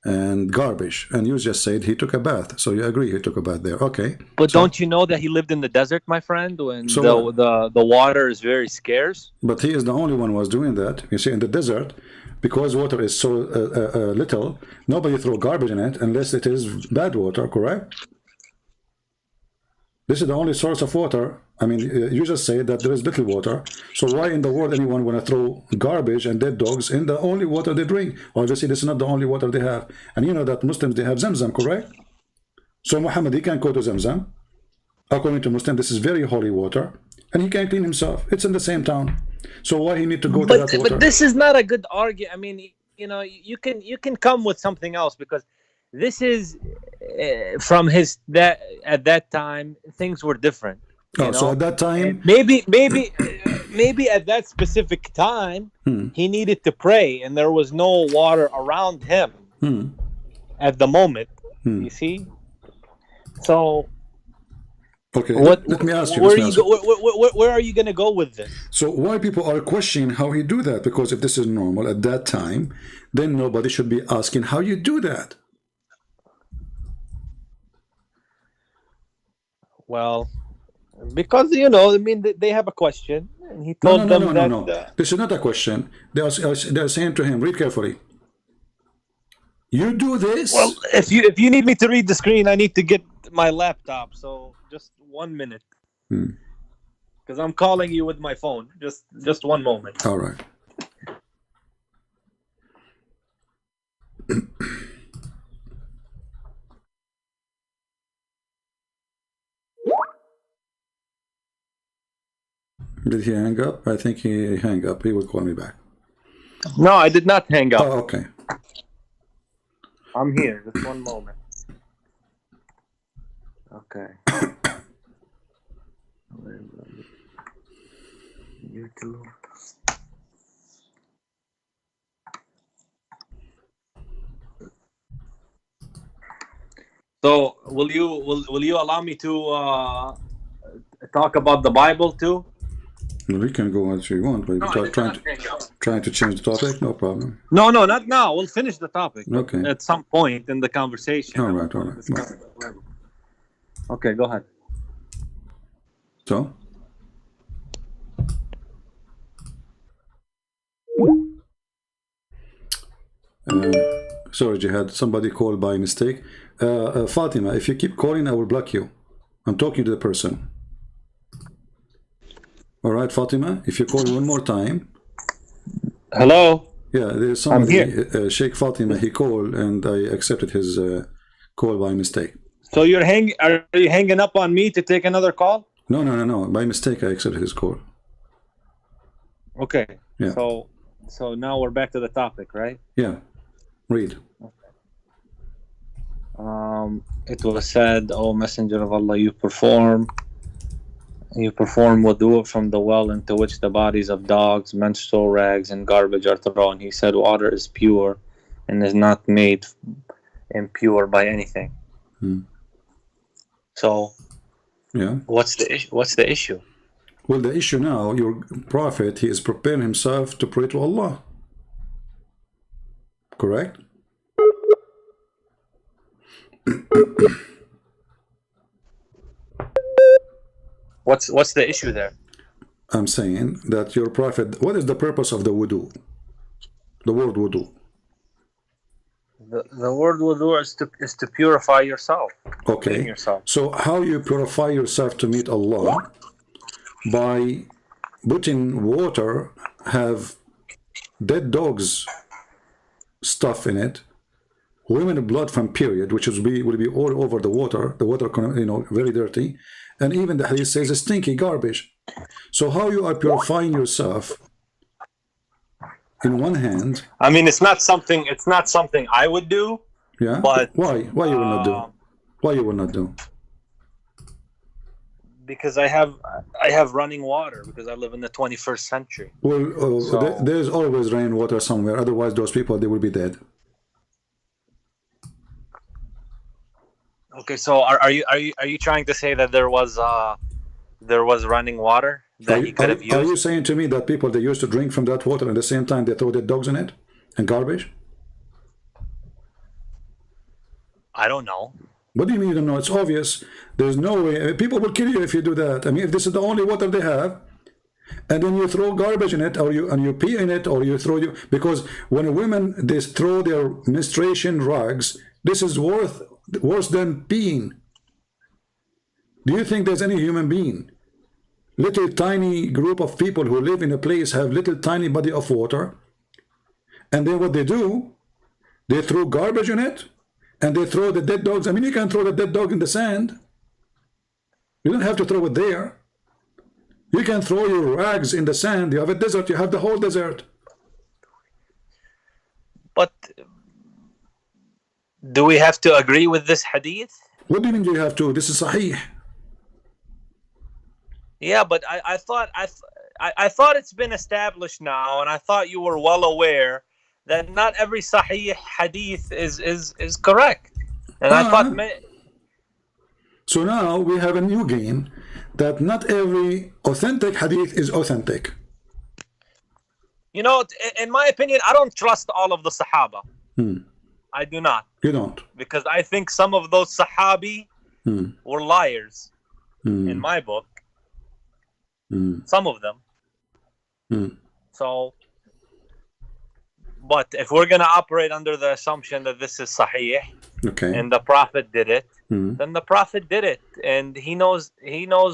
and garbage. And you just said he took a bath. So you agree he took a bath there. Okay. But So- don't you know that he lived in the desert, my friend, when So the water is very scarce? But he is the only one who was doing that. You see, in the desert, because water is so little, nobody throw garbage in it unless it is bad water, correct? This is the only source of water. I mean, you just say that there is little water. So why in the world anyone want to throw garbage and dead dogs in the only water they drink? Obviously, this is not the only water they have. And you know that Muslims, they have Zamzam, correct? So Muhammad, he can go to Zamzam. According to Muslim, this is very holy water. And he can clean himself. It's in the same town. So why he need to go to that water? But this is not a good argument. I mean, you know, you can come with something else, because this is from that at that time things were different. Oh, so at that time, Maybe at that specific time he needed to pray, and there was no water around him at the moment. You see, so. okay, let me ask you. Where are you going to go with this? So why people are questioning how he do that? Because if this is normal at that time, then nobody should be asking how you do that. Well, because, you know, I mean, they have a question, and he told them that. No. This is not a question. They are saying to him, read carefully. You do this? Well, if you need me to read the screen, I need to get my laptop. So just 1 minute, because I'm calling you with my phone. Just 1 moment. All right. Did he hang up? I think he hung up. He will call me back. No, I did not hang up. Oh, okay. I'm here. Just 1 moment. Okay. YouTube. So, will you allow me to talk about the Bible too? We can go as you want, but if you're trying to change the topic, no problem. No, not now. We'll finish the topic. Okay. At some point in the conversation. All right. Okay, go ahead. So? Sorry, Jihad. Somebody called by mistake. Fatima, if you keep calling, I will block you. I'm talking to the person. All right, Fatima, if you call one more time. Hello? Yeah, there's somebody, Sheikh Fatima, he called and I accepted his call by mistake. So are you hanging up on me to take another call? No. By mistake, I accepted his call. Okay. Yeah. So now we're back to the topic, right? Yeah. Read. Okay. It was said, O Messenger of Allah, you perform wudu from the well into which the bodies of dogs, menstrual rags, and garbage are thrown. He said, water is pure and is not made impure by anything. So, yeah, what's the issue? Well, the issue now, your prophet, he is preparing himself to pray to Allah. Correct? What's the issue there? I'm saying that your prophet, what is the purpose of the wudu? The word wudu. The word wudu is to purify yourself. Okay. Clean yourself. So how you purify yourself to meet Allah? By putting water, have dead dogs stuff in it, women blood from period, which will be all over the water, very dirty, and even the hadith says stinky garbage. So how you are purifying yourself in one hand? I mean, it's not something I would do. Yeah. But why you will not do? Why you will not do? Because I have running water, because I live in the 21st century. Well, there's always rainwater somewhere. Otherwise, those people, they will be dead. Okay, so are you trying to say that there was running water that he could have used? Are you saying to me that people, they used to drink from that water, at the same time they throw their dogs in it and garbage? I don't know. What do you mean you don't know? It's obvious. There's no way. People will kill you if you do that. I mean, if this is the only water they have, and then you throw garbage in it, or you pee in it, or you throw because when women, they throw their menstruation rags, this is worse than peeing. Do you think there's any human being, little tiny group of people who live in a place, have little tiny body of water, and then what they do, they throw garbage in it, and they throw the dead dogs? I mean, you can throw the dead dog in the sand. You don't have to throw it there. You can throw your rags in the sand. You have a desert. You have the whole desert. But do we have to agree with this hadith? What do you mean you have to? This is sahih. Yeah, but I thought it's been established now, and I thought you were well aware that not every sahih hadith is correct. And I thought... So now we have a new game, that not every authentic hadith is authentic. You know, in my opinion, I don't trust all of the Sahaba. I do not. You don't? Because I think some of those Sahabi were liars in my book. Some of them. So, but if we're going to operate under the assumption that this is Sahih, and the Prophet did it, then the Prophet did it, and he knows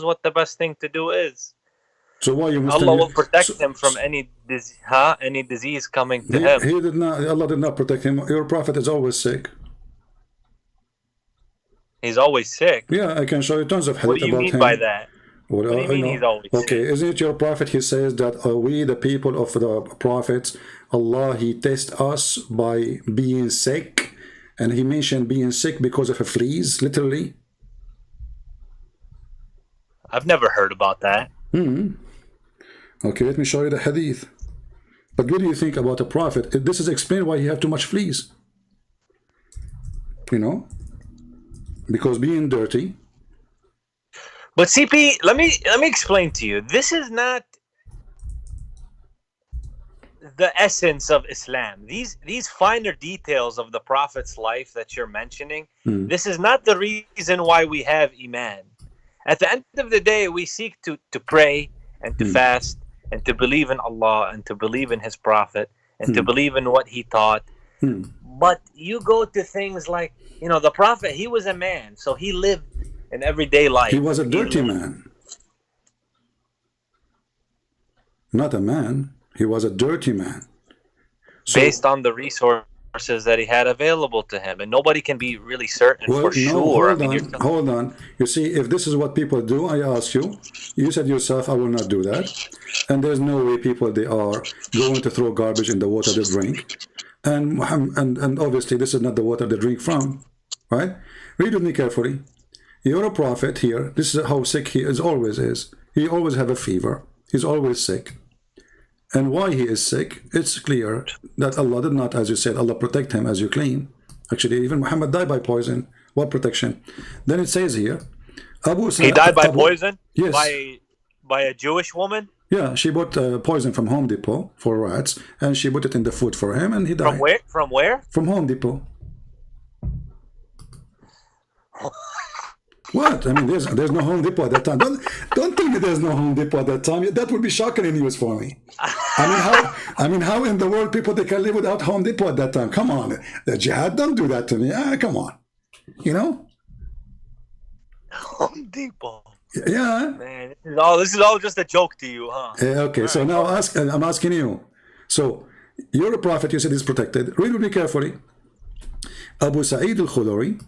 what the best thing to do is. So why you Allah will protect him from any disease coming to him. He did not. Allah did not protect him. Your Prophet is always sick. He's always sick. Yeah, I can show you tons of hadith about him. What do you mean by that? What do you mean he's always sick? Okay, isn't it your Prophet? He says that we, the people of the prophets, Allah, He tests us by being sick, and He mentioned being sick because of a fleas, literally. I've never heard about that. Okay, let me show you the hadith. But what do you think about the Prophet? This is explained why he had too much fleas. You know, because being dirty. But CP, let me explain to you. This is not the essence of Islam. These finer details of the Prophet's life that you're mentioning, this is not the reason why we have Iman. At the end of the day, we seek to pray and to fast and to believe in Allah and to believe in His Prophet and to believe in what he taught. But you go to things like, you know, the Prophet, he was a man, so he lived in everyday life. He was a dirty man. Not a man. He was a dirty man. So, based on the resources that he had available to him. And nobody can be really certain for sure. Hold on. You see, if this is what people do, I ask you, you said yourself, I will not do that. And there's no way people, they are going to throw garbage in the water they drink. And obviously this is not the water they drink from, right? Read with me carefully. You're a prophet here. This is how sick he is, always is. He always have a fever. He's always sick. And why he is sick, it's clear that Allah did not, as you said, Allah protect him as you claim. Actually, even Muhammad died by poison. What protection? Then it says here, he died by poison? Yes. By a Jewish woman? Yeah, she bought poison from Home Depot for rats, and she put it in the food for him, and he died. From where? From Home Depot. What? I mean, there's no Home Depot at that time. Don't tell me there's no Home Depot at that time. That would be shocking news for me. I mean, how in the world people they can live without Home Depot at that time? Come on, the jihad, don't do that to me. Come on, you know. Home Depot. Yeah. Man, this is all just a joke to you, huh? Yeah, okay, all so right. Now I'm asking you. So you're a prophet. You said he's protected. Read with me carefully. Abu Sa'id al-Khudri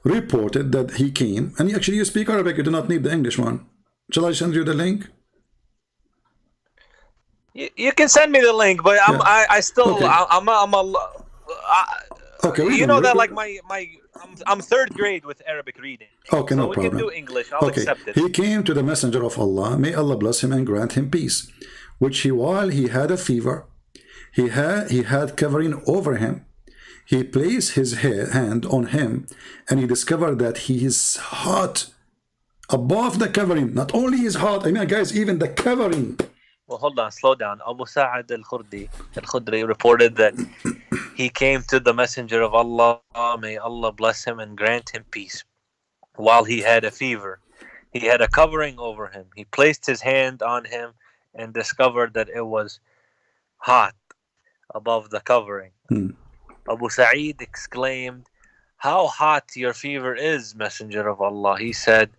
reported that he came, and actually you speak Arabic, you do not need the English one. Shall I send you the link? You can send me the link, but I still, okay. Okay, you know that like I'm third grade with Arabic reading. Okay, so no problem. We can do English, I'll accept it. He came to the messenger of Allah, may Allah bless him and grant him peace, while he had a fever, he had covering over him. he placed his hand on him, and he discovered that he is hot above the covering. Not only is hot, I mean, guys, even the covering. Well, hold on, slow down. Abu Sa'ad al-Khudri reported that he came to the Messenger of Allah, may Allah bless him and grant him peace, while he had a fever. He had a covering over him. He placed his hand on him and discovered that it was hot above the covering. Abu Sa'id exclaimed, "How hot your fever is, Messenger of Allah." He said,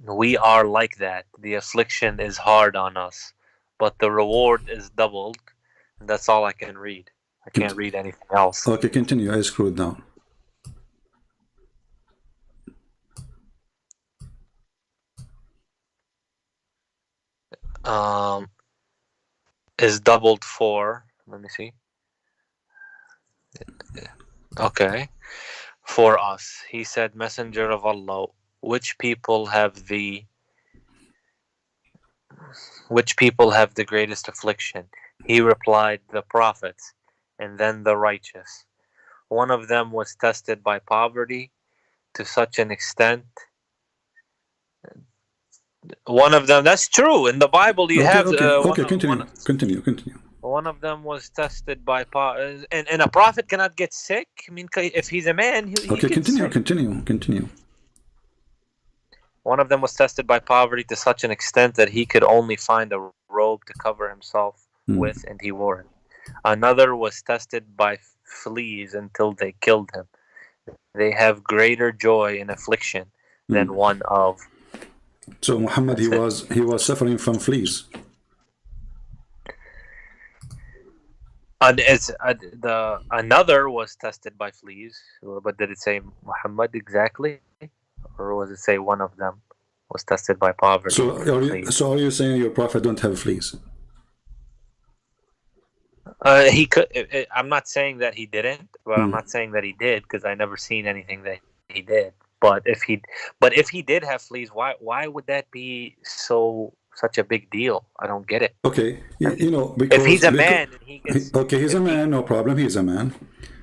"We are like that. The affliction is hard on us, but the reward is doubled." And that's all I can read. I can't read anything else. Okay, continue. I screwed down. Is doubled for, let me see. Okay. For us. He said, "Messenger of Allah, which people have the greatest affliction?" He replied, "The prophets, and then the righteous. One of them was tested by poverty to such an extent. One of them, that's true. In the Bible, you have. Continue. One of them was tested by and a prophet cannot get sick. I mean, if he's a man, he continue. One of them was tested by poverty to such an extent that he could only find a robe to cover himself with, and he wore it. Another was tested by fleas until they killed him. They have greater joy in affliction than one of." So Muhammad, he was suffering from fleas. And another was tested by fleas, but did it say Muhammad exactly, or was it say one of them was tested by poverty? So are you saying your prophet don't have fleas? He could. I'm not saying that he didn't, but I'm not saying that he did, because I never seen anything that he did. But if he did have fleas, why would that be such a big deal? I don't get it. Okay, because if he's a man, and he gets, he's a man, no problem. He's a man.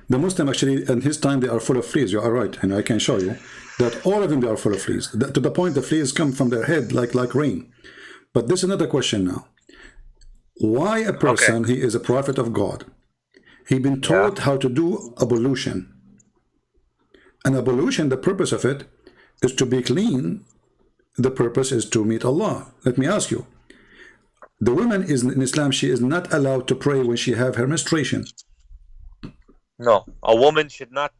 The Muslim actually, in his time, they are full of fleas. You are right, and I can show you that all of them, they are full of fleas. To the point the fleas come from their head like rain. But this is another question now. Why a person, he is a prophet of God, he been taught how to do ablution. And ablution, the purpose of it is to be clean. The purpose is to meet Allah. Let me ask you, the woman in Islam, she is not allowed to pray when she have her menstruation. No, a woman should not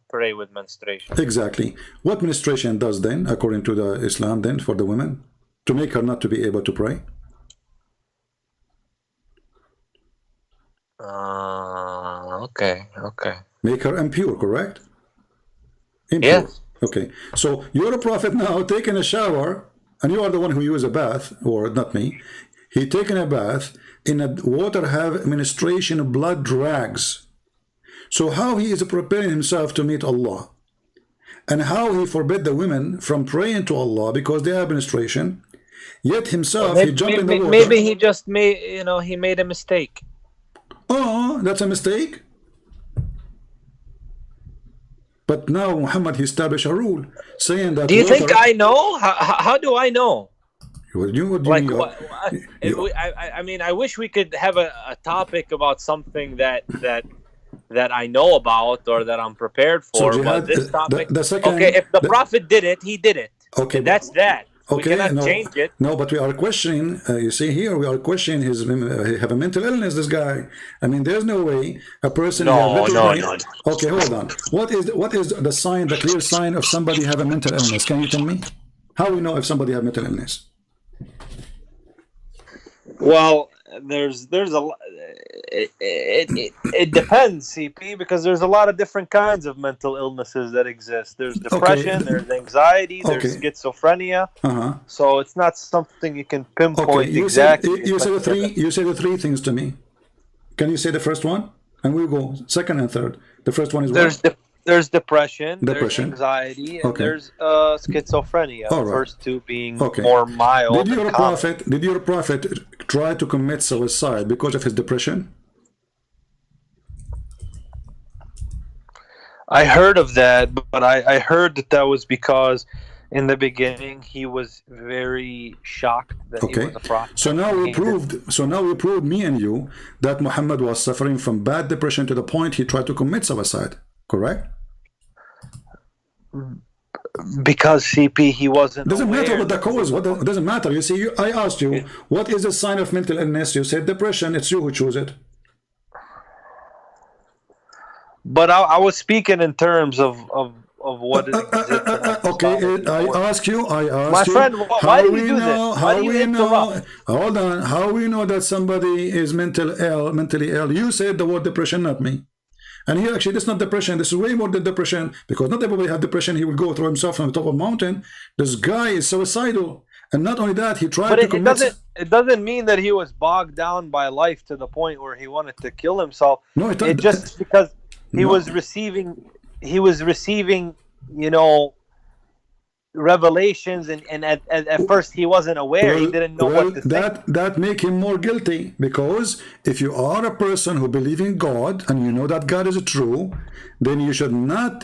pray with menstruation. Exactly. What menstruation does then, according to the Islam, then for the woman, to make her not to be able to pray? Okay. Make her impure, correct? Impure. Yes. Okay. So you're a prophet now, taking a shower, and you are the one who use a bath, or not me. He taking a bath in a water have menstruation, blood drags. So how he is preparing himself to meet Allah, and how he forbid the women from praying to Allah because they have menstruation, yet himself he jumped in the water. Maybe he just made he made a mistake. Oh, that's a mistake. But now Muhammad, he established a rule saying that. Do you think I know? How do I know? I mean, I wish we could have a topic about something that I know about or that I'm prepared for. So but this topic, second, if the Prophet did it, he did it. Okay, that's that. Okay, we cannot change it. No, but we are questioning. You see here, we are questioning his. He have a mental illness. This guy. I mean, there's no way a person. No. Okay, hold on. What is the sign, the clear sign of somebody have a mental illness? Can you tell me? How we know if somebody have mental illness? Well, there's a it depends, CP, because there's a lot of different kinds of mental illnesses that exist. There's depression, there's anxiety, there's schizophrenia. So it's not something you can pinpoint exactly. You said the three things to me. Can you say the first one? And we'll go second and third. The first one is there's depression, there's anxiety, and there's schizophrenia. All right. The first two being more mild. Did your prophet try to commit suicide because of his depression? I heard of that, but I heard that was because in the beginning he was very shocked that he was a prophet. So now we proved, me and you, that Muhammad was suffering from bad depression to the point he tried to commit suicide. Correct? Because CP, he wasn't. Doesn't matter what the cause. What doesn't matter. You see, I asked you, what is the sign of mental illness? You said depression. It's you who chose it. But I was speaking in terms of what it okay, I ask you. My friend, why do you do this? How we know? Hold on. How we know that somebody is mentally ill? You said the word depression, not me. And here, actually, this is not depression. This is way more than depression, because not everybody has depression. He will go throw himself from the top of a mountain. This guy is suicidal, and not only that, he tried to commit. It doesn't mean that he was bogged down by life to the point where he wanted to kill himself. No, it just because he was receiving, you know, revelations, and at first he wasn't aware. He didn't know what to think. That make him more guilty, because if you are a person who believes in God and you know that God is true, then you should not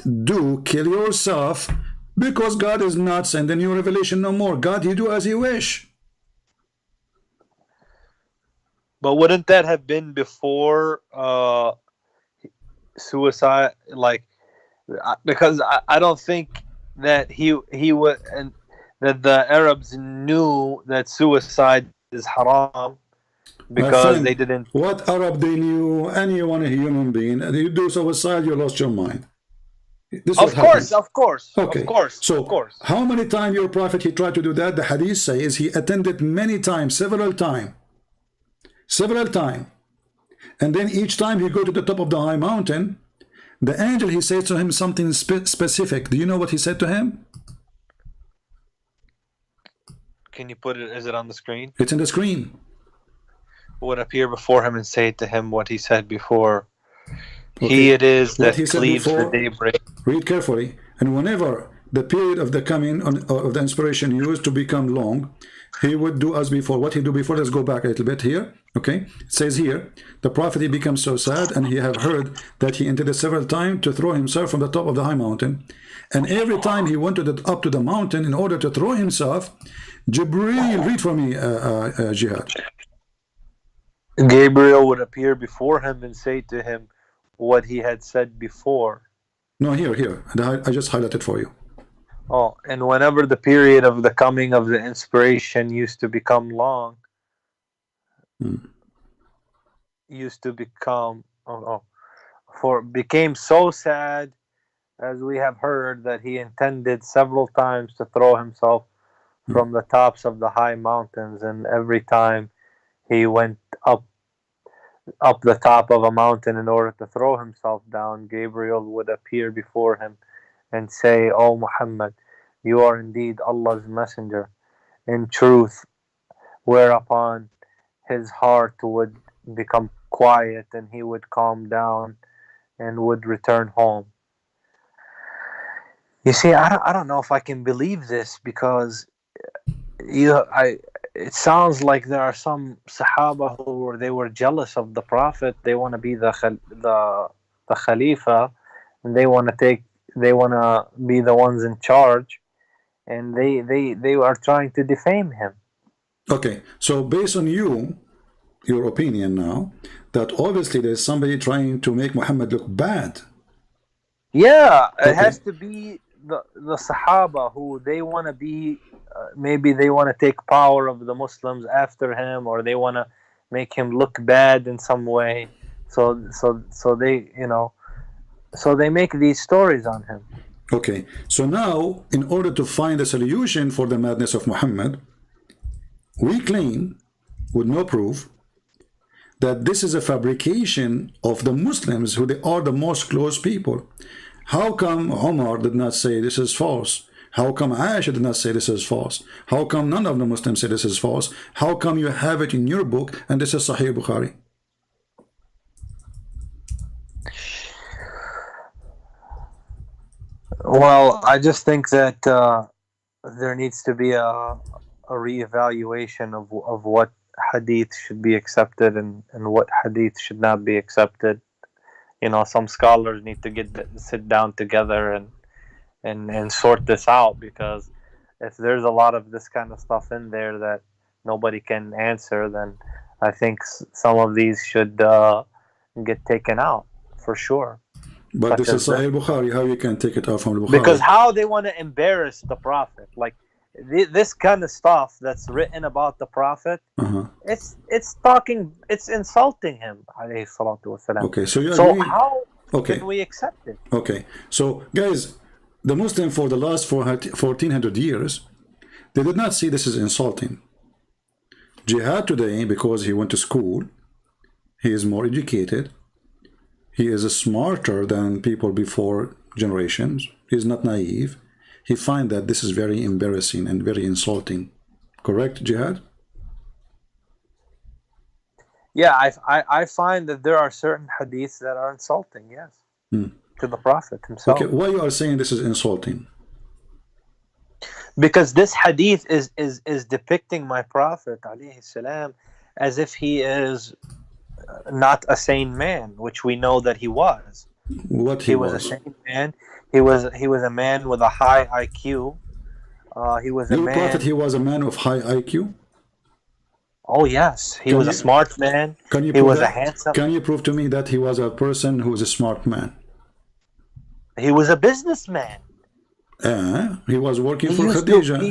kill yourself, because God is not sending you revelation no more. God, you do as you wish. But wouldn't that have been before suicide? Like, because I don't think that he would, and that the Arabs knew that suicide is haram, because they didn't. What Arab they knew? Anyone, a human being, you do suicide, you lost your mind. Of course. Okay. So how many times your prophet he tried to do that? The hadith says he attended many times, several times, and then each time he go to the top of the high mountain, the angel, he said to him something specific. Do you know what he said to him? Can you put it? Is it on the screen? It's in the screen. Would appear before him and say to him what he said before. Okay. He it is that cleaves the daybreak. Read carefully. And whenever the period of the coming of the inspiration used to become long, he would do as before. What he do before? Let's go back a little bit here. Okay, it says here, the prophet, he becomes so sad, and he have heard that he intended several times to throw himself from the top of the high mountain, and every time he wanted up to the mountain in order to throw himself, Jibreel, read for me, Jihad. Gabriel would appear before him and say to him what he had said before. No, here, I just highlighted for you. Oh, and whenever the period of the coming of the inspiration used to become long, became so sad, as we have heard, that he intended several times to throw himself from the tops of the high mountains, and every time he went up the top of a mountain in order to throw himself down, Gabriel would appear before him and say, "O Muhammad, you are indeed Allah's messenger in truth," whereupon his heart would become quiet and he would calm down and would return home. You see, I don't know if I can believe this, because it sounds like there are some Sahaba who they were jealous of the Prophet. They want to be the Khalifa, and they want to be the ones in charge, and they are trying to defame him. Okay, so based on your opinion now, that obviously there's somebody trying to make Muhammad look bad. Yeah, it has to be the Sahaba who they want to be. Maybe they want to take power of the Muslims after him, or they want to make him look bad in some way. So they, so they make these stories on him. Okay, so now in order to find a solution for the madness of Muhammad, we claim with no proof that this is a fabrication of the Muslims, who they are the most close people. How come Umar did not say this is false? How come Aisha did not say this is false? How come none of the Muslims say this is false? How come you have it in your book and this is Sahih Bukhari? Well, I just think that there needs to be a reevaluation of what hadith should be accepted and what hadith should not be accepted. you know, some scholars need to sit down together and sort this out, because if there's a lot of this kind of stuff in there that nobody can answer, then I think some of these should get taken out for sure. But this is Sahih Bukhari. How you can take it out from Bukhari? Because how they want to embarrass the Prophet, like this kind of stuff that's written about the Prophet, it's insulting him. Alayhi salatu wasalam. Okay, so you so agree? how Okay. can we accept it? Okay, so guys, the Muslim for the last 1400 years, they did not see this as insulting. Jihad today, because he went to school, he is more educated, he is smarter than people before generations, he is not naive, he finds that this is very embarrassing and very insulting. Correct, Jihad? Yeah, I find that there are certain hadiths that are insulting, yes, to the Prophet himself. Okay, why you are saying this is insulting? Because this hadith is depicting my Prophet alayhi salam as if he is not a sane man, which we know that he was. What he was a sane man. He was a man with a high IQ. He was a man. Prophet, he was a man of high IQ? Oh yes, he was a smart man. He was a handsome. Can you prove to me that he was a person who was a smart man? He was a businessman. He was working for Khadija.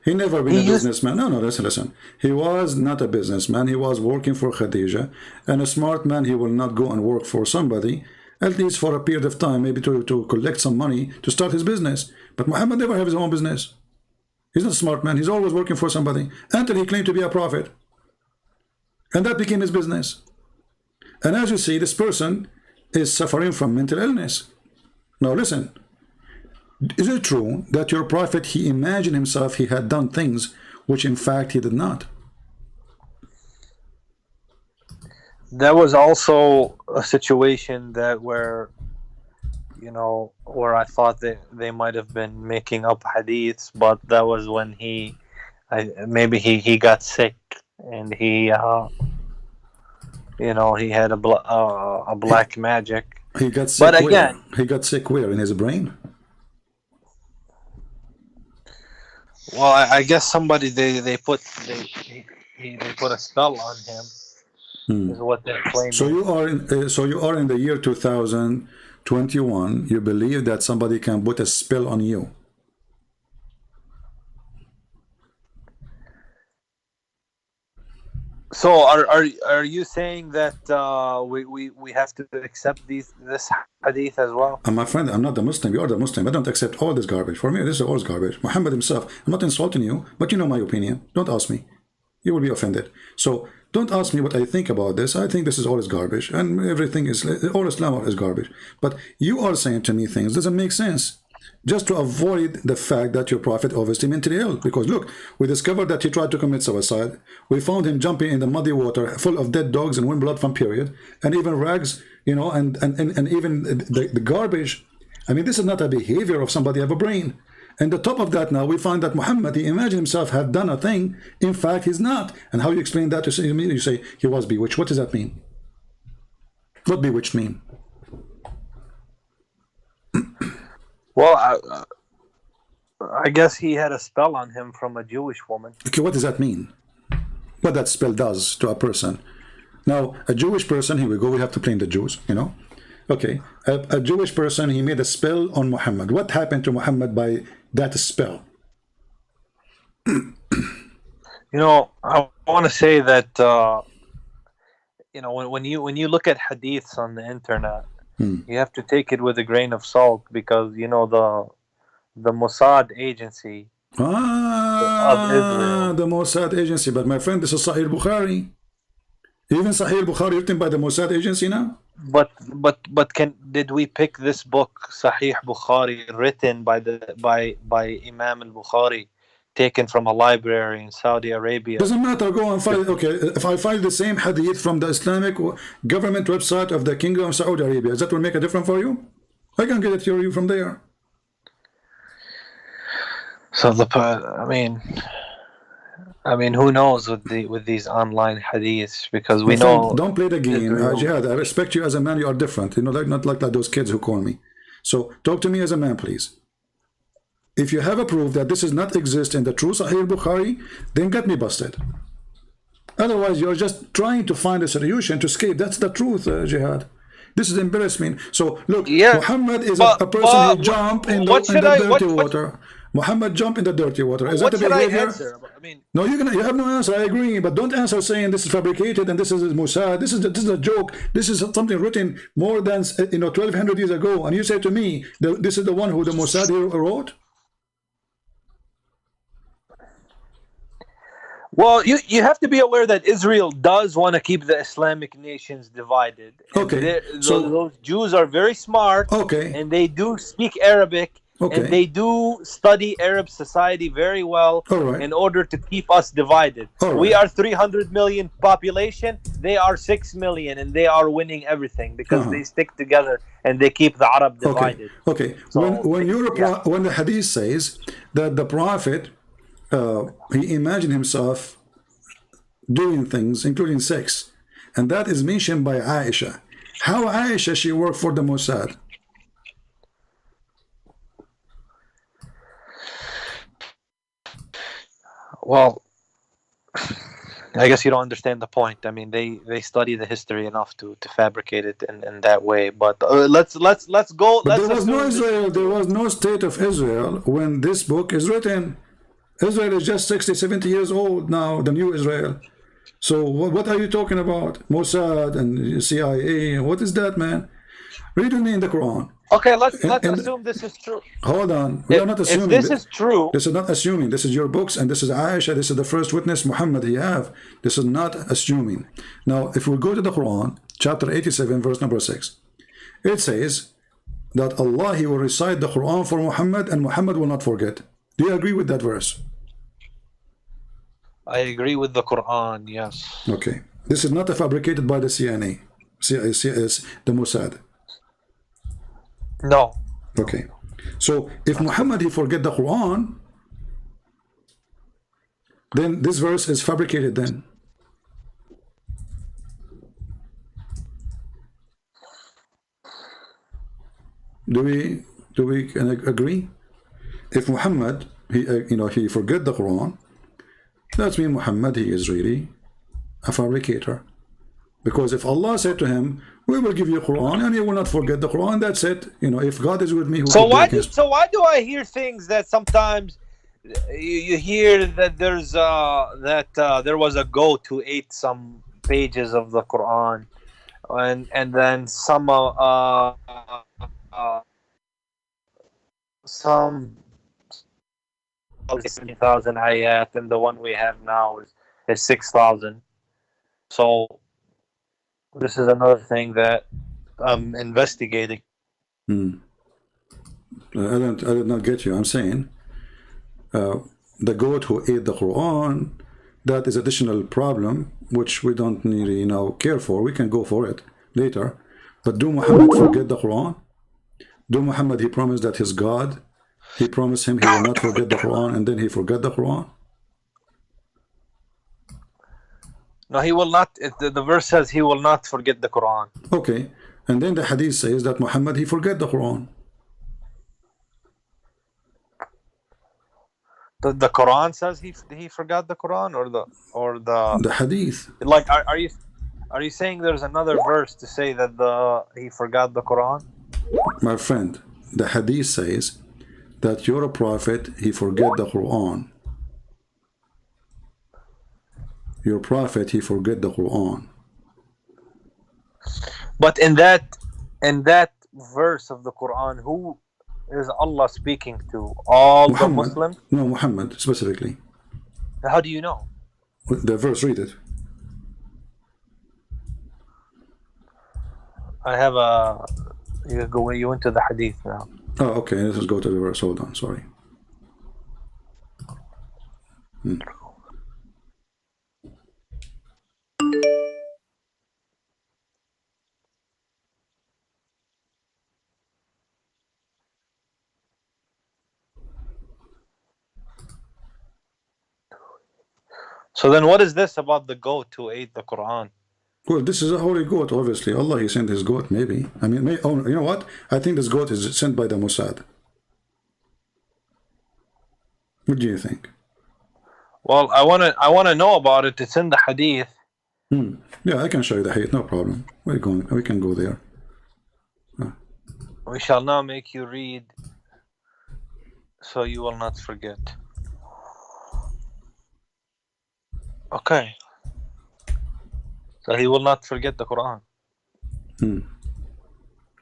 He never been a businessman. No, listen. He was not a businessman. He was working for Khadija. And a smart man, he will not go and work for somebody, at least for a period of time, maybe to collect some money to start his business. But Muhammad never had his own business. He's not a smart man. He's always working for somebody until he claimed to be a prophet. And that became his business. And as you see, this person is suffering from mental illness. Now listen. Is it true that your prophet, he imagined himself he had done things which in fact he did not? There was also a situation that where I thought that they might have been making up hadiths, but that was when he got sick and he had a black magic. He got sick. But again, he got sick where? In his brain? Well, I guess somebody they put a spell on him. Is what they're claiming. So you are in the year 2021. You believe that somebody can put a spell on you? So are you saying that we have to accept this hadith as well? My friend, I'm not the Muslim. You are the Muslim. I don't accept all this garbage. For me, this is all garbage. Muhammad himself. I'm not insulting you, but you know my opinion. Don't ask me. You will be offended. So don't ask me what I think about this. I think this is all garbage, and everything is all Islam is garbage. But you are saying to me things doesn't make sense, just to avoid the fact that your prophet obviously mentally ill. Because look, we discovered that he tried to commit suicide. We found him jumping in the muddy water full of dead dogs and wind blood from period, and even rags, and even the garbage. I mean, this is not a behavior of somebody have a brain. And the top of that, now we find that Muhammad, he imagined himself had done a thing. In fact, he's not. And how you explain that? You say he was bewitched. What does that mean? What bewitched mean? Well, I guess he had a spell on him from a Jewish woman. Okay, what does that mean? What that spell does to a person? Now, a Jewish person, here we go, we have to blame the Jews, Okay, a Jewish person, he made a spell on Muhammad. What happened to Muhammad by that spell? I want to say that, when you look at hadiths on the internet, you have to take it with a grain of salt, because the Mossad agency of Israel. The Mossad agency. But my friend, this is Sahih Bukhari. Even Sahih Bukhari written by the Mossad agency now. But did we pick this book Sahih Bukhari written by Imam al-Bukhari, taken from a library in Saudi Arabia? Doesn't matter, go and find it. Okay, if I find the same hadith from the Islamic government website of the Kingdom of Saudi Arabia, does that will make a difference for you? I can get it to you from there. So I mean, who knows with these online hadiths, because we My friend, know don't play the game. Israel. Jihad, I respect you as a man. You are different. You know, like not like those kids who call me. So talk to me as a man, please. If you have a proof that this does not exist in the true Sahih Bukhari, then get me busted. Otherwise, you're just trying to find a solution to escape. That's the truth, Jihad. This is embarrassment. So look, Yeah, Muhammad is but- a person who but jumped in what the should I- dirty what- water. Muhammad jumped in the dirty water. Is What that a should I behavior? answer? I mean, No, you have no answer. I agree, but don't answer saying this is fabricated and this is Mossad. This is a joke. This is something written more than 1,200 years ago. And you say to me that this is the one who the Mossad wrote. well, you have to be aware that Israel does want to keep the Islamic nations divided. And Okay, so- those Jews are very smart. Okay. And they do speak Arabic. Okay. And they do study Arab society very well All right. in order to keep us divided. All We right. are 300 million population. They are 6 million, and they are winning everything because they stick together and they keep the Arab divided. Okay. So, When the hadith says that the prophet he imagined himself doing things, including sex, and that is mentioned by Aisha. How Aisha she worked for the Mossad? Well, I guess you don't understand the point. I mean, they study the history enough to fabricate it in that way. But let's go. But Let's there was no assume this- Israel. There was no state of Israel when this book is written. Israel is just 60, 70 years old now, the new Israel. So what are you talking about? Mossad and CIA. What is that, man? Read with me in the Quran. Okay, let's and- assume this is true. Hold on. We are not assuming. If this is true, This is not assuming. This is your books, and this is Aisha. This is the first witness, Muhammad. He have. This is not assuming. Now, if we go to the Quran, chapter 87, verse number 6, it says that Allah, He will recite the Quran for Muhammad, and Muhammad will not forget. Do you agree with that verse? I agree with the Quran. Yes. Okay. This is not fabricated by the CIA, the Mossad. No. Okay. So if Muhammad he forget the Quran, then this verse is fabricated then. Do we agree? If Muhammad he forget the Quran, that means Muhammad he is really a fabricator. Because if Allah said to him, we will give you Quran and you will not forget the Quran, that's it. If God is with me, who So could be against? why do I hear things that sometimes you hear that there was a goat who ate some pages of the Quran, and then some 60,000 ayat, and the one we have now is 6,000. So this is another thing that I'm investigating. I did not get you. I'm saying the goat who ate the Quran, that is additional problem which we don't really care for. We can go for it later. But do Muhammad forget the Quran? Do Muhammad he promised that his God, he promised him he will not forget the Quran, and then he forgot the Quran? No, he will not. The verse says he will not forget the Quran. Okay, and then the hadith says that Muhammad he forget the Quran. The Quran says he forgot the Quran, or The hadith. like are you saying there's another verse to say that he forgot the Quran? My friend, the hadith says that you're a prophet, he forget the Quran. Your prophet, he forget the Quran. But in that verse of the Quran, who is Allah speaking to? All the Muslims? No, Muhammad specifically. How do you know? The verse, read it. I have you went to the hadith now. Oh, okay. Let's just go to the verse. Hold on. Sorry. So then what is this about the goat who ate the Quran? Well, this is a holy goat, obviously. Allah, he sent his goat, maybe. I mean, oh, you know what? I think this goat is sent by the Mossad. What do you think? Well, I wanna know about it. It's in the hadith. Yeah, I can show you the hadith, no problem. We can go there. We shall now make you read, so you will not forget. Okay. So he will not forget the Quran.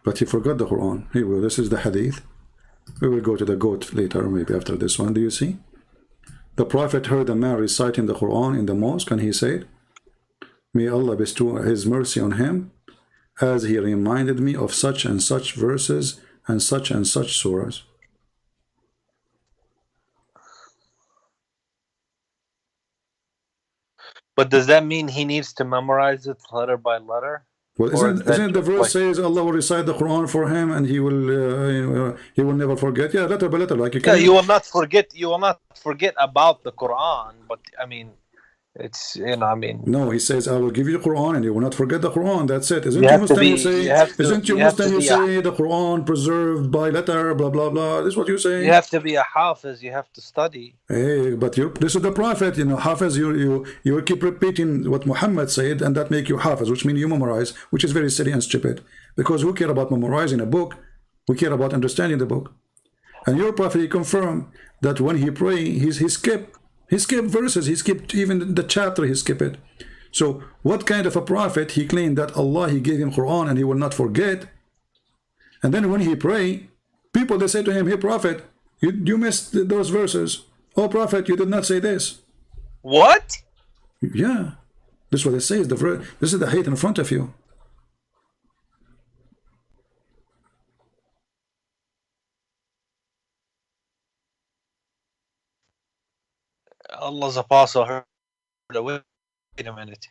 But he forgot the Quran. Here we go. This is the hadith. We will go to the goat later, maybe after this one. Do you see? The Prophet heard a man reciting the Quran in the mosque, and he said, "May Allah bestow His mercy on him, as he reminded me of such and such verses and such surahs." But does that mean he needs to memorize it letter by letter? Well, isn't the verse says Allah will recite the Quran for him and he will never forget? Yeah, letter by letter, like you can. Yeah, you will not forget. You will not forget about the Quran. But I mean, it's No, he says I will give you the Quran and you will not forget the Quran. That's it. Isn't you Muslim? You say the Quran preserved by letter, blah blah blah. This is what you say. You have to be a hafiz. You have to study. Hey, but this is the Prophet. Hafiz. You keep repeating what Muhammad said, and that make you hafiz, which means you memorize, which is very silly and stupid. Because who care about memorizing a book? We care about understanding the book. And your Prophet, he confirmed that when he pray, he skipped verses, he skipped even the chapter, he skipped it. So what kind of a prophet he claimed that Allah, he gave him Quran and he will not forget? And then when he pray, people, they say to him, "Hey Prophet, you missed those verses. Oh Prophet, you did not say this." What? Yeah, this is what it says. This is the hadith in front of you. Allah's apostle heard it. Wait a minute.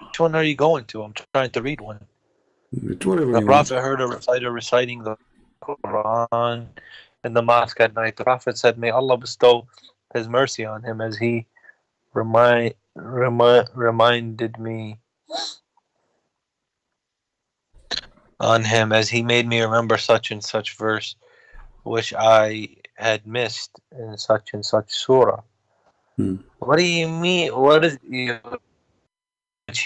Which one are you going to? I'm trying to read one. The Prophet heard a reciter reciting the Quran in the mosque at night. The Prophet said, "May Allah bestow His mercy on him as he reminded me on him, as he made me remember such and such verse, which I had missed in such and such surah." What do you mean? What is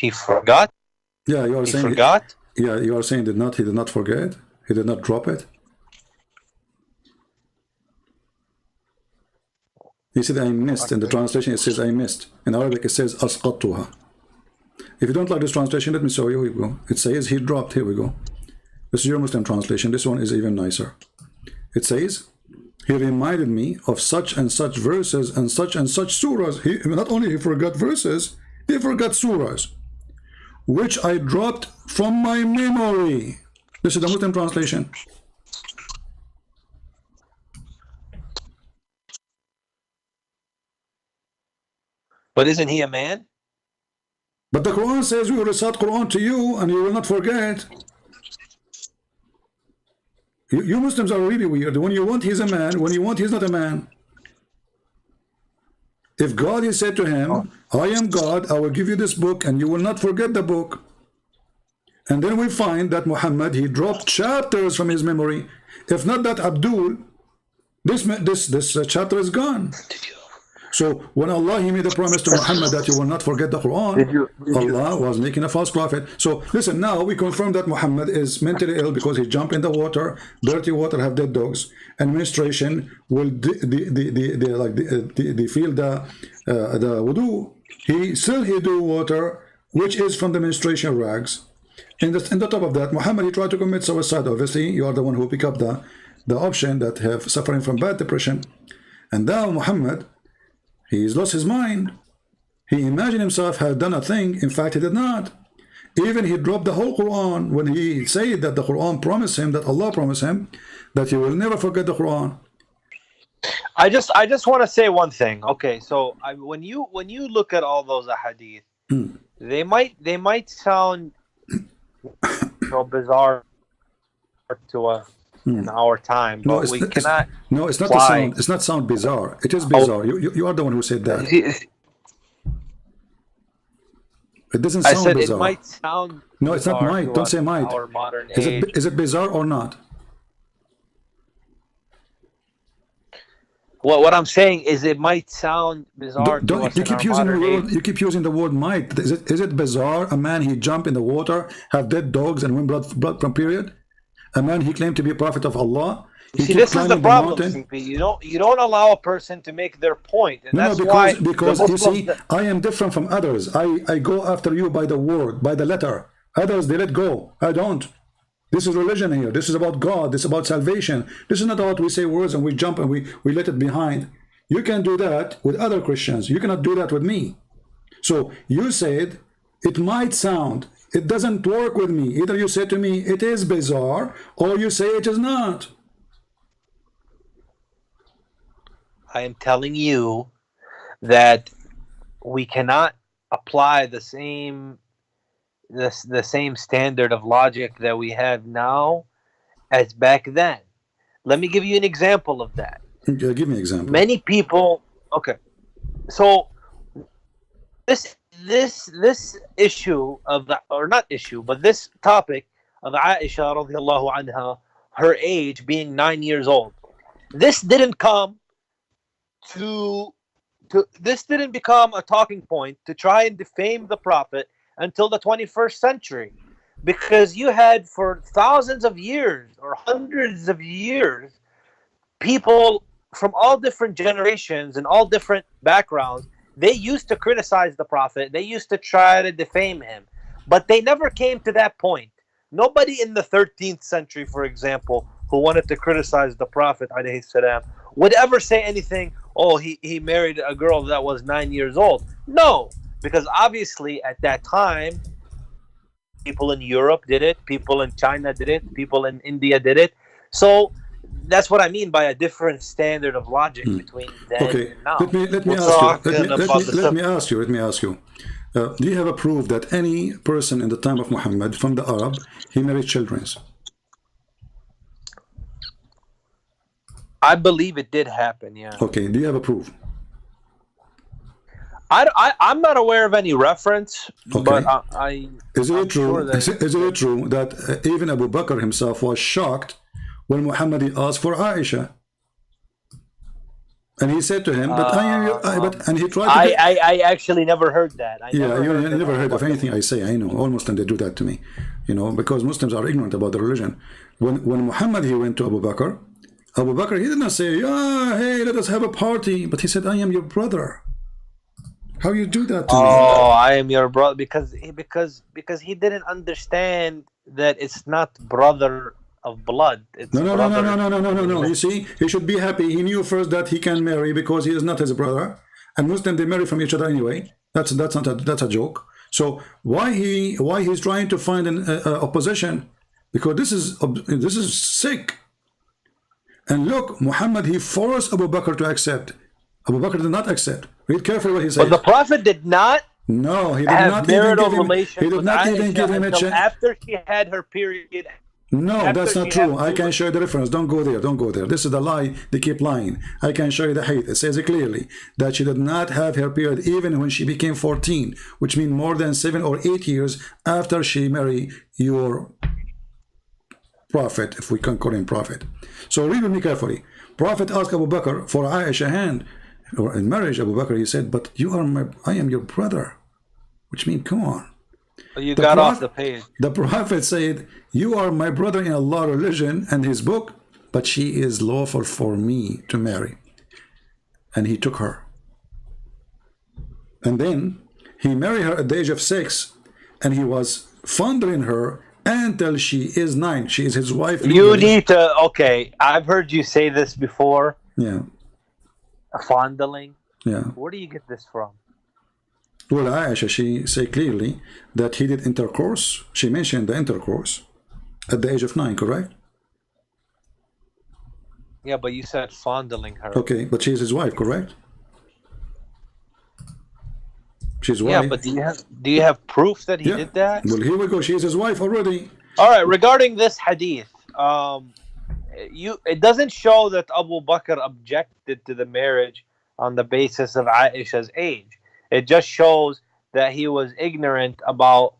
he forgot? Yeah, you are saying forgot. Yeah, you are saying he did not forget. He did not drop it. He said, "I missed." In the translation, it says, "I missed." In Arabic, it says, "asqattuha." If you don't like this translation, let me show you. Here we go. It says he dropped. Here we go. This is your Muslim translation. This one is even nicer. It says, "He reminded me of such and such verses and such surahs." Not only he forgot verses, he forgot surahs, which I dropped from my memory. This is the Muslim translation. But isn't he a man? But the Quran says we will recite Quran to you and you will not forget. You Muslims are really weird. When you want, he's a man. When you want, he's not a man. If God, he said to him, "I am God, I will give you this book and you will not forget the book." And then we find that Muhammad, he dropped chapters from his memory. If not that Abdul, this chapter is gone. So when Allah, he made a promise to Muhammad that you will not forget the Quran, Allah was making a false prophet. So listen, now we confirm that Muhammad is mentally ill because he jumped in the water. Dirty water have dead dogs. And menstruation will feel the wudu. He do water, which is from the menstruation rags. In the top of that, Muhammad, he tried to commit suicide. Obviously, you are the one who pick up the option that have suffering from bad depression. And now Muhammad, he's lost his mind. He imagined himself had done a thing. In fact, he did not. Even he dropped the whole Quran when he said that the Quran promised him, that Allah promised him, that he will never forget the Quran. I just want to say one thing. Okay, so when you look at all those ahadith, they might sound so bizarre to us in our time, but we cannot. No, it's not the sound. It's not sound bizarre. It is bizarre. You are the one who said that. It doesn't I sound said bizarre. it might sound. No, it's not bizarre might. to Don't us say in might. Our modern Is age. it bizarre or not? What I'm saying is, it might sound bizarre to us You in keep our using the modern word. age. You keep using the word might. Is it bizarre? A man he jump in the water, have dead dogs, and win blood from period. A man he claimed to be a prophet of Allah. He See, keep this is the climbing problem, mountain. CP. You don't allow a person to make their point, and No, that's because why because the you Muslims, see, I am different from others. I go after you by the word, by the letter. Others they let go. I don't. This is religion here. This is about God. This is about salvation. This is not about we say words and we jump and we let it behind. You can do that with other Christians. You cannot do that with me. So you said it might sound. It doesn't work with me. Either you say to me it is bizarre, or you say it is not. I am telling you that we cannot apply the same standard of logic that we have now as back then. Let me give you an example of that. Yeah, give me an example. Many people. Okay, so this issue of the, or not issue, but this topic of Aisha radiallahu anha, her age being 9 years old. This didn't come this didn't become a talking point to try and defame the Prophet until the 21st century, because you had for thousands of years or hundreds of years people from all different generations and all different backgrounds. They used to criticize the Prophet. They used to try to defame him, but they never came to that point. Nobody in the 13th century, for example, who wanted to criticize the Prophet alayhi salam, would ever say anything, oh, he married a girl that was 9 years old. No, because obviously at that time, people in Europe did it, people in China did it, people in India did it. So that's what I mean by a different standard of logic between then and now. Let me ask you. Do you have a proof that any person in the time of Muhammad from the Arab, he married children? I believe it did happen, yeah. Okay, do you have a proof? I'm not aware of any reference, Okay. but Is it true? Sure that is it true that even Abu Bakr himself was shocked when Muhammad asked for Aisha, and he said to him, "But and he tried to." I actually never heard that. You never heard of anything I say. I know all Muslims they do that to me, because Muslims are ignorant about the religion. When Muhammad he went to Abu Bakr he did not say, "Yeah, hey, let us have a party," but he said, "I am your brother." How you do that to me? Oh, I am your brother, because he didn't understand that it's not brother of blood. It's No. You see, he should be happy. He knew first that he can marry because he is not his brother, and Muslims they marry from each other anyway. That's a joke. So why he's trying to find an opposition? Because this is sick. And look, Muhammad he forced Abu Bakr to accept. Abu Bakr did not accept. Read carefully what he said. But the Prophet did not. No, he did have not marital even give him. relations He did with not Aisha even give him a chance. after she had her period. No, that's not true. I can puberty. show you the reference. Don't go there. Don't go there. This is the lie. They keep lying. I can show you the hadith. It says it clearly that she did not have her period even when she became 14, which means more than 7 or 8 years after she married your prophet, if we can call him prophet. So read with me carefully. Prophet asked Abu Bakr for Aisha hand or in marriage. Abu Bakr he said, "But I am your brother," which means, come on. You got off the page. The Prophet said, "You are my brother in Allah religion and his book, but she is lawful for me to marry." And he took her. And then he married her at the age of 6, and he was fondling her until she is 9. She is his wife. You need to, okay, I've heard you say this before. Yeah. Fondling. Yeah. Where do you get this from? Well, Aisha, she said clearly that he did intercourse. She mentioned the intercourse at the age of 9, correct? Yeah, but you said fondling her. Okay, but she's his wife, correct? She's wife. Yeah, but do you have proof that he did that? Well, here we go. She's his wife already. All right. Regarding this hadith, it doesn't show that Abu Bakr objected to the marriage on the basis of Aisha's age. It just shows that he was ignorant about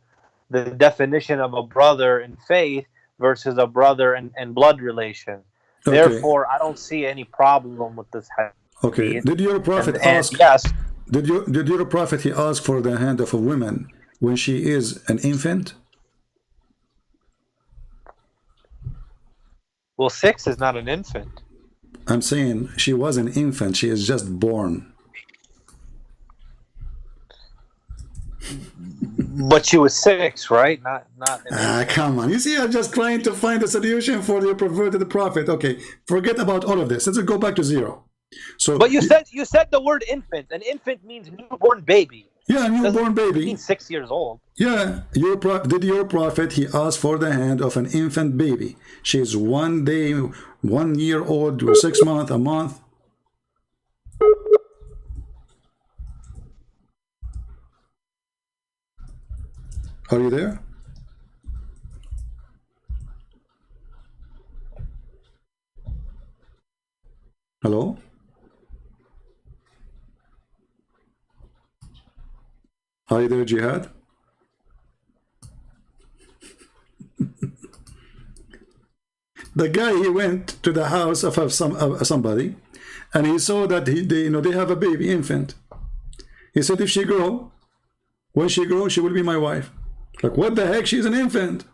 the definition of a brother in faith versus a brother and blood relation. Okay. Therefore, I don't see any problem with this hadith. Okay. Did your prophet ask? Yes. Did your prophet he ask for the hand of a woman when she is an infant? Well, 6 is not an infant. I'm saying she was an infant. She is just born. But she was 6, right? Not. Come on. You see, I'm just trying to find a solution for your perverted prophet. Okay, forget about all of this. Let's go back to 0. So, but you said the word infant. An infant means newborn baby. Yeah, newborn baby. Means 6 years old. Yeah, did your prophet he asked for the hand of an infant baby? She's 1 day, 1 year old, 6 months, a month. Are you there? Hello? Are you there, Jihad? The guy, he went to the house of somebody, and he saw that they have a baby infant. He said, if she grow, when she grows, she will be my wife. Like, what the heck? She's an infant.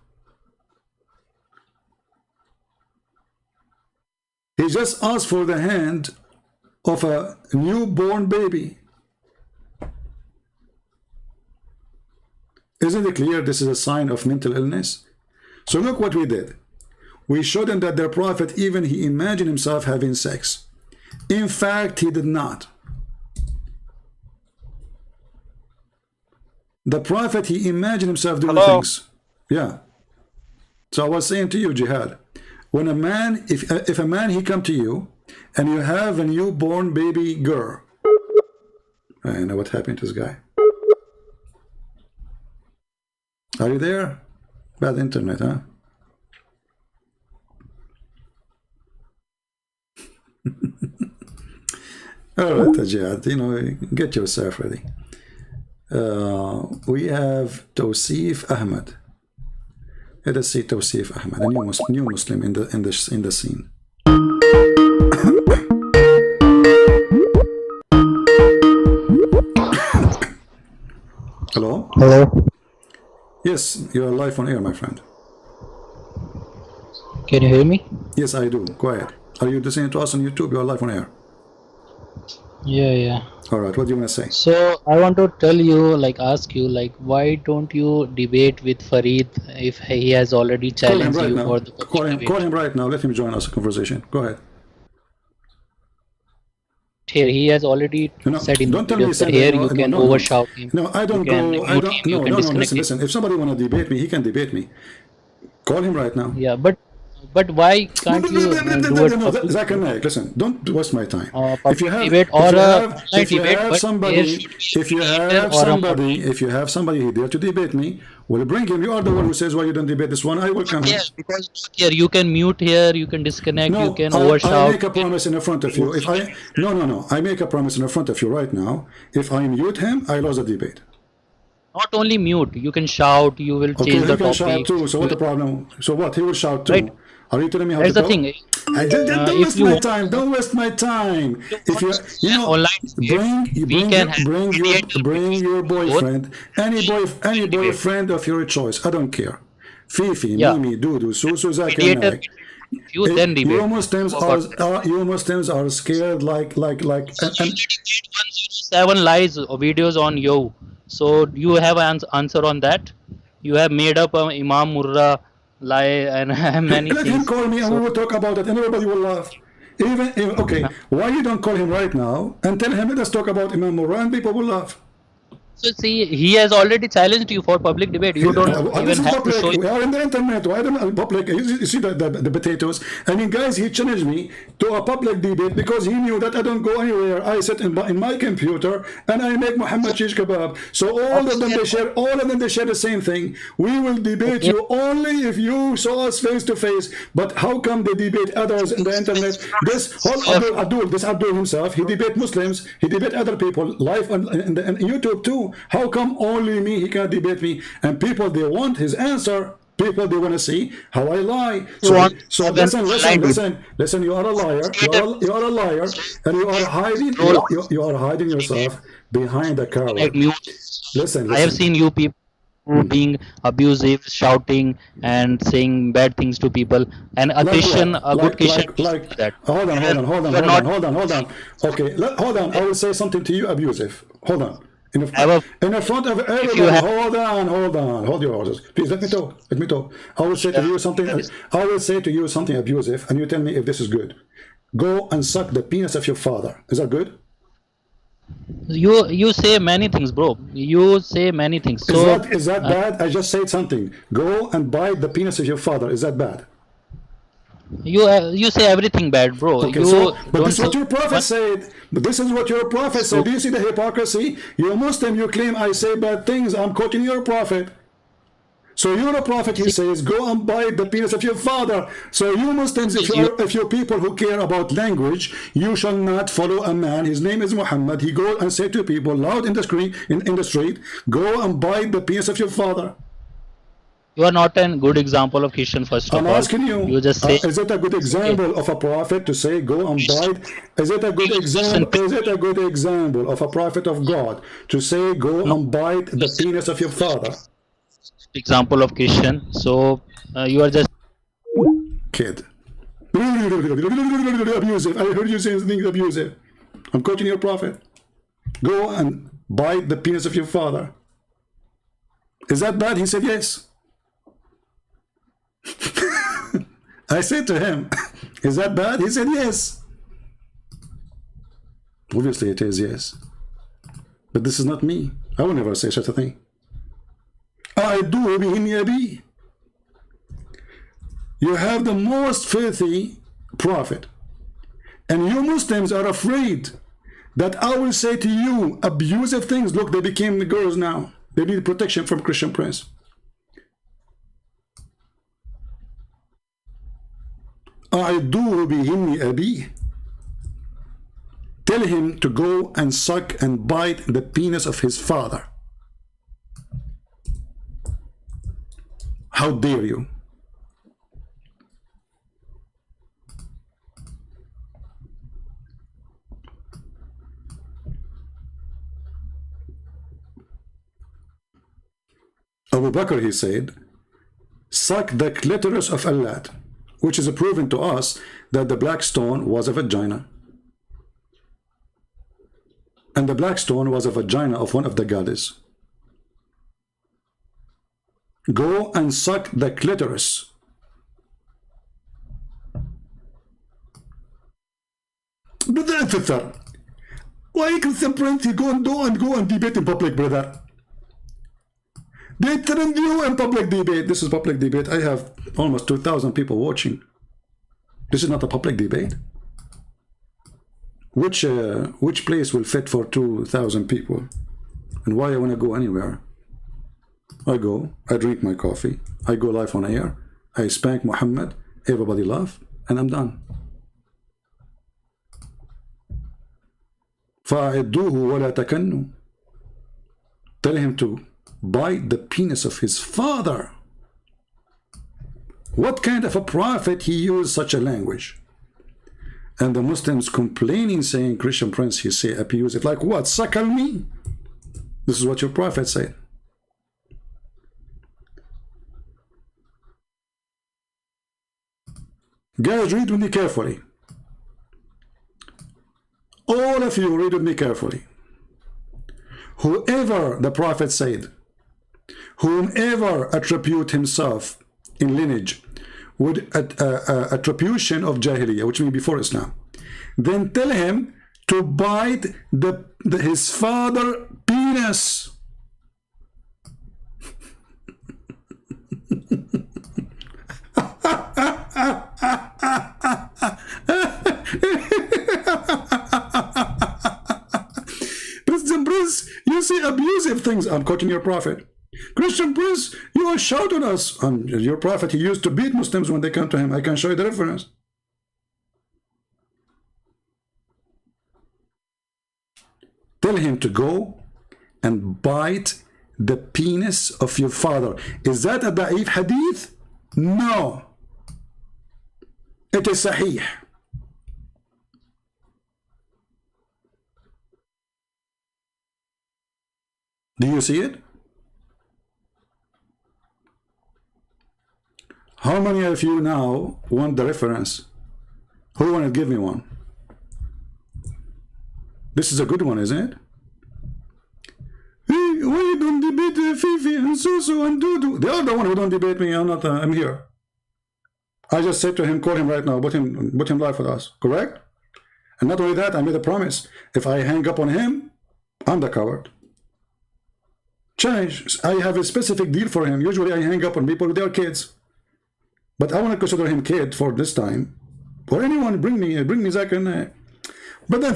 He just asked for the hand of a newborn baby. Isn't it clear this is a sign of mental illness? So look what we did. We showed them that their prophet, even he imagined himself having sex. In fact, he did not. The prophet, he imagined himself doing things. Yeah. So I was saying to you, Jihad, when a man, if a man, he come to you, and you have a newborn baby girl. I know what happened to this guy. Are you there? Bad internet, huh? All right, Jihad, get yourself ready. We have Tawsif Ahmed. Let us see Tawsif Ahmed, a new Muslim in the scene. Hello? Hello? Yes, you are live on air, my friend. Can you hear me? Yes, I do. Go ahead. Are you listening to us on YouTube? You are live on air. Yeah. All right, what do you want to say? So I want to tell you, ask you, why don't you debate with Farid if he has already challenged you for the call him right now. Let him join us a conversation. Go ahead. Here, he has already said in don't the tell me here you can overshout him. No, I don't go. I don't. No. Listen. If somebody want to debate me, he can debate me. Call him right now. Yeah, but why can't you do it? Zakir, Naik, listen, don't waste my time. If you have somebody here to debate me, well, bring him. You are the one who says why you don't debate this one. I will come here. Because here you can mute here, you can disconnect, you can overshout. I make a promise in front of you. If I I make a promise in front of you right now. If I mute him, I lose the debate. Not only mute, you can shout, you will change the topic. Shout too. So what the problem? So what? He will shout too. Right. Are you telling me how That's to the go? thing. Don't waste my time. Don't waste my time. If bring your boyfriend, any boyfriend of your choice. I don't care. Fifi, Mimi, Dudu, Susu, Zakir, Naik. You Muslims are scared like 7 lies videos on you. So you have an answer on that. You have made up Imam Murrah lie and many Let things. him call me and we will talk about it and everybody will laugh. Okay, why you don't call him right now and tell him let us talk about Imam Murrah and people will laugh. So see, he has already challenged you for public debate. You don't even have to show. We are in the internet. Why don't public? You see the potatoes. I mean, guys, he challenged me to a public debate because he knew that I don't go anywhere. I sit in my computer and I make Muhammad shish kebab. So all of them they share the same thing. We will debate you only if you saw us face to face. But how come they debate others in the internet? This whole Abdul himself, he debate Muslims. He debate other people live on YouTube too. you. How come only me? He can't debate me. And people, they want his answer. People, they want to see how I lie. So listen. You are a liar. You are a liar, and you are hiding. You are hiding yourself behind a coward. Listen. I have seen you people being abusive, shouting, and saying bad things to people. And a Christian, a good Christian, that. Hold on. Okay, hold on. I will say something to you abusive. Hold on. In the front of everybody. Hold your horses. Please let me talk. I will say to you something. I will say to you something abusive, and you tell me if this is good. Go and suck the penis of your father. Is that good? You say many things, bro. You say many things. So is that bad? I just said something. Go and bite the penis of your father. Is that bad? You say everything bad, bro. Okay, but this is what your prophet said. But this is what your prophet said. Do you see the hypocrisy? You're a Muslim. You claim I say bad things. I'm quoting your prophet. So you're a prophet, he says, go and bite the penis of your father. So you Muslims, if you're people who care about language, you shall not follow a man. His name is Muhammad. He go and say to people loud in the street, go and bite the penis of your father. You are not a good example of Christian, first of all. I'm asking you, you just say, is it a good example of a prophet to say go and bite? Is it a good example? Is it a good example of a prophet of God to say go and bite the penis of your father? Example of Christian. So you are just kid. Abusive. I heard you saying things abusive. I'm quoting your prophet. Go and bite the penis of your father. Is that bad? He said yes. I said to him, is that bad? He said yes. Obviously it is yes. But this is not me. I will never say such a thing. I do be. You have the most filthy prophet, and you Muslims are afraid that I will say to you abusive things. Look, they became the girls now. They need protection from Christian Prince. I do be. Tell him to go and suck and bite the penis of his father. How dare you? Abu Bakr, he said, suck the clitoris of Allah, which is proven to us that the black stone was a vagina. And the black stone was a vagina of one of the goddesses. Go and suck the clitoris. Brother, why Christian Prince you go and debate in public, brother? They trend you in public debate. This is public debate. I have almost 2,000 people watching. This is not a public debate. Which place will fit for 2,000 people? And why I want to go anywhere? I go, I drink my coffee, I go live on air, I spank Muhammad, everybody laugh, and I'm done. فَأَعِدُّوهُ وَلَا تَكَنُّوا. Tell him to bite the penis of his father. What kind of a prophet he used such a language? And the Muslims complaining, saying, Christian Prince, he say abusive. Like what? Suckle me? This is what your prophet said. Guys, read with me carefully. All of you read with me carefully. Whoever, the prophet said, whomever attribute himself in lineage with attribution of Jahiliyyah, which means before Islam, then tell him to bite his father penis. Christian Prince, you say abusive things. I'm quoting your prophet. Christian Prince, you are shouting us. Your prophet, he used to beat Muslims when they come to him. I can show you the reference. Tell him to go and bite the penis of your father. Is that a da'if hadith? No. It is sahih. Do you see it? How many of you now want the reference? Who want to give me one? This is a good one, isn't it? Hey, why you don't debate Fifi and Susu and Dudu? They are the one who don't debate me. I'm not. I'm here. I just said to him, call him right now. Put him live with us. Correct? And not only that, I made a promise. If I hang up on him, I'm the coward. Change. I have a specific deal for him. Usually I hang up on people with their kids. But I want to consider him kid for this time. Or anyone, bring me Zakir. But then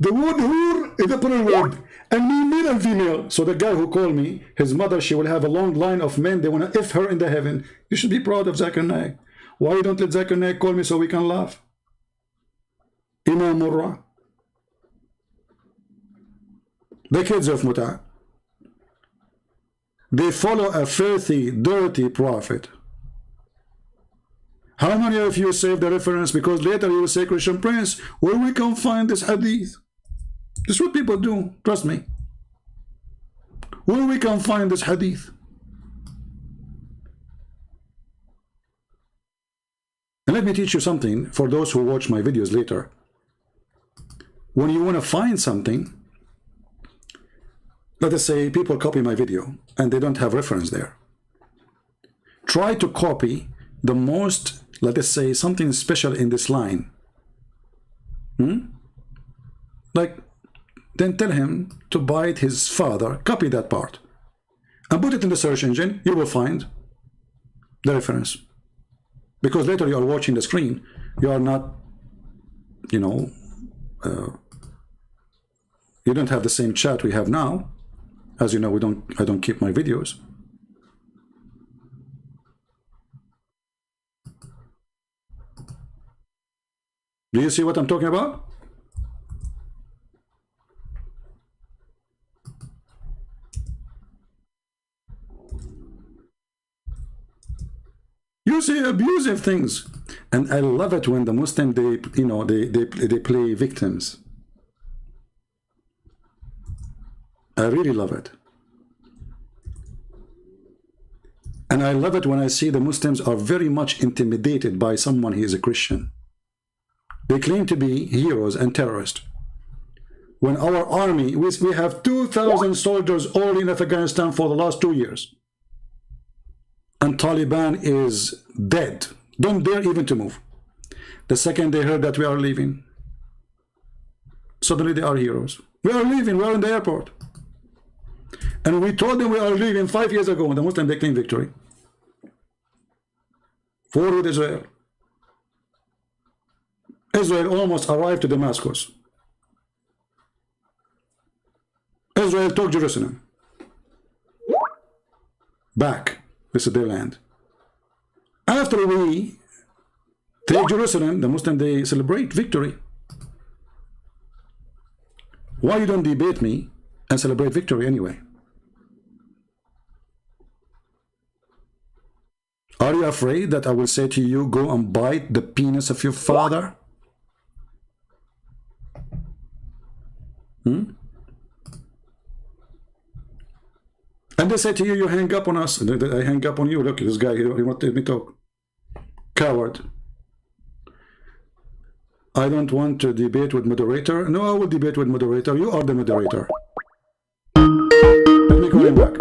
the word hur is a plural word. And me, male and female. So the guy who called me, his mother, she will have a long line of men. They want to if her in the heaven. You should be proud of Zakir Naik. Why you don't let Zakir Naik call me so we can laugh? Imam Murrah. The kids of Muta. They follow a filthy, dirty prophet. How many of you save the reference? Because later you will say, Christian Prince, where we can find this hadith? This is what people do, trust me. Where we can find this hadith? And let me teach you something for those who watch my videos later. When you want to find something, let us say people copy my video and they don't have reference there. Try to copy the most, let us say, something special in this line. Like, then tell him to bite his father, copy that part, and put it in the search engine. You will find the reference. Because later you are watching the screen, you are not, you know, you don't have the same chat we have now. As you know, I don't keep my videos. Do you see what I'm talking about? You say abusive things, and I love it when the Muslim they play victims. I really love it. And I love it when I see the Muslims are very much intimidated by someone who is a Christian. They claim to be heroes and terrorists. When our army, we have 2,000 soldiers all in Afghanistan for the last 2 years. And Taliban is dead. Don't dare even to move. The second they heard that we are leaving, suddenly they are heroes. We are leaving, we are in the airport. And we told them we are leaving 5 years ago, and the Muslims, they claim victory. Forward Israel. Israel almost arrived to Damascus. Israel took Jerusalem. Back. This is their land. After we take Jerusalem, the Muslims, they celebrate victory. Why you don't debate me and celebrate victory anyway? Are you afraid that I will say to you, go and bite the penis of your father? And they say to you, you hang up on us. I hang up on you. Look, this guy, he won't let me talk. Coward. I don't want to debate with moderator. No, I will debate with moderator. You are the moderator. Let me call him back.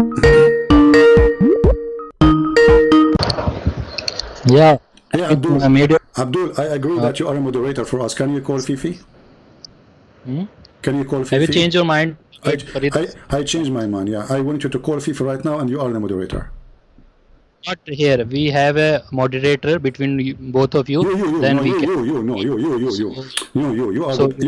Yeah. Yeah, Abdul, I agree that you are a moderator for us. Can you call Fifi? Can you call Fifi? Have you changed your mind? I changed my mind, yeah. I want you to call Fifi right now, and you are the moderator. Not here. We have a moderator between both of you. You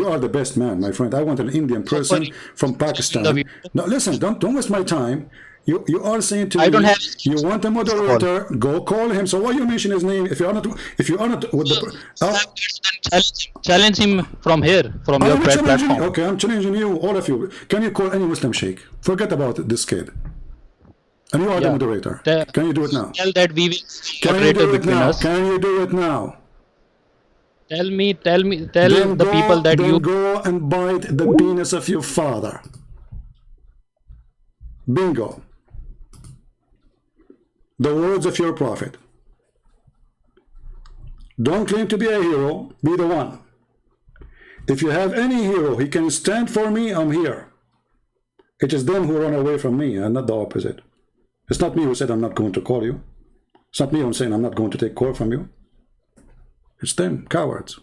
are the best man, my friend. I want an Indian person from Pakistan. No, listen, don't waste my time. You are saying to I me don't have. you want a moderator, go call him. So why you mention his name if you are not with the Challenge him from here, from your I'm challenging platform. you. Okay, I'm challenging you, all of you. Can you call any Muslim sheikh? Forget about this kid. And you are the Yeah. moderator. Can you do it now? Tell that we will Can you moderator do it between now? us. Can you do it now? Tell Then the people that then you. go and bite the penis of your father. Bingo. The words of your prophet. Don't claim to be a hero, be the one. If you have any hero, he can stand for me, I'm here. It is them who run away from me and not the opposite. It's not me who said I'm not going to call you. It's not me who's saying I'm not going to take call from you. It's them, cowards,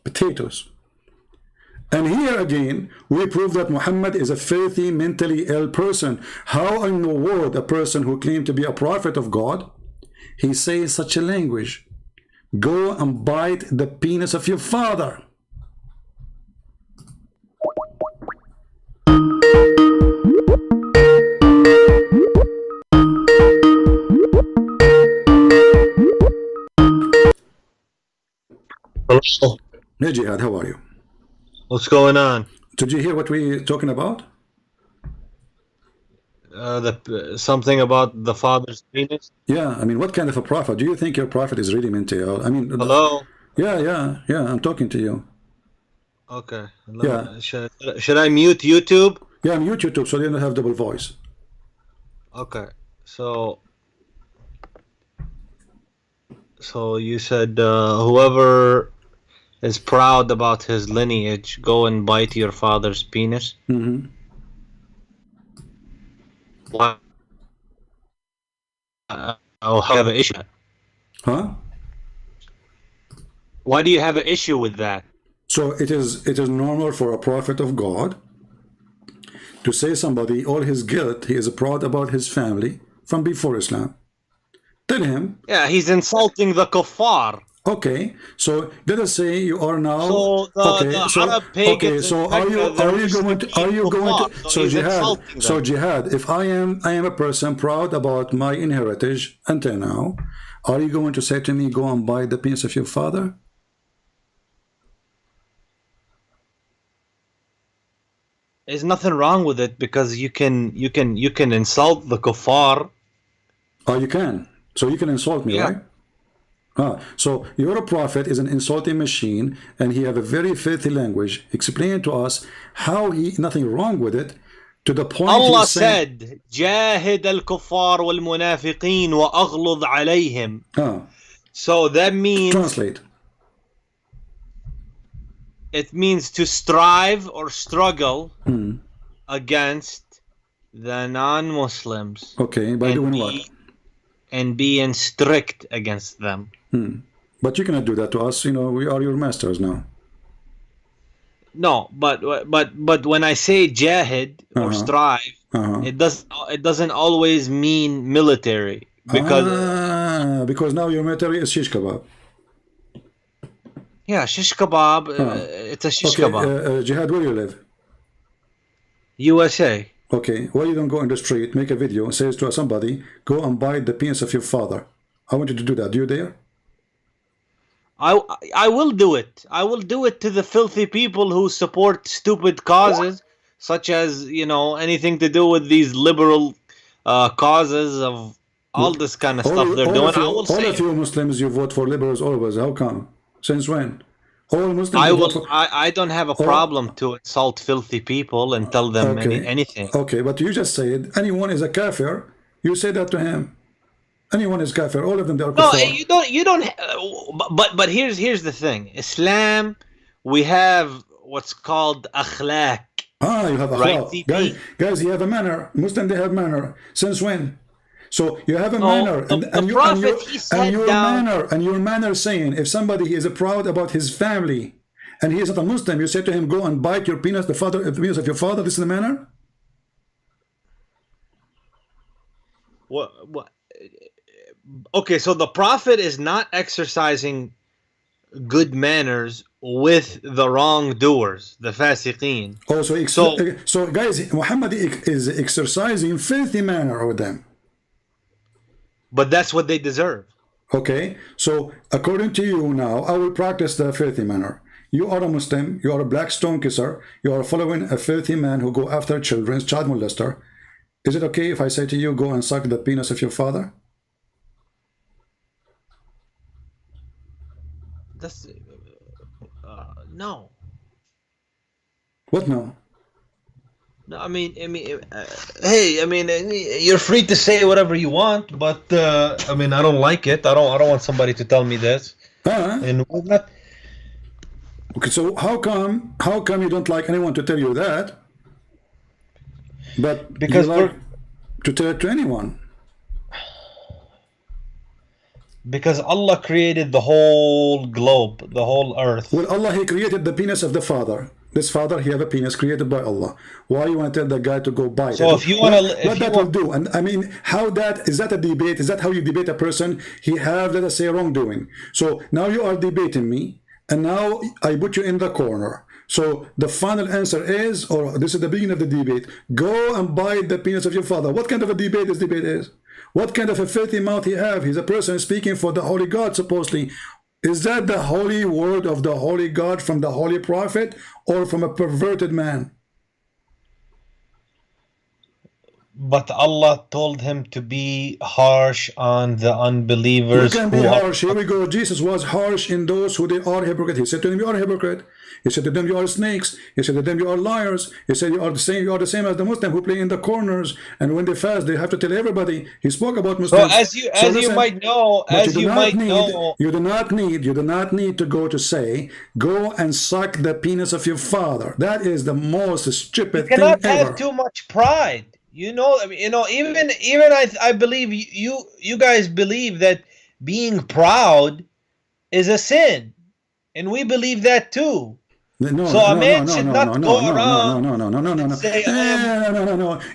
potatoes. And here again, we prove that Muhammad is a filthy, mentally ill person. How in the world a person who claimed to be a prophet of God, he says such a language? Go and bite the penis of your father. Hello. Hey Jihad, how are you? What's going on? Did you hear what we're talking about? Something about the father's penis. Yeah, I mean, what kind of a prophet? Do you think your prophet is really mentally ill? I mean, Hello. yeah, I'm talking to you. Okay. Yeah. Should I mute YouTube? Yeah, mute YouTube so you don't have double voice. Okay. So you said whoever is proud about his lineage, go and bite your father's penis. Mm-hmm. Why? I'll have an issue. Huh? Why do you have an issue with that? So it is normal for a prophet of God to say somebody all his guilt, he is proud about his family from before Islam. Tell him. Yeah, he's insulting the kuffar. Okay, so let us say you are now. So Arab pagans so are you going to so Jihad, if I am a person proud about my inheritance until now, are you going to say to me, go and buy the penis of your father? There's nothing wrong with it because you can insult the kuffar. Oh, you can. So you can insult me, right? So your prophet is an insulting machine, and he have a very filthy language. Explain to us how he nothing wrong with it, to the point Allah said, "Jahid al-kuffar wal-munafiqeen wa aghlud alayhim." So that means translate. It means to strive or struggle against the non-Muslims. Okay, by doing what? And being strict against them. But you cannot do that to us. You know, we are your masters now. No, but when I say jahid or strive, it doesn't always mean military because now your military is shish kebab. Yeah, shish kebab. It's a shish kebab. Jihad, where you live? USA. Okay, why you don't go in the street, make a video, and says to somebody, go and bite the penis of your father? I want you to do that. Do you dare? I will do it. I will do it to the filthy people who support stupid causes, such as, you know, anything to do with these liberal causes of all this kind of stuff they're doing. All of you Muslims, you vote for liberals always. How come? Since when? All Muslims. I don't have a problem to insult filthy people and tell them anything. Okay, but you just said anyone is a kafir. You say that to him. Anyone is kafir. All of them, they are kuffar. No, you don't. But here's the thing. Islam, we have what's called akhlaq. You have akhlaq. Right? Guys, you have a manner. Muslim, they have manner. Since when? So you have a manner, and your manner saying if somebody is proud about his family and he is not a Muslim, you say to him, go and bite your penis, the penis of your father. This is the manner. What? Okay, so the prophet is not exercising good manners with the wrongdoers, the fasiqeen. Oh, so guys, Muhammad is exercising filthy manner with them. But that's what they deserve. Okay, so according to you now, I will practice the filthy manner. You are a Muslim, you are a black stone kisser, you are following a filthy man who go after children, child molester. Is it okay if I say to you, go and suck the penis of your father? That's no. What no? No, I mean, hey, I mean, you're free to say whatever you want, but I mean, I don't like it. I don't want somebody to tell me this. And we're not. Okay, so how come you don't like anyone to tell you that? But because you like to tell it to anyone. Because Allah created the whole globe, the whole earth. Well, Allah, He created the penis of the father. This father, he have a penis created by Allah. Why you want to tell the guy to go bite so it? If you want to, what that will do? And I mean, how that is that a debate? Is that how you debate a person? He have, let us say, wrongdoing. So now you are debating me, and now I put you in the corner. So the final answer is, or this is the beginning of the debate, go and bite the penis of your father. What kind of a debate this debate is? What kind of a filthy mouth he have? He's a person speaking for the holy God, supposedly. Is that the holy word of the holy God from the holy prophet, or from a perverted man? But Allah told him to be harsh on the unbelievers. You can be harsh. Here we go. Jesus was harsh in those who they are hypocrite. He said to them, you are a hypocrite. He said to them, you are snakes. He said to them, you are liars. He said, you are the same as the Muslim who play in the corners, and when they fast, they have to tell everybody. He spoke about Muslims. So you might know, you do not need to go to say, go and suck the penis of your father. That is the most stupid thing ever. You cannot have too much pride. You know, I mean, even I believe you guys believe that being proud is a sin, and we believe that too. No.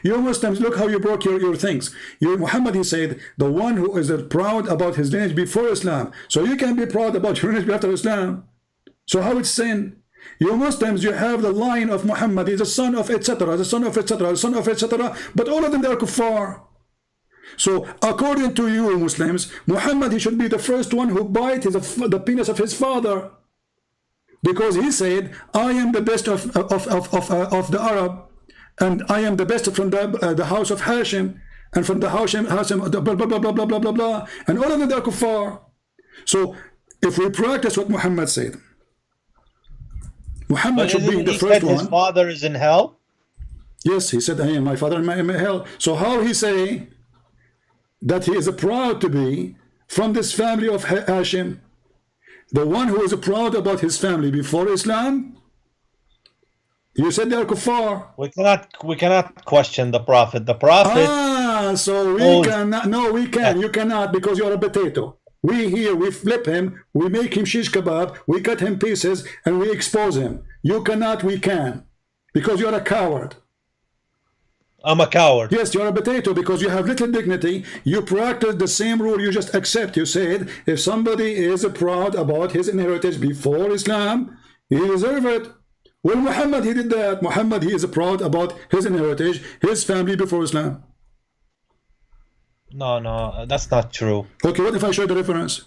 You Muslims, look how you broke your things. Muhammad, he said, the one who is proud about his lineage before Islam. So you can be proud about your lineage after Islam. So how it's sin? You Muslims, you have the line of Muhammad, he's the son of etc., the son of etc., the son of etc., but all of them, they are kuffar. So according to you Muslims, Muhammad, he should be the first one who bite the penis of his father. Because he said, I am the best of the Arab, and I am the best from the house of Hashim, and from the Hashim blah blah blah blah blah blah blah blah, and all of them, they are kuffar. So if we practice what Muhammad said, Muhammad should be the first one. His father is in hell? Yes, he said, I am my father in hell. So how he say that he is proud to be from this family of Hashim? The one who is proud about his family before Islam, you said they are kuffar. We cannot question the Prophet. The Prophet. So we cannot. No, we can. You cannot, because you are a potato. We flip him, we make him shish kebab, we cut him pieces, and we expose him. You cannot, we can, because you are a coward. I'm a coward. Yes, you're a potato because you have little dignity. You practice the same rule you just accept. You said if somebody is proud about his inheritance before Islam, he deserves it. Well, Muhammad, he did that. Muhammad, he is proud about his inheritance, his family before Islam. No, that's not true. Okay, what if I show the reference?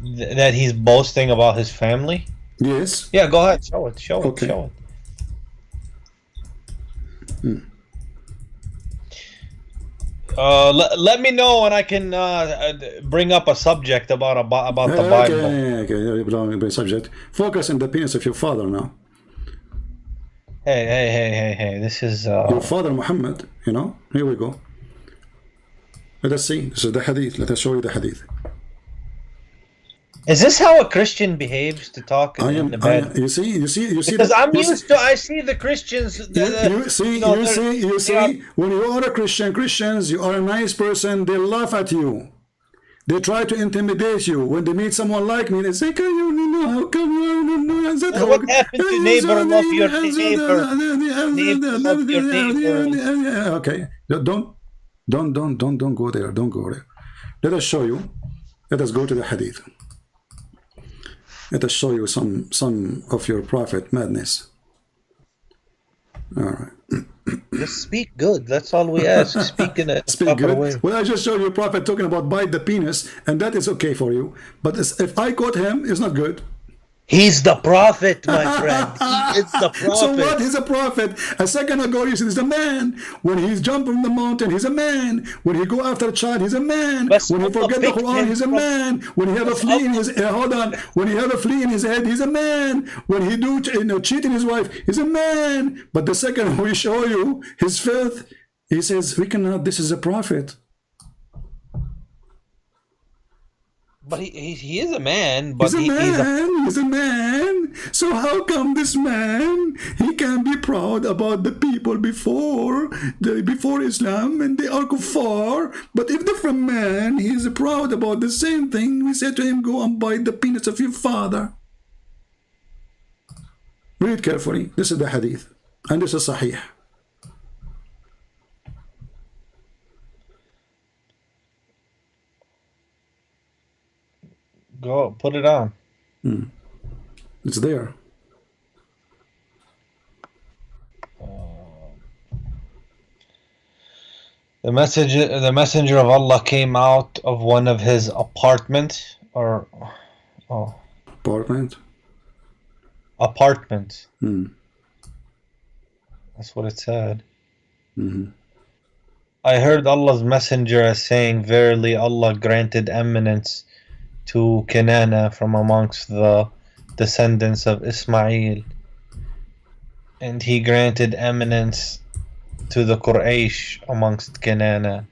That he's boasting about his family? Yes. Yeah, go ahead. Show it. Okay. Show it. Let me know and I can bring up a subject about the Bible. Okay, subject. Focus on the penis of your father now. Hey, this is... your father, Muhammad, here we go. Let us see. This is the hadith. Let us show you the hadith. Is this how a Christian behaves to talk in the bed? You see. Because I see the Christians. You see. When you are a Christians, you are a nice person. They laugh at you. They try to intimidate you. When they meet someone like me, they say, how come you are? Is what happened to neighbor love your neighbor? Love your neighbor. Okay. Don't go there. Don't go there. Let us show you. Let us go to the hadith. Let us show you some of your prophet madness. All right. Just speak good. That's all we ask. Speak in a Speak proper good. way. Well, I just showed you a prophet talking about bite the penis, and that is okay for you. But if I quote him, it's not good. He's the prophet, my friend. He is the prophet. So what? He's a prophet. A second ago you said he's a man. When he's jumping from the mountain, he's a man. When he go after a child, he's a man. When he forget the Quran, he's a man. When he have a flea in his hold on. When he have a flea in his head, he's a man. When he do cheating his wife, he's a man. But the second we show you his filth, he says we cannot. This is a prophet. But he is a man. But He's a man. So how come this man, he can be proud about the people before Islam and they are kuffar, but if they're from man, he's proud about the same thing. We said to him, go and bite the penis of your father. Read carefully. This is the hadith. And this is sahih. Go, put it on. It's there. The messenger of Allah came out of one of his apartments, or Apartment. That's what it said. I heard Allah's messenger as saying, verily Allah granted eminence to Kinana from amongst the descendants of Ismail, and he granted eminence to the Quraysh amongst Kinana,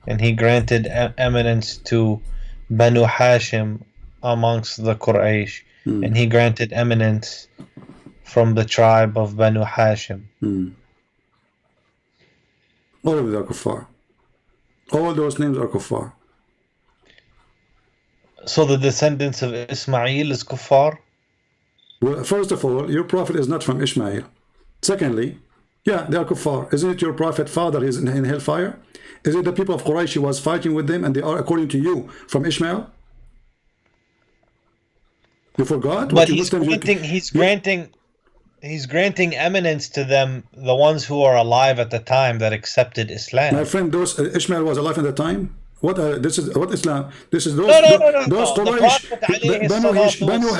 and he granted eminence to Banu Hashim amongst the Quraysh, and he granted eminence from the tribe of Banu Hashim. All of them are kuffar. All those names are kuffar. So the descendants of Ismail is kuffar? Well, first of all, your prophet is not from Ishmael. Secondly, yeah, they are kuffar. Isn't it your prophet father is in hellfire? Is it the people of Quraysh was fighting with them and they are, according to you, from Ishmael? You forgot? But he's granting eminence to them, the ones who are alive at the time that accepted Islam. My friend, those Ishmael was alive at the time. What this is what Islam? This is those those Quraysh, Banu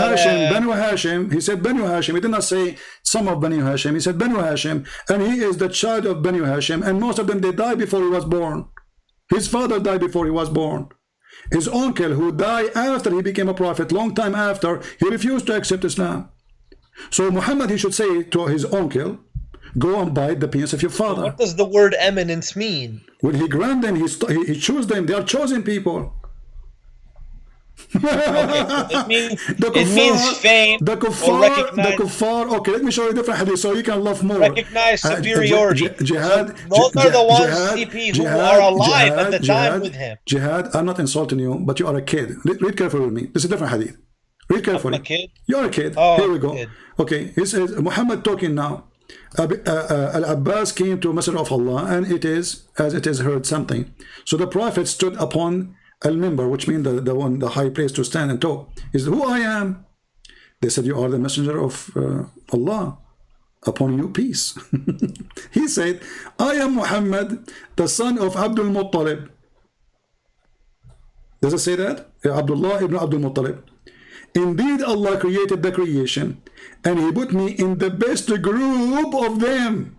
Hashim. He said Banu Hashim. He did not say some of Banu Hashim. He said Banu Hashim, and he is the child of Banu Hashim. And most of them they died before he was born. His father died before he was born. His uncle, who died after he became a prophet, long time after, he refused to accept Islam. So Muhammad, he should say to his uncle, go and bite the penis of your father. What does the word eminence mean? When he grant them, he chose them. They are chosen people. It means fame the kuffar. Okay, let me show you a different hadith so you can love more. Recognize superiority. Jihad. Those are the ones, CP, who are alive at the time with him. Jihad, I'm not insulting you, but you are a kid. Read carefully with me. This is a different hadith. Read carefully. I'm a kid? You're a kid. Oh, here we go. Kid. Okay, he says, Muhammad talking now. Al-Abbas came to Messenger of Allah, and it is, as it is heard something. So the Prophet stood upon al-Mimbar, which means the high place to stand and talk. He said, who I am? They said, you are the Messenger of Allah. Upon you peace. He said, I am Muhammad, the son of Abdul Muttalib. Does it say that? Abdullah ibn Abdul Muttalib. Indeed, Allah created the creation, and He put me in the best group of them.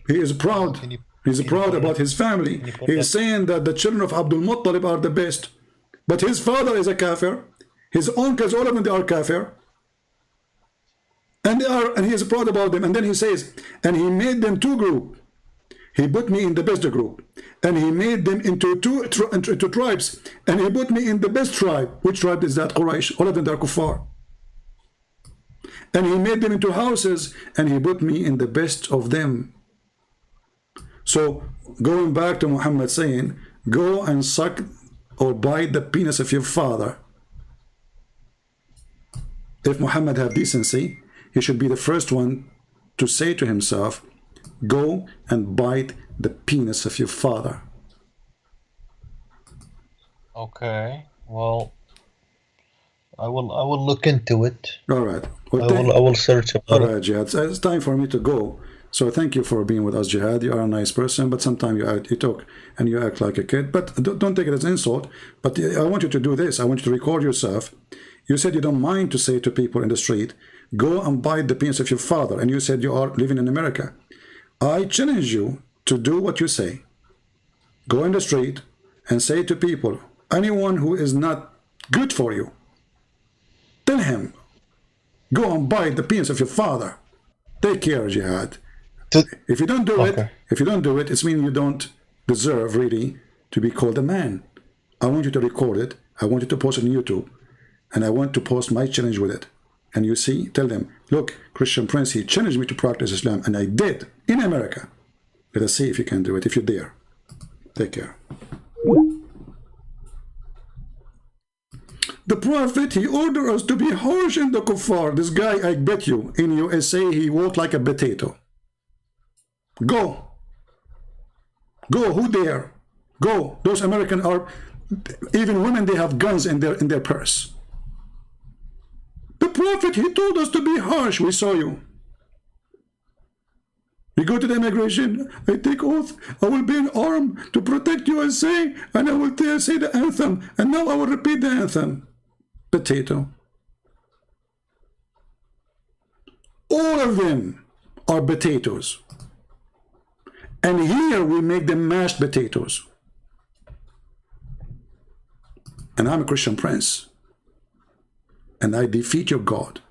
He is proud. He's proud about his family. He is saying that the children of Abdul Muttalib are the best. But his father is a kafir. His uncles, all of them, they are kafir. And he is proud about them. And then he says, and He made them two groups. He put me in the best group, and He made them into two tribes, and He put me in the best tribe. Which tribe is that? Quraysh. All of them are kuffar. And He made them into houses, and He put me in the best of them. So going back to Muhammad saying, go and suck or bite the penis of your father. If Muhammad have decency, he should be the first one to say to himself, go and bite the penis of your father. Okay. Well, I will look into it. All right. Well, I will search about all it. right, Jihad. So it's time for me to go. So thank you for being with us, Jihad. You are a nice person, but sometimes you talk and you act like a kid. But don't take it as an insult. But I want you to do this. I want you to record yourself. You said you don't mind to say to people in the street, go and bite the penis of your father. And you said you are living in America. I challenge you to do what you say. Go in the street and say to people, anyone who is not good for you, tell him, go and bite the penis of your father. Take care, Jihad. If you don't do it, it means you don't deserve really to be called a man. I want you to record it. I want you to post it on YouTube. And I want to post my challenge with it. And you see, tell them, look, Christian Prince, he challenged me to practice Islam, and I did in America. Let us see if you can do it, if you dare. Take care. The Prophet, he ordered us to be harsh in the kuffar. This guy, I bet you, in USA, he walked like a potato. Go. Go, who dare? Go. Those Americans are, even women, they have guns in their purse. The Prophet, he told us to be harsh. We saw you. We go to the immigration. I take oath. I will be in armed to protect USA, and I will say the anthem. And now I will repeat the anthem. Potato. All of them are potatoes. And here we make them mashed potatoes. And I'm a Christian Prince. And I defeat your God.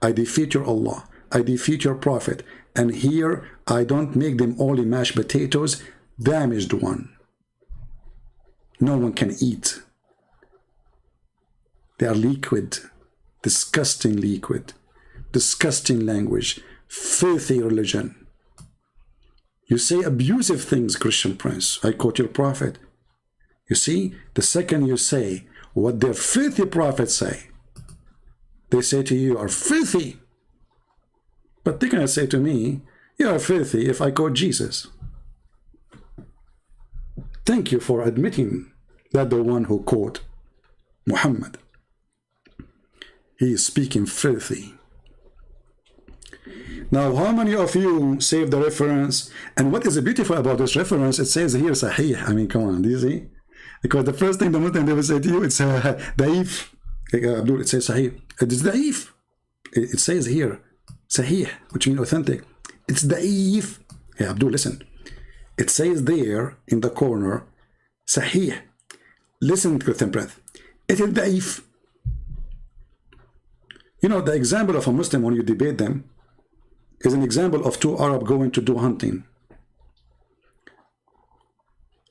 I defeat your Allah. I defeat your Prophet. And here I don't make them only mashed potatoes, damaged one. No one can eat. They are liquid, disgusting liquid, disgusting language, filthy religion. You say abusive things, Christian Prince. I quote your Prophet. You see, the second you say what their filthy prophets say, they say to you, you are filthy. But they cannot say to me, you are filthy if I quote Jesus. Thank you for admitting that the one who quote Muhammad, he is speaking filthy. Now, how many of you save the reference? And what is beautiful about this reference? It says here, Sahih. I mean, come on, do you see? Because the first thing the Muslim they will say to you, it's Da'if. Abdul, it says Sahih. It is Da'if. It says here, Sahih, which means authentic. It's Da'if. Hey, Abdul, listen. It says there in the corner, Sahih. Listen to the breath. It is Da'if. You know, the example of a Muslim when you debate them is an example of two Arab going to do hunting.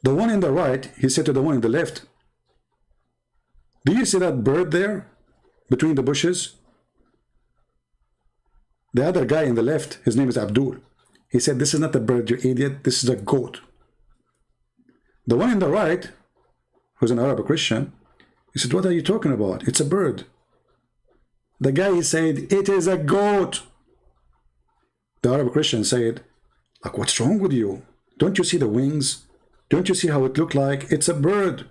The one in the right, he said to the one in the left, do you see that bird there between the bushes? The other guy in the left, his name is Abdul. He said, this is not a bird, you idiot, this is a goat. The one in the right, who's an Arab Christian, he said, what are you talking about? It's a bird. The guy, he said, it is a goat. The Arab Christian said, like, what's wrong with you? Don't you see the wings? Don't you see how it looked like? It's a bird.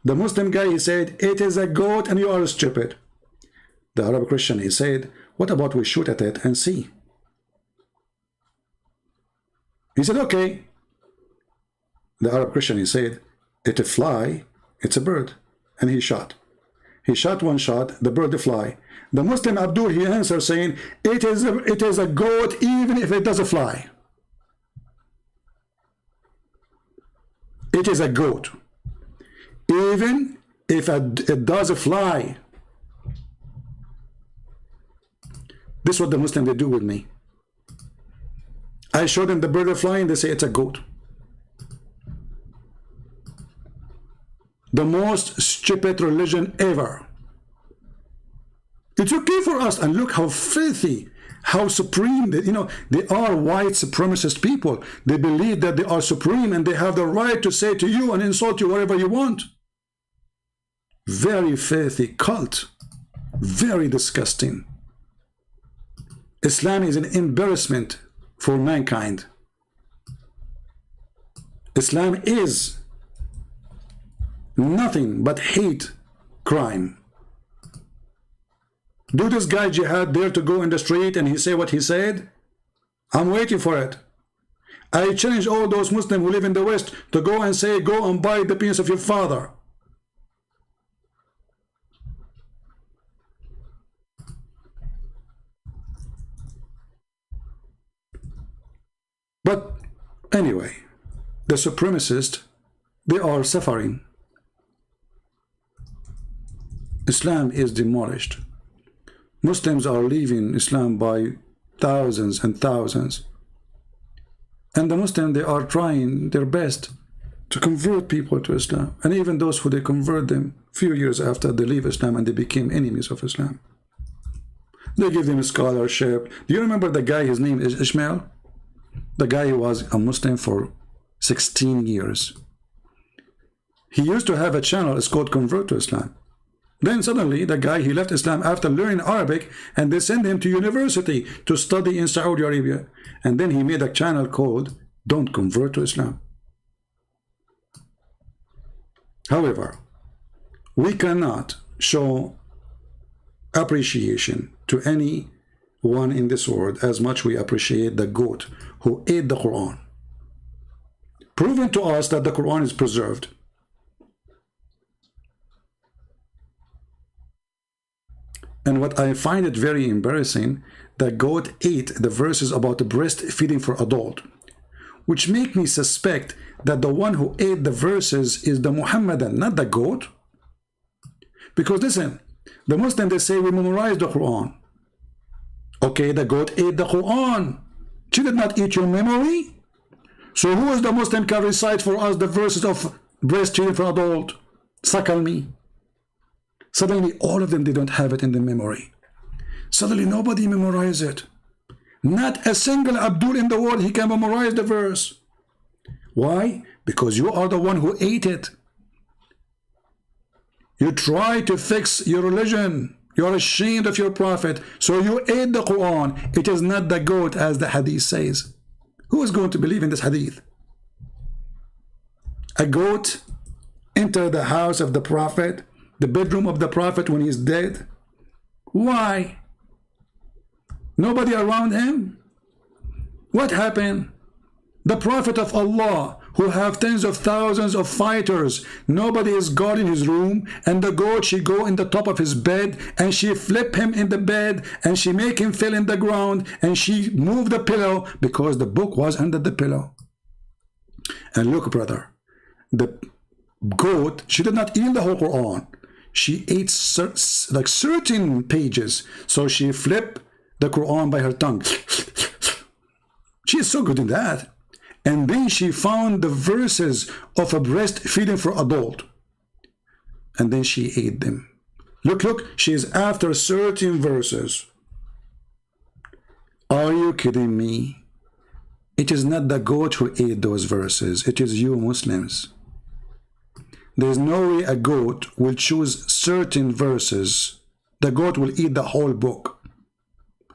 The Muslim guy, he said, it is a goat and you are stupid. The Arab Christian, he said, what about we shoot at it and see? He said, okay. The Arab Christian, he said, it's a fly, it's a bird. And he shot. He shot one shot, the bird fly. The Muslim Abdul, he answered saying, it is a goat even if it doesn't fly. It is a goat. Even if it does fly. This is what the Muslims they do with me. I show them the bird flying, they say it's a goat. The most stupid religion ever. It's okay for us, and look how filthy, how supreme, they are white supremacist people. They believe that they are supreme and they have the right to say to you and insult you whatever you want. Very filthy cult, very disgusting. Islam is an embarrassment for mankind. Islam is Nothing but hate crime. Do this guy Jihad dare to go in the street and he say what he said? I'm waiting for it. I challenge all those Muslims who live in the West to go and say, go and buy the penis of your father. But anyway, the supremacists, they are suffering. Islam is demolished. Muslims are leaving Islam by thousands and thousands. And the Muslims, they are trying their best to convert people to Islam. And even those who they convert them few years after they leave Islam and they became enemies of Islam. They give them a scholarship. Do you remember the guy, his name is Ishmael? The guy was a Muslim for 16 years. He used to have a channel, it's called Convert to Islam. Then suddenly the guy, he left Islam after learning Arabic, and they sent him to university to study in Saudi Arabia. And then he made a channel called Don't Convert to Islam. However, we cannot show appreciation to anyone in this world as much we appreciate the goat who ate the Quran. Proven to us that the Quran is preserved. And what I find it very embarrassing, the goat ate the verses about the breastfeeding for adult, which make me suspect that the one who ate the verses is the Muhammadan, not the goat. Because listen, the Muslims, they say we memorize the Quran. Okay, the goat ate the Quran. She did not eat your memory. So who is the Muslim can recite for us the verses of breastfeeding for adult? Suckle me. Suddenly, all of them, they don't have it in the memory. Suddenly, nobody memorize it. Not a single Abdul in the world, he can memorize the verse. Why? Because you are the one who ate it. You try to fix your religion. You are ashamed of your prophet. So you ate the Quran. It is not the goat, as the hadith says. Who is going to believe in this hadith? A goat entered the house of the prophet, the bedroom of the prophet when he's dead. Why? Nobody around him? What happened? The prophet of Allah, who have tens of thousands of fighters, nobody is guarding his room, and the goat, she go in the top of his bed, and she flip him in the bed, and she make him fall in the ground, and she move the pillow, because the book was under the pillow. And look, brother, the goat, she did not eat the whole Quran. She ate certain pages. So she flipped the Quran by her tongue. She is so good in that. And then she found the verses of a breastfeeding for adult. And then she ate them. Look, she is after certain verses. Are you kidding me? It is not the goat who ate those verses. It is you Muslims. There's no way a goat will choose certain verses. The goat will eat the whole book.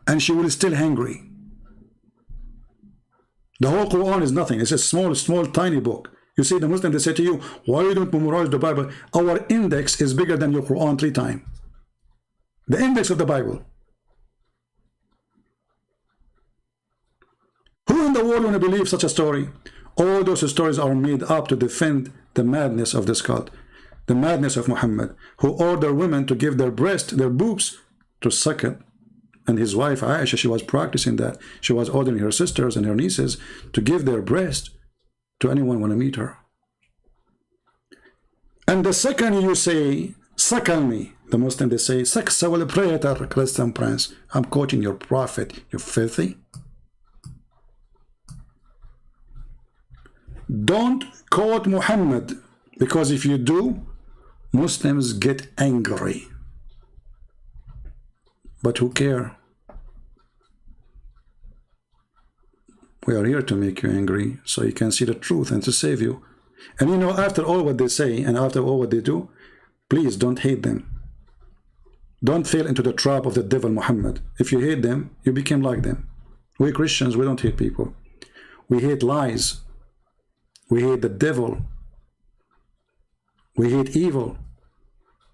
And she will still hungry. The whole Quran is nothing. It's a small, tiny book. You see, the Muslim, they say to you, why you don't memorize the Bible? Our index is bigger than your Quran 3 times. The index of the Bible. Who in the world want to believe such a story? All those stories are made up to defend the madness of this cult, the madness of Muhammad, who ordered women to give their breast, their boobs, to suck it. And his wife Aisha, she was practicing that. She was ordering her sisters and her nieces to give their breast to anyone want to meet her. And the second you say, suckle me, the Muslim, they say, Saksa wal prayer, Christian Prince. I'm quoting your prophet, you filthy. Don't quote Muhammad, because if you do, Muslims get angry. But who care? We are here to make you angry, so you can see the truth and to save you. And you know, after all what they say and after all what they do, please don't hate them. Don't fall into the trap of the devil Muhammad. If you hate them, you become like them. We Christians, we don't hate people. We hate lies. We hate the devil. We hate evil,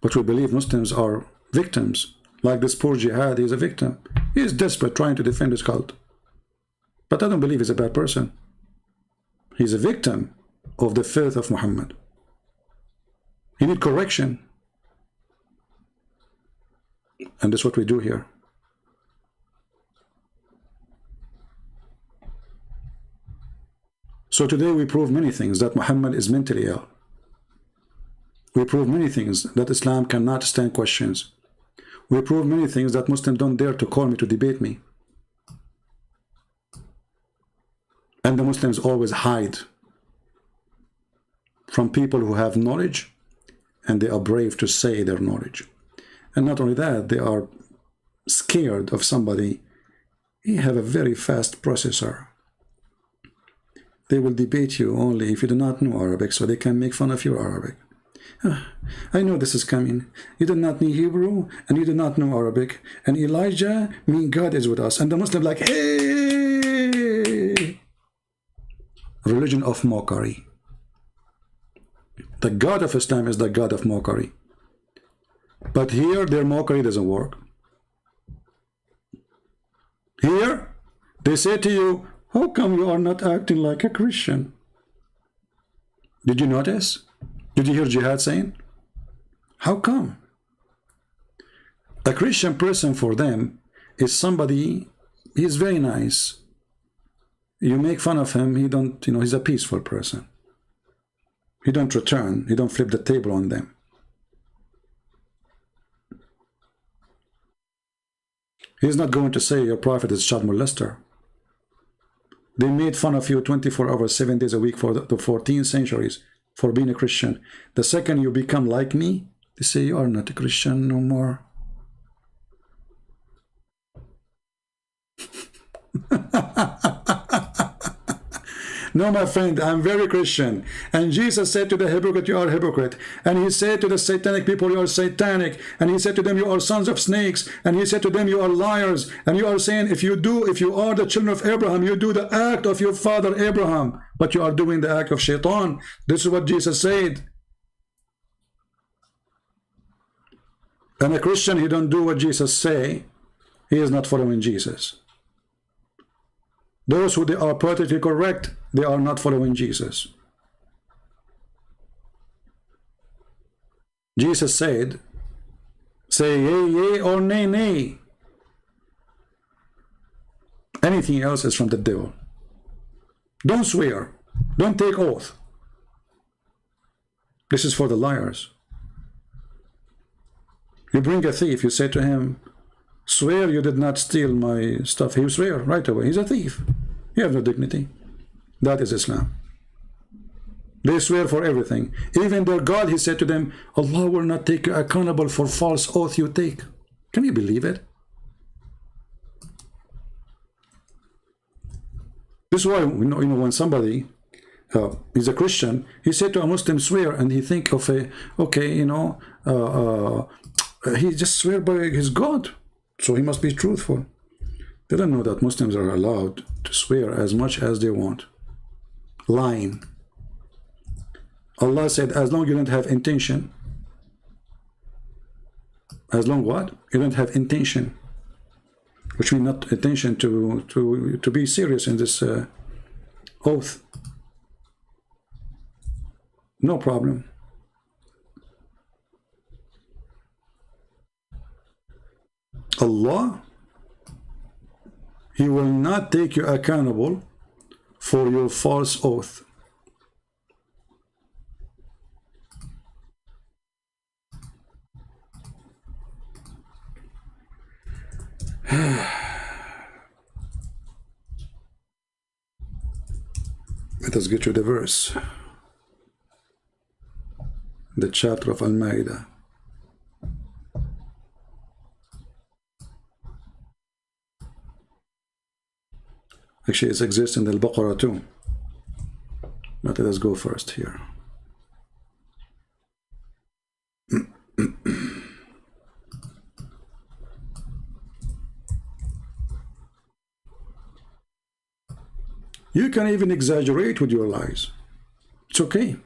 but we believe Muslims are victims. Like this poor Jihad, he's a victim. He is desperate, trying to defend his cult. But I don't believe he's a bad person. He's a victim of the filth of Muhammad. He needs correction. And that's what we do here. So today we prove many things, that Muhammad is mentally ill. We prove many things, that Islam cannot stand questions. We prove many things, that Muslims don't dare to call me to debate me. And the Muslims always hide from people who have knowledge, and they are brave to say their knowledge. And not only that, they are scared of somebody. He have a very fast processor. They will debate you only if you do not know Arabic, so they can make fun of your Arabic. I know this is coming. You do not know Hebrew, and you do not know Arabic. And Elijah means God is with us. And the Muslim like, hey! Religion of mockery. The God of Islam is the God of mockery. But here, their mockery doesn't work. Here, they say to you, how come you are not acting like a Christian? Did you notice? Did you hear Jihad saying? How come? A Christian person for them is somebody, he's very nice. You make fun of him, he don't, he's a peaceful person. He don't return, he don't flip the table on them. He's not going to say your prophet is child molester. They made fun of you 24 hours, 7 days a week for the 14 centuries for being a Christian. The second you become like me, they say you are not a Christian no more. No, my friend, I'm very Christian. And Jesus said to the hypocrite, you are a hypocrite. And he said to the satanic people, you are satanic. And he said to them, you are sons of snakes. And he said to them, you are liars. And you are saying, if you are the children of Abraham, you do the act of your father Abraham. But you are doing the act of shaitan. This is what Jesus said. And a Christian, he don't do what Jesus say. He is not following Jesus. Those who they are politically correct, they are not following Jesus. Jesus said, say yea, yea, or nay, nay. Anything else is from the devil. Don't swear. Don't take oath. This is for the liars. You bring a thief, you say to him, swear you did not steal my stuff. He will swear right away. He's a thief. You have no dignity. That is Islam. They swear for everything. Even their God, he said to them, Allah will not take you accountable for false oath you take. Can you believe it? This is why, when somebody is a Christian, he said to a Muslim, swear, and he think of he just swear by his God. So he must be truthful. They don't know that Muslims are allowed to swear as much as they want. Lying. Allah said, as long as you don't have intention. As long what? You don't have intention. Which means not intention to be serious in this oath. No problem. Allah, he will not take you accountable for your false oath. Let us get to the verse. The chapter of Al-Ma'idah. Actually, it exists in Al-Baqarah too. But let us go first here. You can even exaggerate with your lies. It's okay.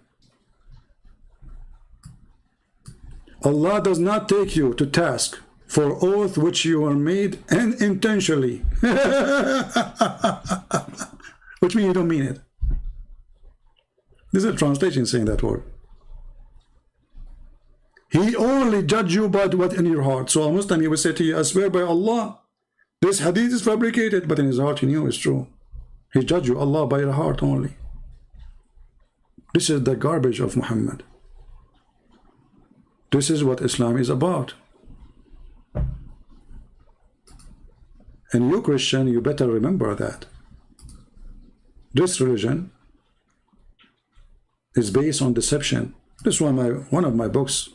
Allah does not take you to task for oath which you are made unintentionally. Which means you don't mean it. This is a translation saying that word. He only judge you by what in your heart. So a Muslim, he will say to you, I swear by Allah, this hadith is fabricated, but in his heart he knew it's true. He judge you, Allah, by your heart only. This is the garbage of Muhammad. This is what Islam is about. And you Christian, you better remember that. This religion is based on deception. This is one of my books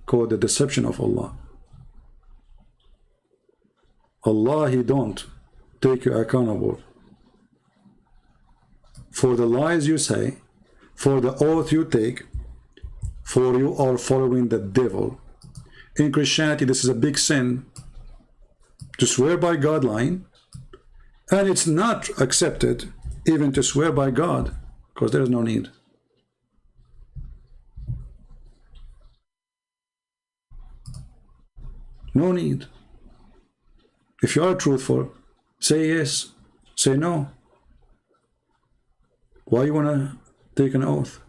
called The Deception of Allah. Allah, He don't take you accountable for the lies you say, for the oath you take, for you are following the devil. In Christianity, this is a big sin to swear by God lying, and it's not accepted even to swear by God, because there is no need. No need. If you are truthful, say yes, say no. Why you want to take an oath?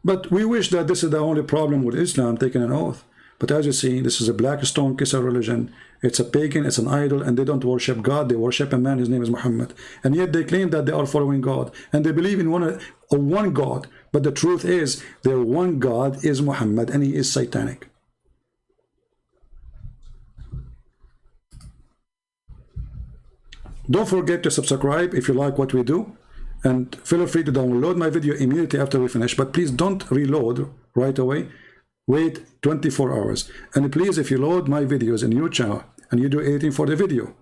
But we wish that this is the only problem with Islam, taking an oath. But as you see, this is a black stone kisser religion. It's a pagan, it's an idol, and they don't worship God. They worship a man, his name is Muhammad. And yet they claim that they are following God. And they believe in one God. But the truth is, their one God is Muhammad, and he is satanic. Don't forget to subscribe if you like what we do. And feel free to download my video immediately after we finish. But please don't reload right away. Wait 24 hours. And please, if you load my videos in your channel and you do editing for the video,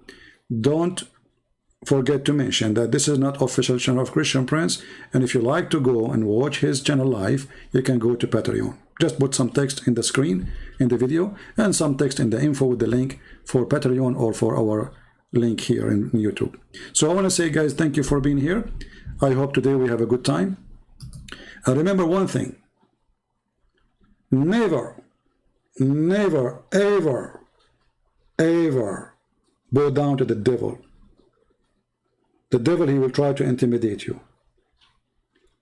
don't forget to mention that this is not official channel of Christian Prince. And if you like to go and watch his channel live, you can go to Patreon. Just put some text in the screen in the video and some text in the info with the link for Patreon or for our link here in YouTube. So I want to say, guys, thank you for being here. I hope today we have a good time. And remember one thing. Never, never, ever, ever bow down to the devil. The devil, he will try to intimidate you.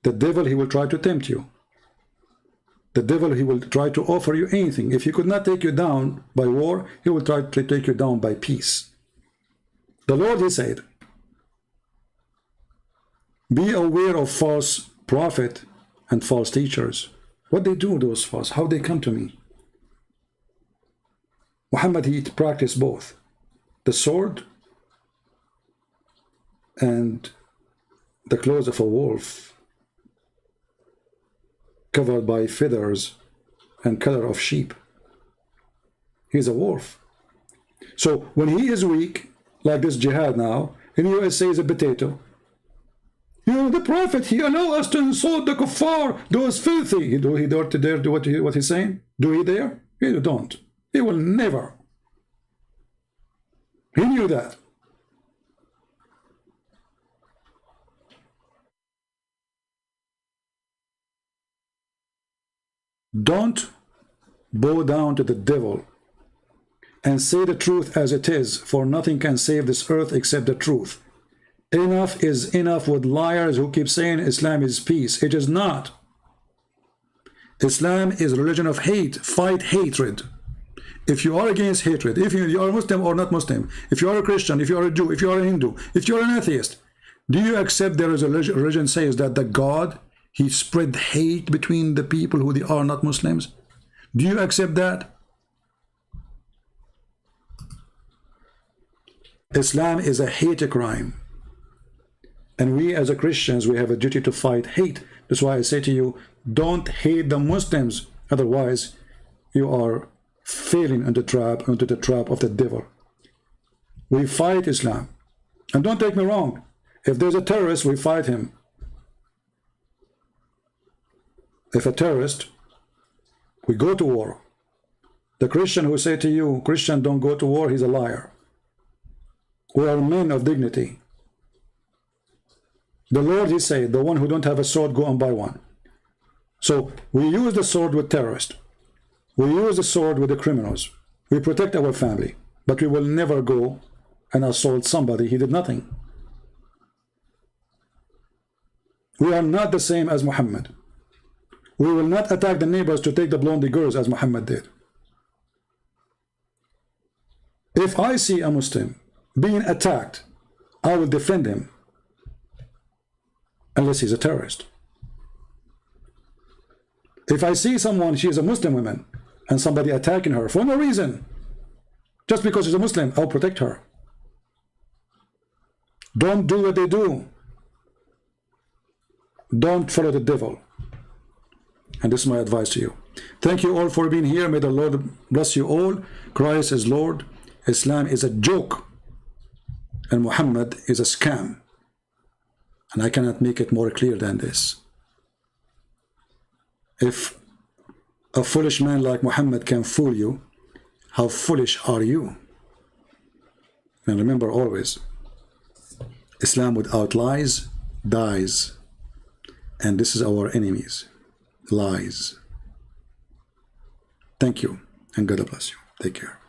The devil, he will try to tempt you. The devil, he will try to offer you anything. If he could not take you down by war, he will try to take you down by peace. The Lord, he said, be aware of false prophet and false teachers. What they do, those false, how they come to me. Muhammad, he practiced both the sword and the clothes of a wolf, covered by feathers and color of sheep. He's a wolf. So when he is weak, like this jihad now, in the USA is a potato. You know, the Prophet, he allowed us to insult the kuffar, those filthy. Do he dare to do what he's saying? Do he dare? He don't. He will never. He knew that. Don't bow down to the devil and say the truth as it is, for nothing can save this earth except the truth. Enough is enough with liars who keep saying Islam is peace. It is not. Islam is a religion of hate. Fight hatred. If you are against hatred, if you are Muslim or not Muslim, if you are a Christian, if you are a Jew, if you are a Hindu, if you are an atheist, do you accept there is a religion says that the God, he spread hate between the people who they are not Muslims? Do you accept that? Islam is a hate crime. And we as a Christians, we have a duty to fight hate. That's why I say to you, don't hate the Muslims. Otherwise, you are falling into the trap of the devil. We fight Islam. And don't take me wrong. If there's a terrorist, we fight him. If a terrorist, we go to war. The Christian who say to you, Christian, don't go to war, he's a liar. We are men of dignity. The Lord, he said, the one who don't have a sword, go and buy one. So we use the sword with terrorists. We use the sword with the criminals. We protect our family, but we will never go and assault somebody. He did nothing. We are not the same as Muhammad. We will not attack the neighbors to take the blondie girls as Muhammad did. If I see a Muslim being attacked, I will defend him unless he's a terrorist. If I see someone, she is a Muslim woman, and somebody attacking her for no reason, just because she's a Muslim, I'll protect her. Don't do what they do. Don't follow the devil. And this is my advice to you. Thank you all for being here. May the Lord bless you all. Christ is Lord. Islam is a joke. And Muhammad is a scam. And I cannot make it more clear than this. If a foolish man like Muhammad can fool you, how foolish are you? And remember always, Islam without lies dies. And this is our enemies. Lies. Thank you, and God bless you. Take care.